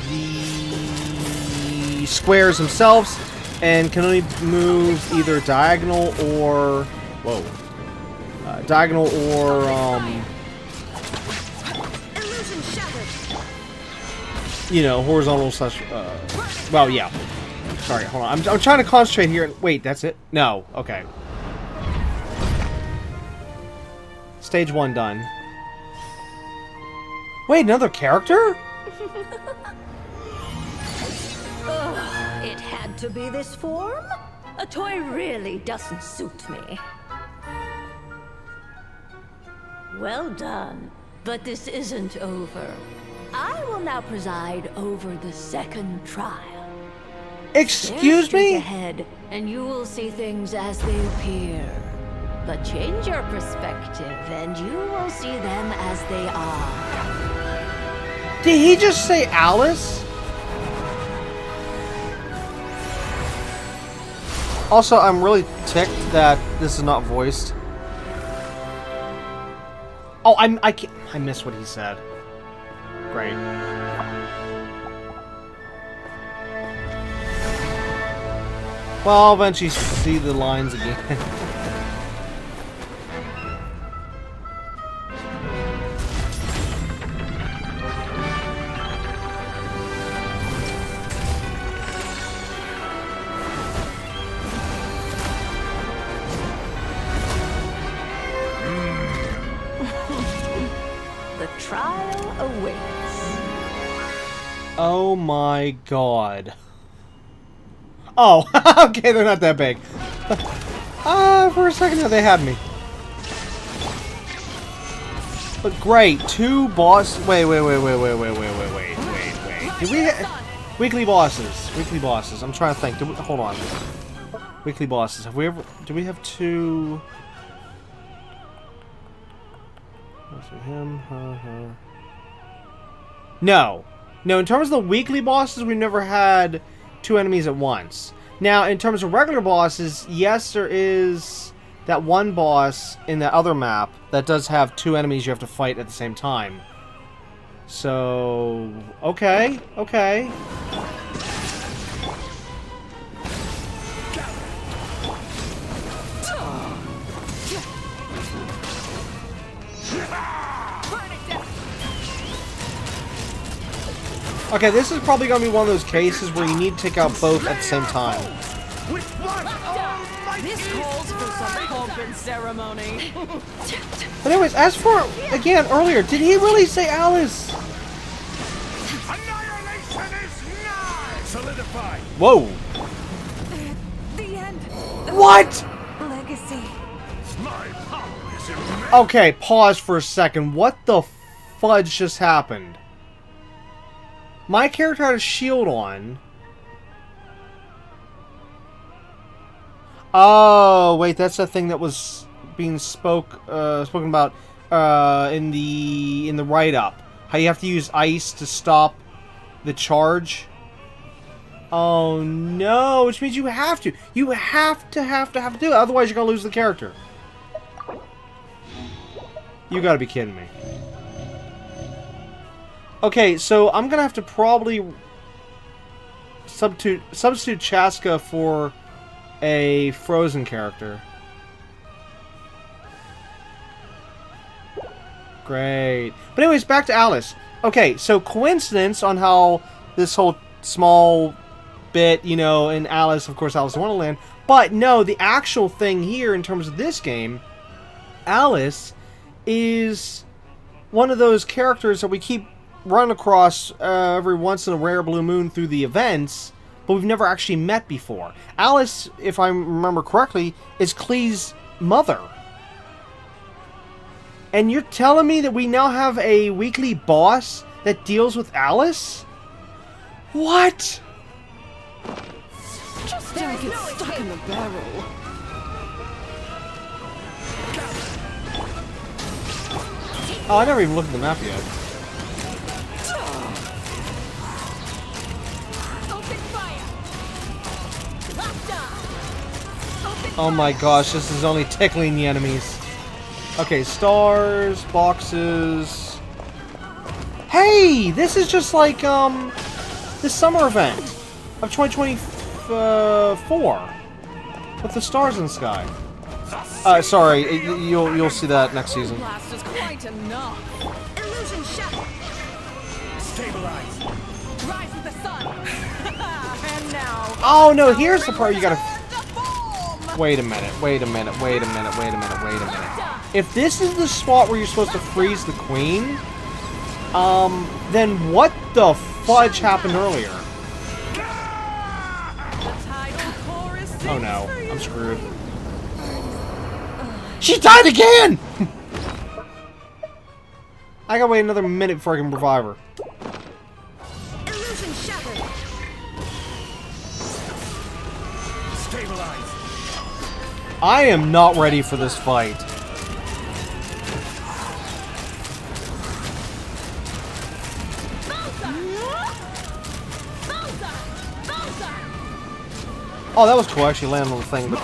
the squares themselves, and can only move either diagonal or... Whoa. Diagonal or, you know, horizontal slash, well, yeah. Sorry, hold on. I'm trying to concentrate here. Wait, that's it? No. Okay. Stage 1 done. Wait, another character? It had to be this form? A toy really doesn't suit me. Well done, but this isn't over. I will now preside over the second trial. Excuse Stare straight me? ahead, and you will see things as they appear. But change your perspective, and you will see them as they are. Did he just say Alice? Also, I'm really ticked that this is not voiced. Oh, I can't, I missed what he said. Great. Well, I'll eventually see the lines again. Trial awaits. Oh my god. Oh, okay, they're not that big. For a second there they had me. But great, 2 boss. Wait. Did we weekly bosses? Weekly bosses. I'm trying to think. Hold on. Weekly bosses. Have we ever? Do we have 2? Him, her. No. In terms of the weekly bosses, we've never had 2 enemies at once. Now, in terms of regular bosses, yes, there is that one boss in that other map that does have 2 enemies you have to fight at the same time. So, okay. Okay, this is probably going to be one of those cases where you need to take out both at the same time. This calls for some pomp and ceremony. But anyways, as for, again, earlier, did he really say Alice? Solidify. Whoa! The end. What? Legacy. My power is immense. Okay, pause for a second. What the fudge just happened? My character had a shield on. Oh, wait, that's the thing that was being spoken about in the write-up. How you have to use ice to stop the charge. Oh no, which means you have to. You have to do it. Otherwise, you're gonna lose the character. You gotta be kidding me. Okay, so I'm gonna have to probably substitute Chaska for a frozen character. Great. But anyways, back to Alice. Okay, so coincidence on how this whole small bit, you know, in Alice, of course, Alice in Wonderland. But no, the actual thing here in terms of this game, Alice is one of those characters that we keep running across every once in a rare blue moon through the events, but we've never actually met before. Alice, if I remember correctly, is Klee's mother. And you're telling me that we now have a weekly boss that deals with Alice? What? Just don't get stuck in the barrel. Oh, I never even looked at the map yet. Oh my gosh, this is only tickling the enemies. Okay, stars, boxes. Hey, this is just like the summer event of 2024 with the stars in the sky. Sorry, you'll see that next season. Blast is quite enough. Illusion shatter. Stabilize. Rise with the sun. And now. Oh no, here's the part you gotta. Wait a minute. If this is the spot where you're supposed to freeze the queen, then what the fudge happened earlier? Oh no, I'm screwed. She died again! I gotta wait another minute before I can revive her. Illusion shattered. Stabilize. I am not ready for this fight. Oh, that was cool. I actually landed on the thing, but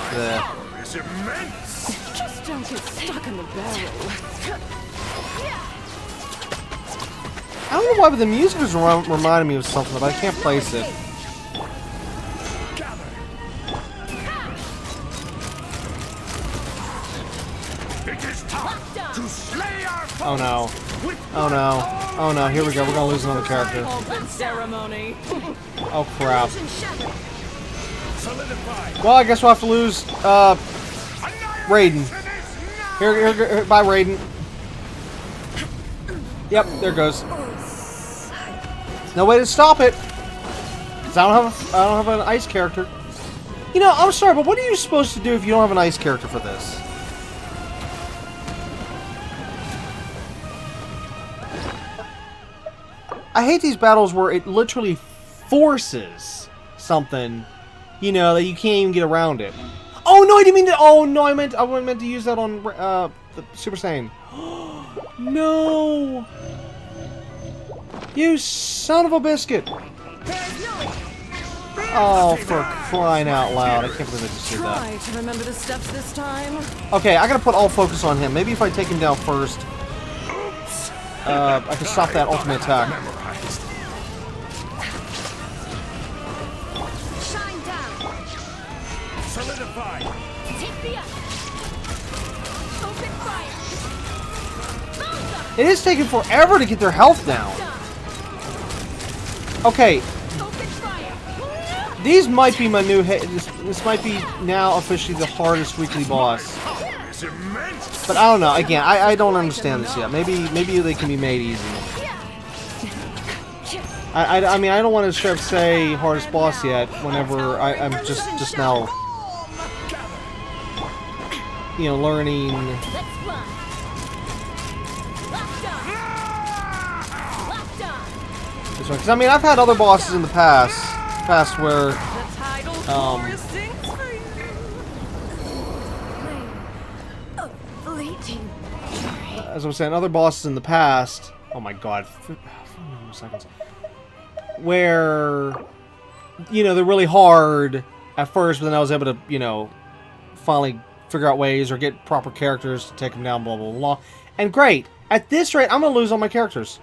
Is immense. Just don't get stuck in the barrel. I don't know why, but the music was reminding me of something, but I can't place it. It is time to slay our foes. Oh no. Oh no. Oh no, here we go. We're gonna lose another character. Open ceremony. Oh crap. Solidify. Well, I guess we'll have to lose, Raiden. Here, bye, Raiden. Yep, there it goes. No way to stop it. 'Cause I don't have an ice character. You know, I'm sorry, but what are you supposed to do if you don't have an ice character for this? I hate these battles where it literally forces something, you know, that you can't even get around it. Oh no, I didn't mean to. Oh no, I meant to use that on the Super Saiyan. No, you son of a biscuit! Oh, for crying out loud! I can't believe I just did that. Try to remember the steps this time. Okay, I gotta put all focus on him. Maybe if I take him down first, I can stop that ultimate attack. Shine down. Solidify. Take the up. Open fire. It is taking forever to get their health down. Okay, Open fire. these might be my new hit. This might be now officially the hardest weekly boss. Is immense. But I don't know. Again, I don't understand this yet. Maybe they can be made easy. I mean, I don't want to straight up say hardest boss yet, whenever I'm just now, you know, learning. This one, because I mean, I've had other bosses in the past where, as I was saying, other bosses in the past. Oh my god, 4 seconds. Where, you know, they're really hard at first, but then I was able to, you know, finally figure out ways or get proper characters to take them down, blah, blah, blah. And great. At this rate, I'm going to lose all my characters.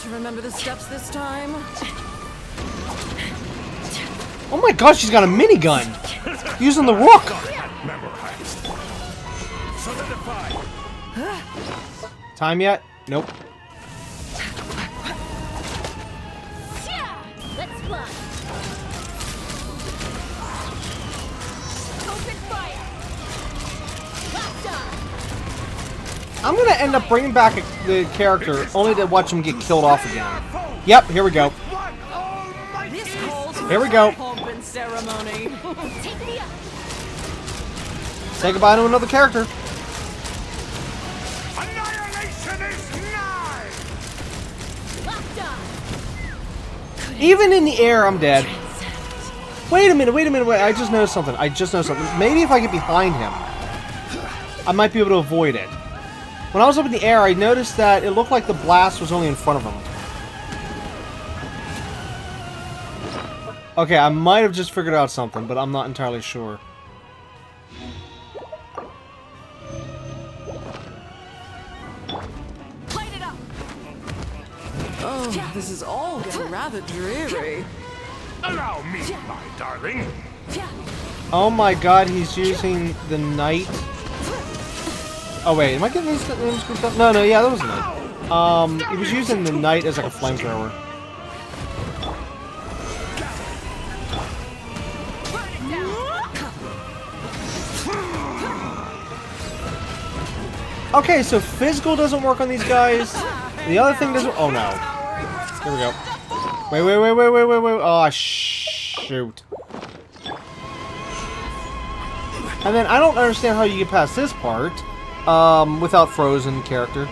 To remember the steps this time. Oh my god, she's got a minigun! Using the rook! Time yet? Nope. Let's fly. Open fire. I'm gonna end up bringing back the character only to watch him get killed off again. Yep, here we go. Here we go. Say goodbye to another character. Annihilation is nigh. Even in the air, I'm dead. Wait a minute, wait. I just noticed something. Maybe if I get behind him, I might be able to avoid it. When I was up in the air, I noticed that it looked like the blast was only in front of him. Okay, I might have just figured out something, but I'm not entirely sure. Oh, this is all getting rather dreary. Allow me, my darling. Oh my god, he's using the knight. Oh wait, am I getting these screwed up? No, yeah, that was a knight. He was using the knight as like a flamethrower. Okay, so physical doesn't work on these guys. The other thing doesn't. Oh no. Here we go. Wait. Oh shoot. And then I don't understand how you get past this part without frozen character.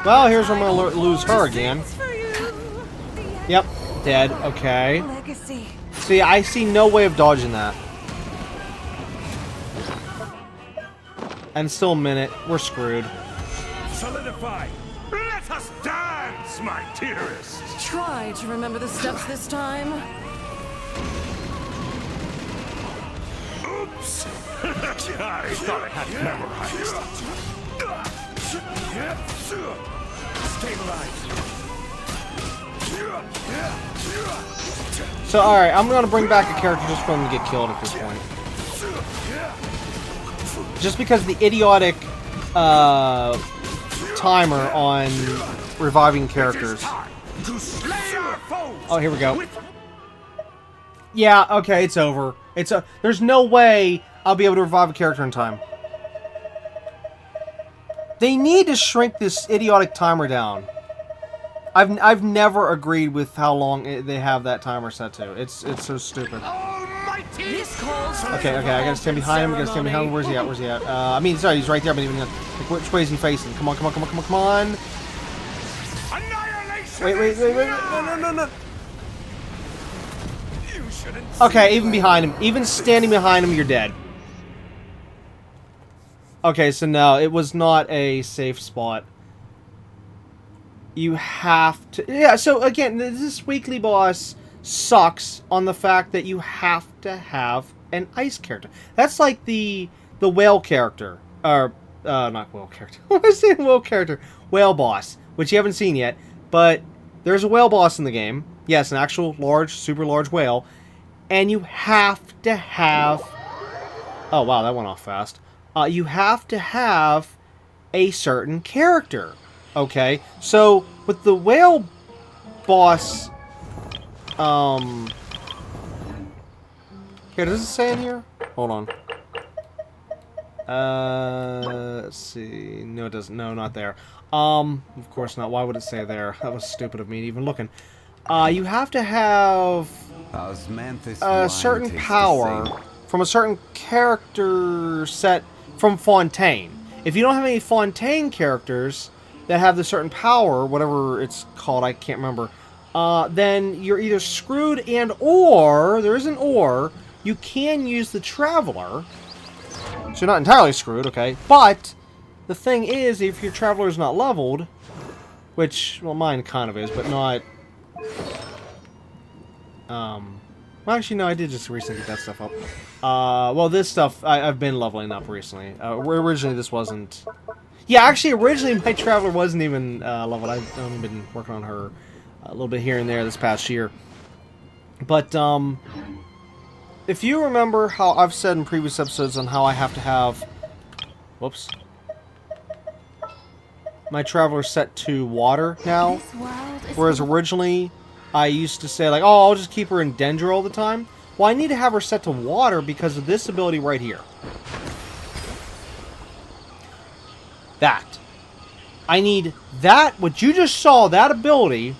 Well, here's where I'm gonna lose her again. Yep, dead. Okay. See, I see no way of dodging that. And still a minute. We're screwed. Solidify. Let us dance, my dearest. Try to remember the steps this time. Oops. I thought I had memorized. Stabilize. So, alright, I'm gonna bring back a character just for him to get killed at this point. Just because the idiotic timer on reviving characters. Oh, here we go. Yeah, okay, it's over. There's no way I'll be able to revive a character in time. They need to shrink this idiotic timer down. I've never agreed with how long they have that timer set to. It's so stupid. Okay, I gotta stand behind him. Where's he at? I mean, sorry, he's right there, but even like, which way is he facing? Come on. Wait. No. Okay, even behind him, even standing behind him, you're dead. Okay, so no, it was not a safe spot. You have to... Yeah, so again, this weekly boss sucks on the fact that you have to have an ice character. That's like the whale character. Or, not whale character. What am I saying whale character? Whale boss, which you haven't seen yet. But there's a whale boss in the game. Yes, an actual large, super large whale. And you have to have... Oh, wow, that went off fast. You have to have a certain character. Okay? So, with the whale boss... Here, does it say in here? Hold on. Let's see. No, it doesn't. No, not there. Of course not. Why would it say there? That was stupid of me even looking. You have to have a certain power from a certain character set from Fontaine. If you don't have any Fontaine characters that have the certain power, whatever it's called, I can't remember, then you're either screwed and or, there is an or, you can use the Traveler. So you're not entirely screwed, okay? But the thing is, if your Traveler is not leveled, which, well, mine kind of is, but not... Well, actually, no, I did just recently get that stuff up. Well, this stuff, I've been leveling up recently. Originally, this wasn't... Yeah, actually, originally, my Traveler wasn't even leveled. I've only been working on her a little bit here and there this past year. But, if you remember how I've said in previous episodes on how I have to have... Whoops. My Traveler set to water now. Whereas originally, I used to say, like, oh, I'll just keep her in Dendra all the time. Well, I need to have her set to water because of this ability right here. That. I need that, what you just saw, that ability...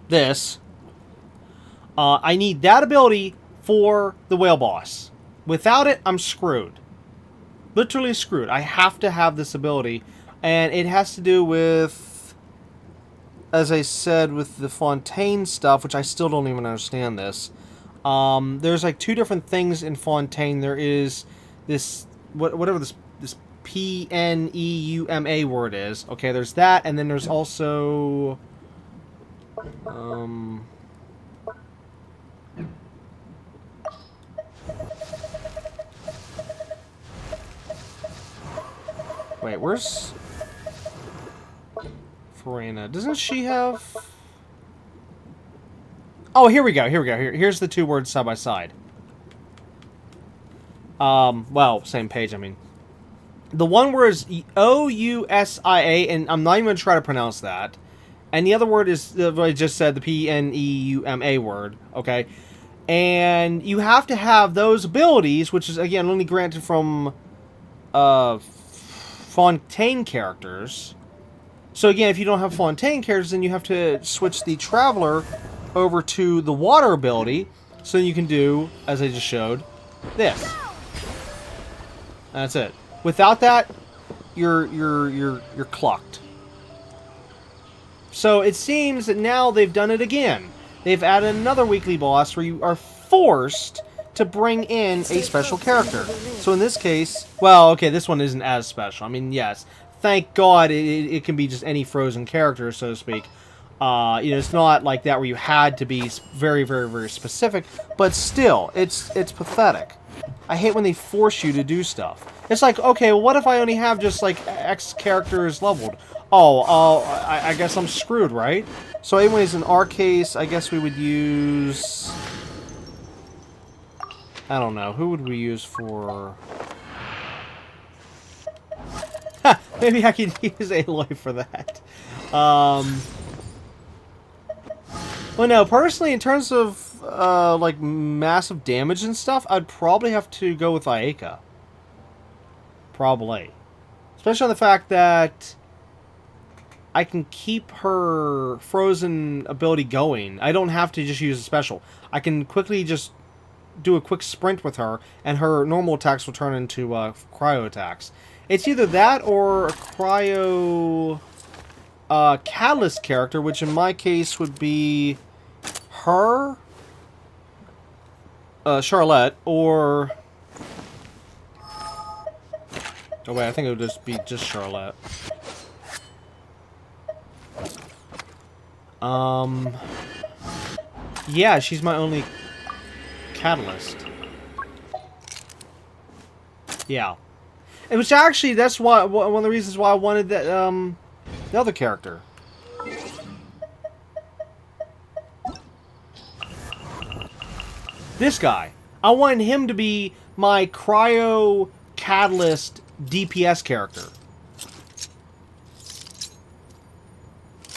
This. I need that ability for the whale boss. Without it, I'm screwed. Literally screwed. I have to have this ability. And it has to do with, as I said, with the Fontaine stuff, which I still don't even understand this. There's like two different things in Fontaine. There is this, whatever this P-N-E-U-M-A word is. Okay, there's that, and then there's also... Wait, where's... Farina? Doesn't she have... Oh, here we go, here we go. Here's the two words side by side. Well, same page, I mean. The one word is O-U-S-I-A, and I'm not even going to try to pronounce that. And the other word is what I just said, the P-N-E-U-M-A word, okay? And you have to have those abilities, which is, again, only granted from Fontaine characters. So, again, if you don't have Fontaine characters, then you have to switch the Traveler over to the water ability, so you can do, as I just showed, this. That's it. Without that, you're clucked. So it seems that now they've done it again. They've added another weekly boss where you are forced to bring in a special character. So in this case, well, okay, this one isn't as special. I mean, yes, thank God it can be just any frozen character, so to speak. You know, it's not like that where you had to be very, very, very specific, but still, it's pathetic. I hate when they force you to do stuff. It's like, okay, well, what if I only have just like X characters leveled? Oh, I guess I'm screwed, right? So anyways, in our case, I guess we would use... I don't know. Who would we use for... Ha! Maybe I could use ALOT for that. Well, no, personally, in terms of, like, massive damage and stuff, I'd probably have to go with Ayaka. Probably. Especially on the fact that... I can keep her frozen ability going. I don't have to just use a special. I can quickly just do a quick sprint with her, and her normal attacks will turn into cryo attacks. It's either that or a cryo catalyst character, which in my case would be her, Charlotte, or... Oh wait, I think it would just be just Charlotte. Yeah, she's my only catalyst. Yeah. And which actually, that's why one of the reasons why I wanted that, the other character. This guy. I want him to be my cryo catalyst DPS character.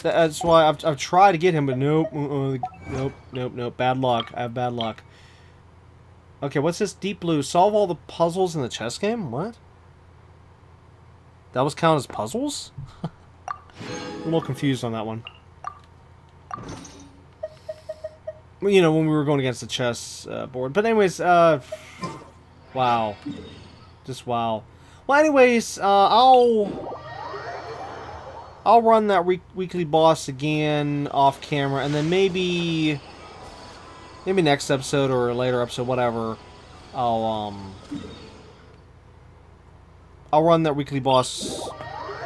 That's why I've tried to get him, but nope, nope. Bad luck. I have bad luck. Okay, what's this? Deep Blue. Solve all the puzzles in the chess game? What? That was counted as puzzles? I'm a little confused on that one. You know, when we were going against the chess board. But anyways, wow. Just wow. Well, anyways, I'll run that weekly boss again off camera, and then maybe next episode or a later episode, whatever, I'll run that weekly boss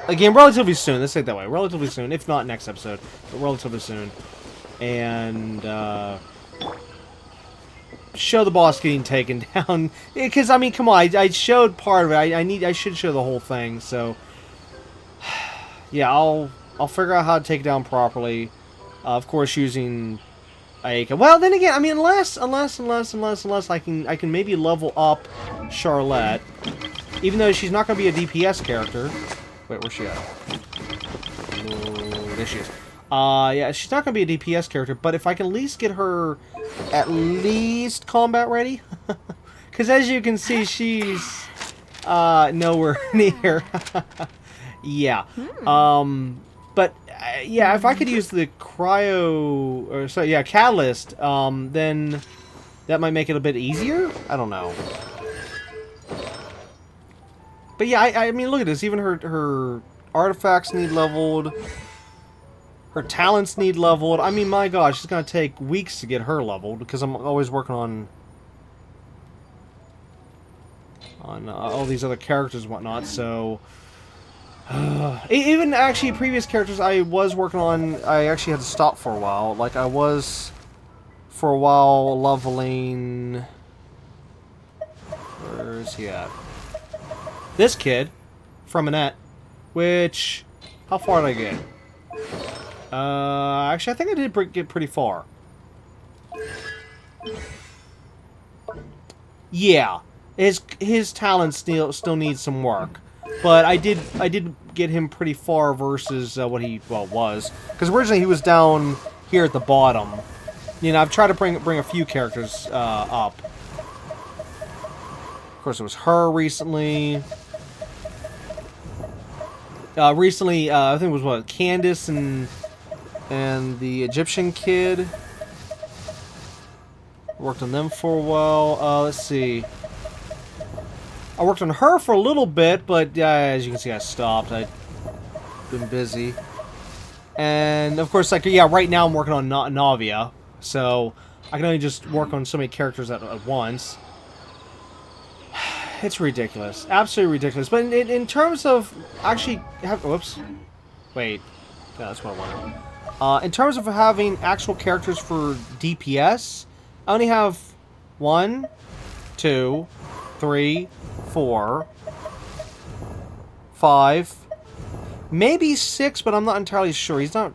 again relatively soon. Let's say it that way, relatively soon, if not next episode, but relatively soon, and show the boss getting taken down. Because I mean, come on, I showed part of it. I should show the whole thing. So yeah, I'll figure out how to take it down properly. Of course, using Aika. Well, then again, I mean, unless I can maybe level up Charlotte, even though she's not going to be a DPS character. Wait, where's she at? Oh, there she is. Yeah, she's not going to be a DPS character, but if I can at least get her at least combat ready, because as you can see, she's nowhere near. Yeah. But yeah, if I could use the cryo, or so yeah, catalyst, then that might make it a bit easier. I don't know. But yeah, I mean, look at this. Even her artifacts need leveled. Her talents need leveled. I mean, my gosh, it's gonna take weeks to get her leveled because I'm always working on all these other characters and whatnot. So. Even actually previous characters I was working on, I actually had to stop for a while. Like I was for a while leveling. Where is he at? This kid from Annette, which how far did I get? Actually I think I did get pretty far. Yeah, his talents still need some work. But I did get him pretty far versus what he was, because originally he was down here at the bottom. You know, I've tried to bring a few characters up. Of course, it was her recently. I think it was what, Candace and the Egyptian kid. Worked on them for a while. Let's see. I worked on her for a little bit, but as you can see, I stopped. I've been busy. And, of course, like, yeah, right now I'm working on Navia. So, I can only just work on so many characters at once. It's ridiculous. Absolutely ridiculous. But in terms of actually... whoops. Wait. Yeah, that's what I wanted. In terms of having actual characters for DPS, I only have 1, 2, 3... 4, 5, maybe 6, but I'm not entirely sure. He's not.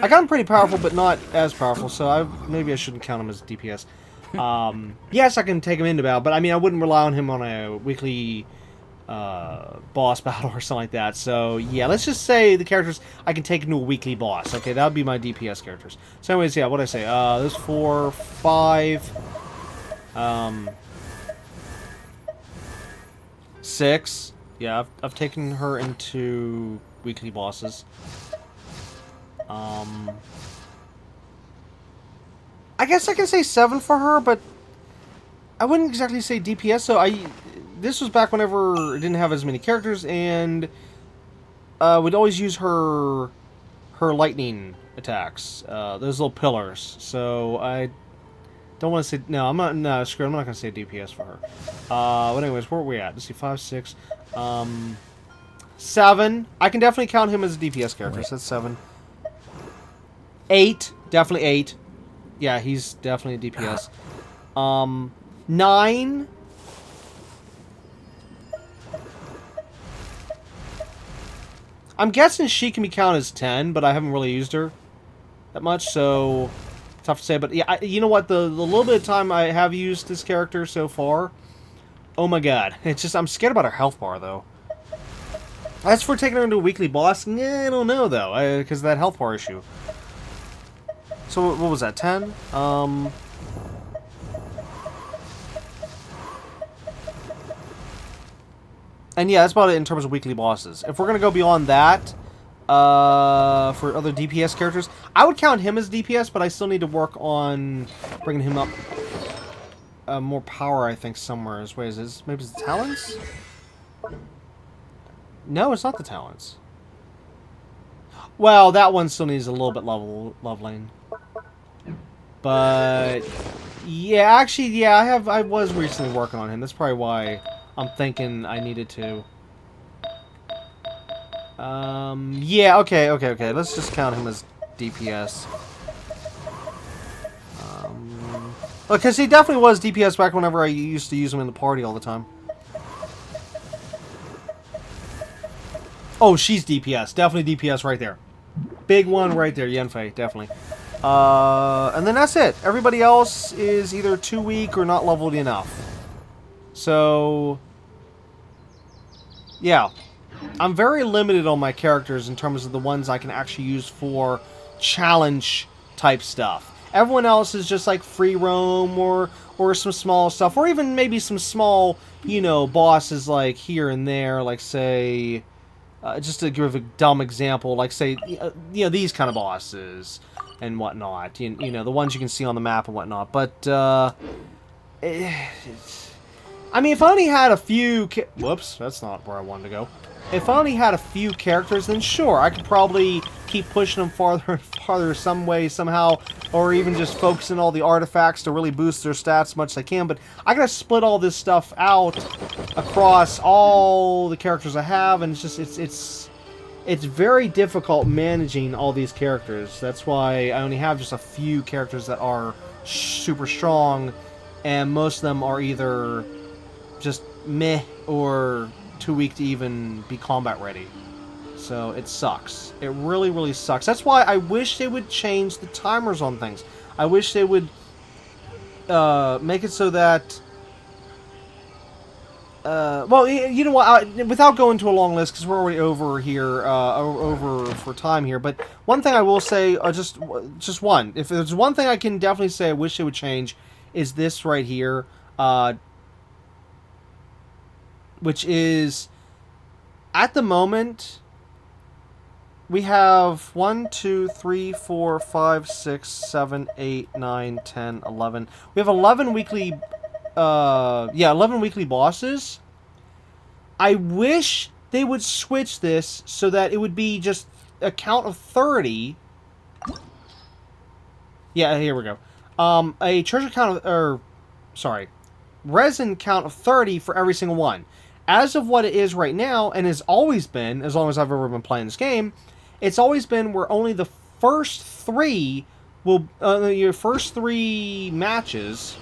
I got him pretty powerful, but not as powerful. So maybe I shouldn't count him as DPS. Yes, I can take him into battle, but I mean I wouldn't rely on him on a weekly boss battle or something like that. So yeah, let's just say the characters I can take into a weekly boss. Okay, that would be my DPS characters. So anyways, yeah, what did I say? There's 4, 5. 6. Yeah, I've taken her into weekly bosses. I guess I can say 7 for her, but I wouldn't exactly say DPS. So this was back whenever it didn't have as many characters, and we'd always use her lightning attacks, those little pillars. So I don't want to say... No, I'm not... No, screw it. I'm not going to say DPS for her. But anyways, where are we at? Let's see. 5, 6. 7. I can definitely count him as a DPS character. So that's 7. 8. Definitely 8. Yeah, he's definitely a DPS. 9. I'm guessing she can be counted as 10, but I haven't really used her that much, so... tough to say. But yeah, you know what? The little bit of time I have used this character so far, oh my god. It's just, I'm scared about her health bar, though. As for taking her into a weekly boss, I don't know, though, because of that health bar issue. So, what was that, 10? And yeah, that's about it in terms of weekly bosses. If we're going to go beyond that, for other DPS characters, I would count him as DPS, but I still need to work on bringing him up more power, I think, somewhere. Maybe it's the talents? No, it's not the talents. Well, that one still needs a little bit leveling. But yeah, actually, yeah, I was recently working on him. That's probably why I'm thinking I needed to. Yeah, okay. Let's just count him as DPS. Because he definitely was DPS back whenever I used to use him in the party all the time. Oh, she's DPS. Definitely DPS right there. Big one right there, Yenfei, definitely. And then that's it. Everybody else is either too weak or not leveled enough. So, yeah. I'm very limited on my characters in terms of the ones I can actually use for challenge type stuff. Everyone else is just like free roam or some small stuff, or even maybe some small, you know, bosses like here and there, like say, just to give a dumb example, like say, you know, these kind of bosses and whatnot, you know, the ones you can see on the map and whatnot. But I mean, if I only had a few, whoops, that's not where I wanted to go. If I only had a few characters, then sure, I could probably keep pushing them farther and farther some way, somehow, or even just focusing all the artifacts to really boost their stats as much as I can. But I gotta split all this stuff out across all the characters I have, and it's just, it's very difficult managing all these characters. That's why I only have just a few characters that are super strong, and most of them are either just meh or too weak to even be combat ready. So it sucks. It really, really sucks. That's why I wish they would change the timers on things. I wish they would make it so that well, you know what, without going to a long list, because we're already over here, over for time here, but one thing I will say, just one, if there's one thing I can definitely say I wish they would change, is this right here, which is, at the moment, we have 1, 2, 3, 4, 5, 6, 7, 8, 9, 10, 11. We have 11 weekly, 11 weekly bosses. I wish they would switch this so that it would be just a count of 30. Yeah, here we go. A treasure count of, resin count of 30 for every single one. As of what it is right now, and has always been, as long as I've ever been playing this game, it's always been where only the first three will, your first three matches,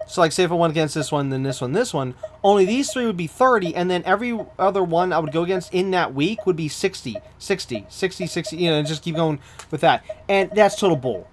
so like say if I went against this one, then this one, only these three would be 30, and then every other one I would go against in that week would be 60, 60, 60, 60, you know, just keep going with that. And that's total bull.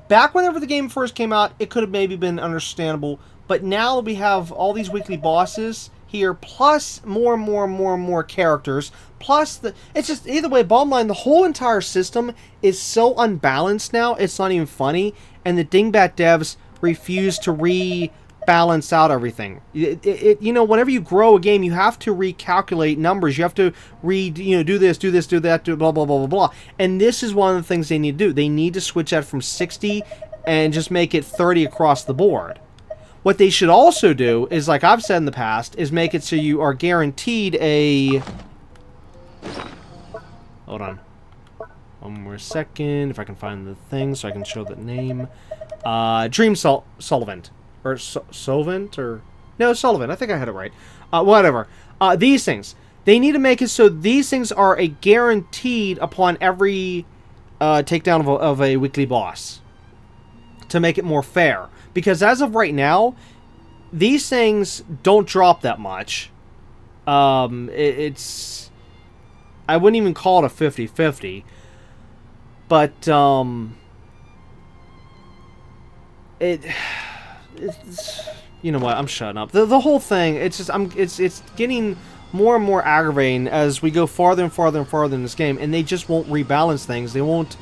Back whenever the game first came out, it could have maybe been understandable, but now we have all these weekly bosses here, plus more characters, plus it's just, either way, bottom line, the whole entire system is so unbalanced now, it's not even funny, and the dingbat devs refuse to rebalance out everything. You know, whenever you grow a game, you have to recalculate numbers, you have to do this, do that, do blah, blah, blah, blah, blah, and this is one of the things they need to do. They need to switch that from 60 and just make it 30 across the board. What they should also do is, like I've said in the past, is make it so you are guaranteed a... Hold on. One more second, if I can find the thing so I can show the name. Dream Solvent. Or Solvent? Or... No, Sullivan. I think I had it right. Whatever. These things. They need to make it so these things are a guaranteed upon every takedown of a weekly boss. To make it more fair. Because as of right now, these things don't drop that much. It's... I wouldn't even call it a 50-50. But it's, you know what? I'm shutting up. The whole thing. It's just it's getting more and more aggravating as we go farther and farther and farther in this game, and they just won't rebalance things. They won't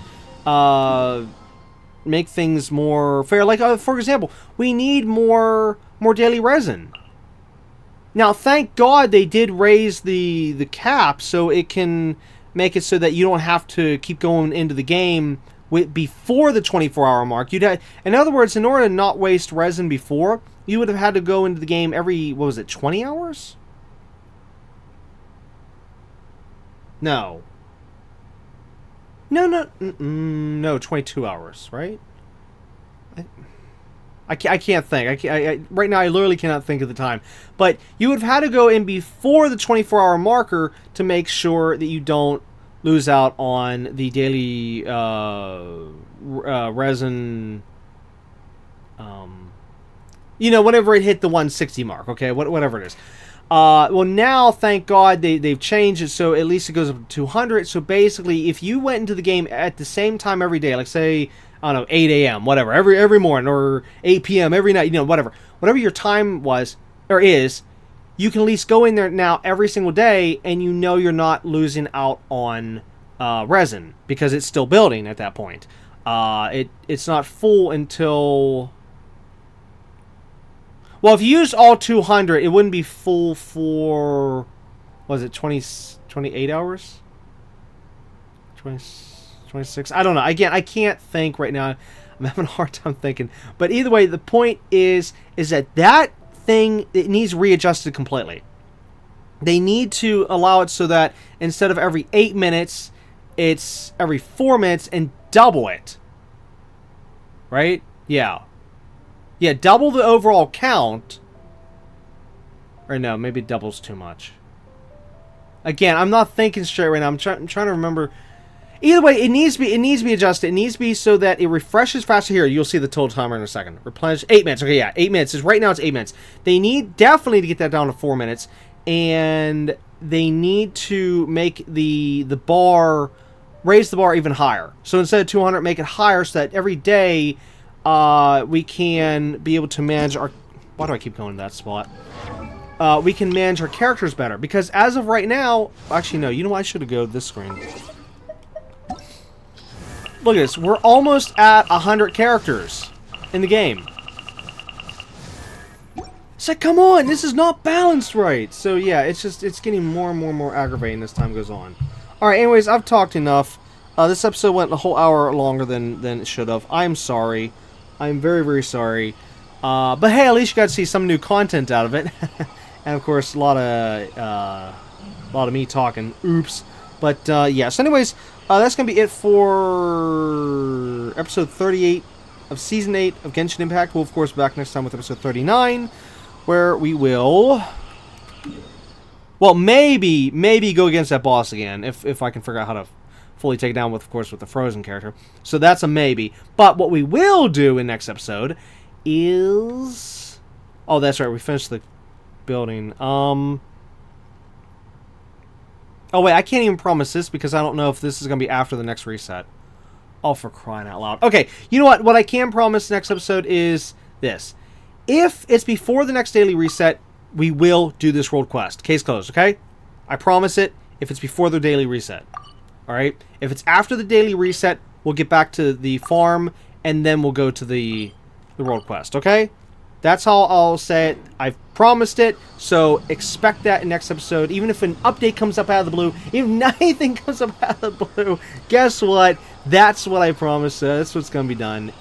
make things more fair. Like for example, we need more daily resin. Now, thank God they did raise the cap so it can make it so that you don't have to keep going into the game before the 24-hour mark. In other words, in order to not waste resin before, you would have had to go into the game every, what was it, 20 hours? No. No, 22 hours, right? I can't think. Right now, I literally cannot think of the time. But you would have had to go in before the 24-hour marker to make sure that you don't lose out on the daily resin. Whenever it hit the 160 mark. Okay, whatever it is. Well, now, thank God, they've changed it so at least it goes up to 200. So basically, if you went into the game at the same time every day, like say, I don't know, 8 a.m., whatever, every morning, or 8 p.m. every night, whatever your time was, or is, you can at least go in there now every single day, and you're not losing out on resin, because it's still building at that point. It's not full until... Well, if you used all 200, it wouldn't be full for... Was it 28 hours? 26? I don't know. Again, I can't think right now. I'm having a hard time thinking. But either way, the point is that thing, it needs readjusted completely. They need to allow it so that instead of every 8 minutes, it's every 4 minutes, and double it. Right? Yeah. Yeah, double the overall count. Or no, maybe double's too much. Again, I'm not thinking straight right now. I'm trying to remember... Either way, it needs to be adjusted. It needs to be so that it refreshes faster. Here, you'll see the total timer in a second. Replenish 8 minutes. Okay, yeah, 8 minutes. Right now it's 8 minutes. They need definitely to get that down to 4 minutes, and they need to make the bar, raise the bar even higher. So instead of 200, make it higher so that every day we can be able to manage our. Why do I keep going to that spot? We can manage our characters better, because as of right now, actually no. You know what? I should have go to this screen. Look at this. We're almost at 100 characters in the game. It's like, come on, this is not balanced right. So yeah, it's getting more and more aggravating as time goes on. Alright, anyways, I've talked enough. This episode went a whole hour longer than it should have. I'm sorry. I'm very, very sorry. But hey, at least you got to see some new content out of it. And of course, a lot of me talking. Oops. But yeah, so anyways, that's going to be it for episode 38 of Season 8 of Genshin Impact. We'll, of course, be back next time with episode 39, where we will... Well, maybe go against that boss again, if I can figure out how to fully take it down, with, of course, with the Frozen character. So that's a maybe. But what we will do in next episode is... Oh, that's right, we finished the building. Oh, wait, I can't even promise this because I don't know if this is going to be after the next reset. Oh, for crying out loud. Okay, you know what? What I can promise next episode is this. If it's before the next daily reset, we will do this world quest. Case closed, okay? I promise it if it's before the daily reset. Alright? If it's after the daily reset, we'll get back to the farm, and then we'll go to the world quest, okay? That's how I'll say it. I've promised it, so expect that in next episode. Even if an update comes up out of the blue, even if anything comes up out of the blue, guess what? That's what I promised. That's what's going to be done.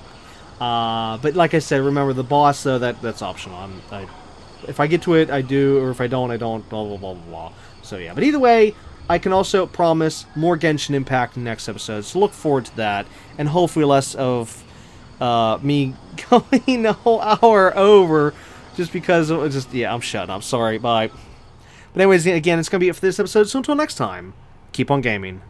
But like I said, remember, the boss, though, that's optional. If I get to it, I do, or if I don't, I don't, blah, blah, blah, blah, blah. So yeah, but either way, I can also promise more Genshin Impact in next episode, so look forward to that, and hopefully less of... me going a whole hour over just because yeah, I'm shutting up. Sorry, bye. But anyways, again, it's going to be it for this episode, so until next time, keep on gaming.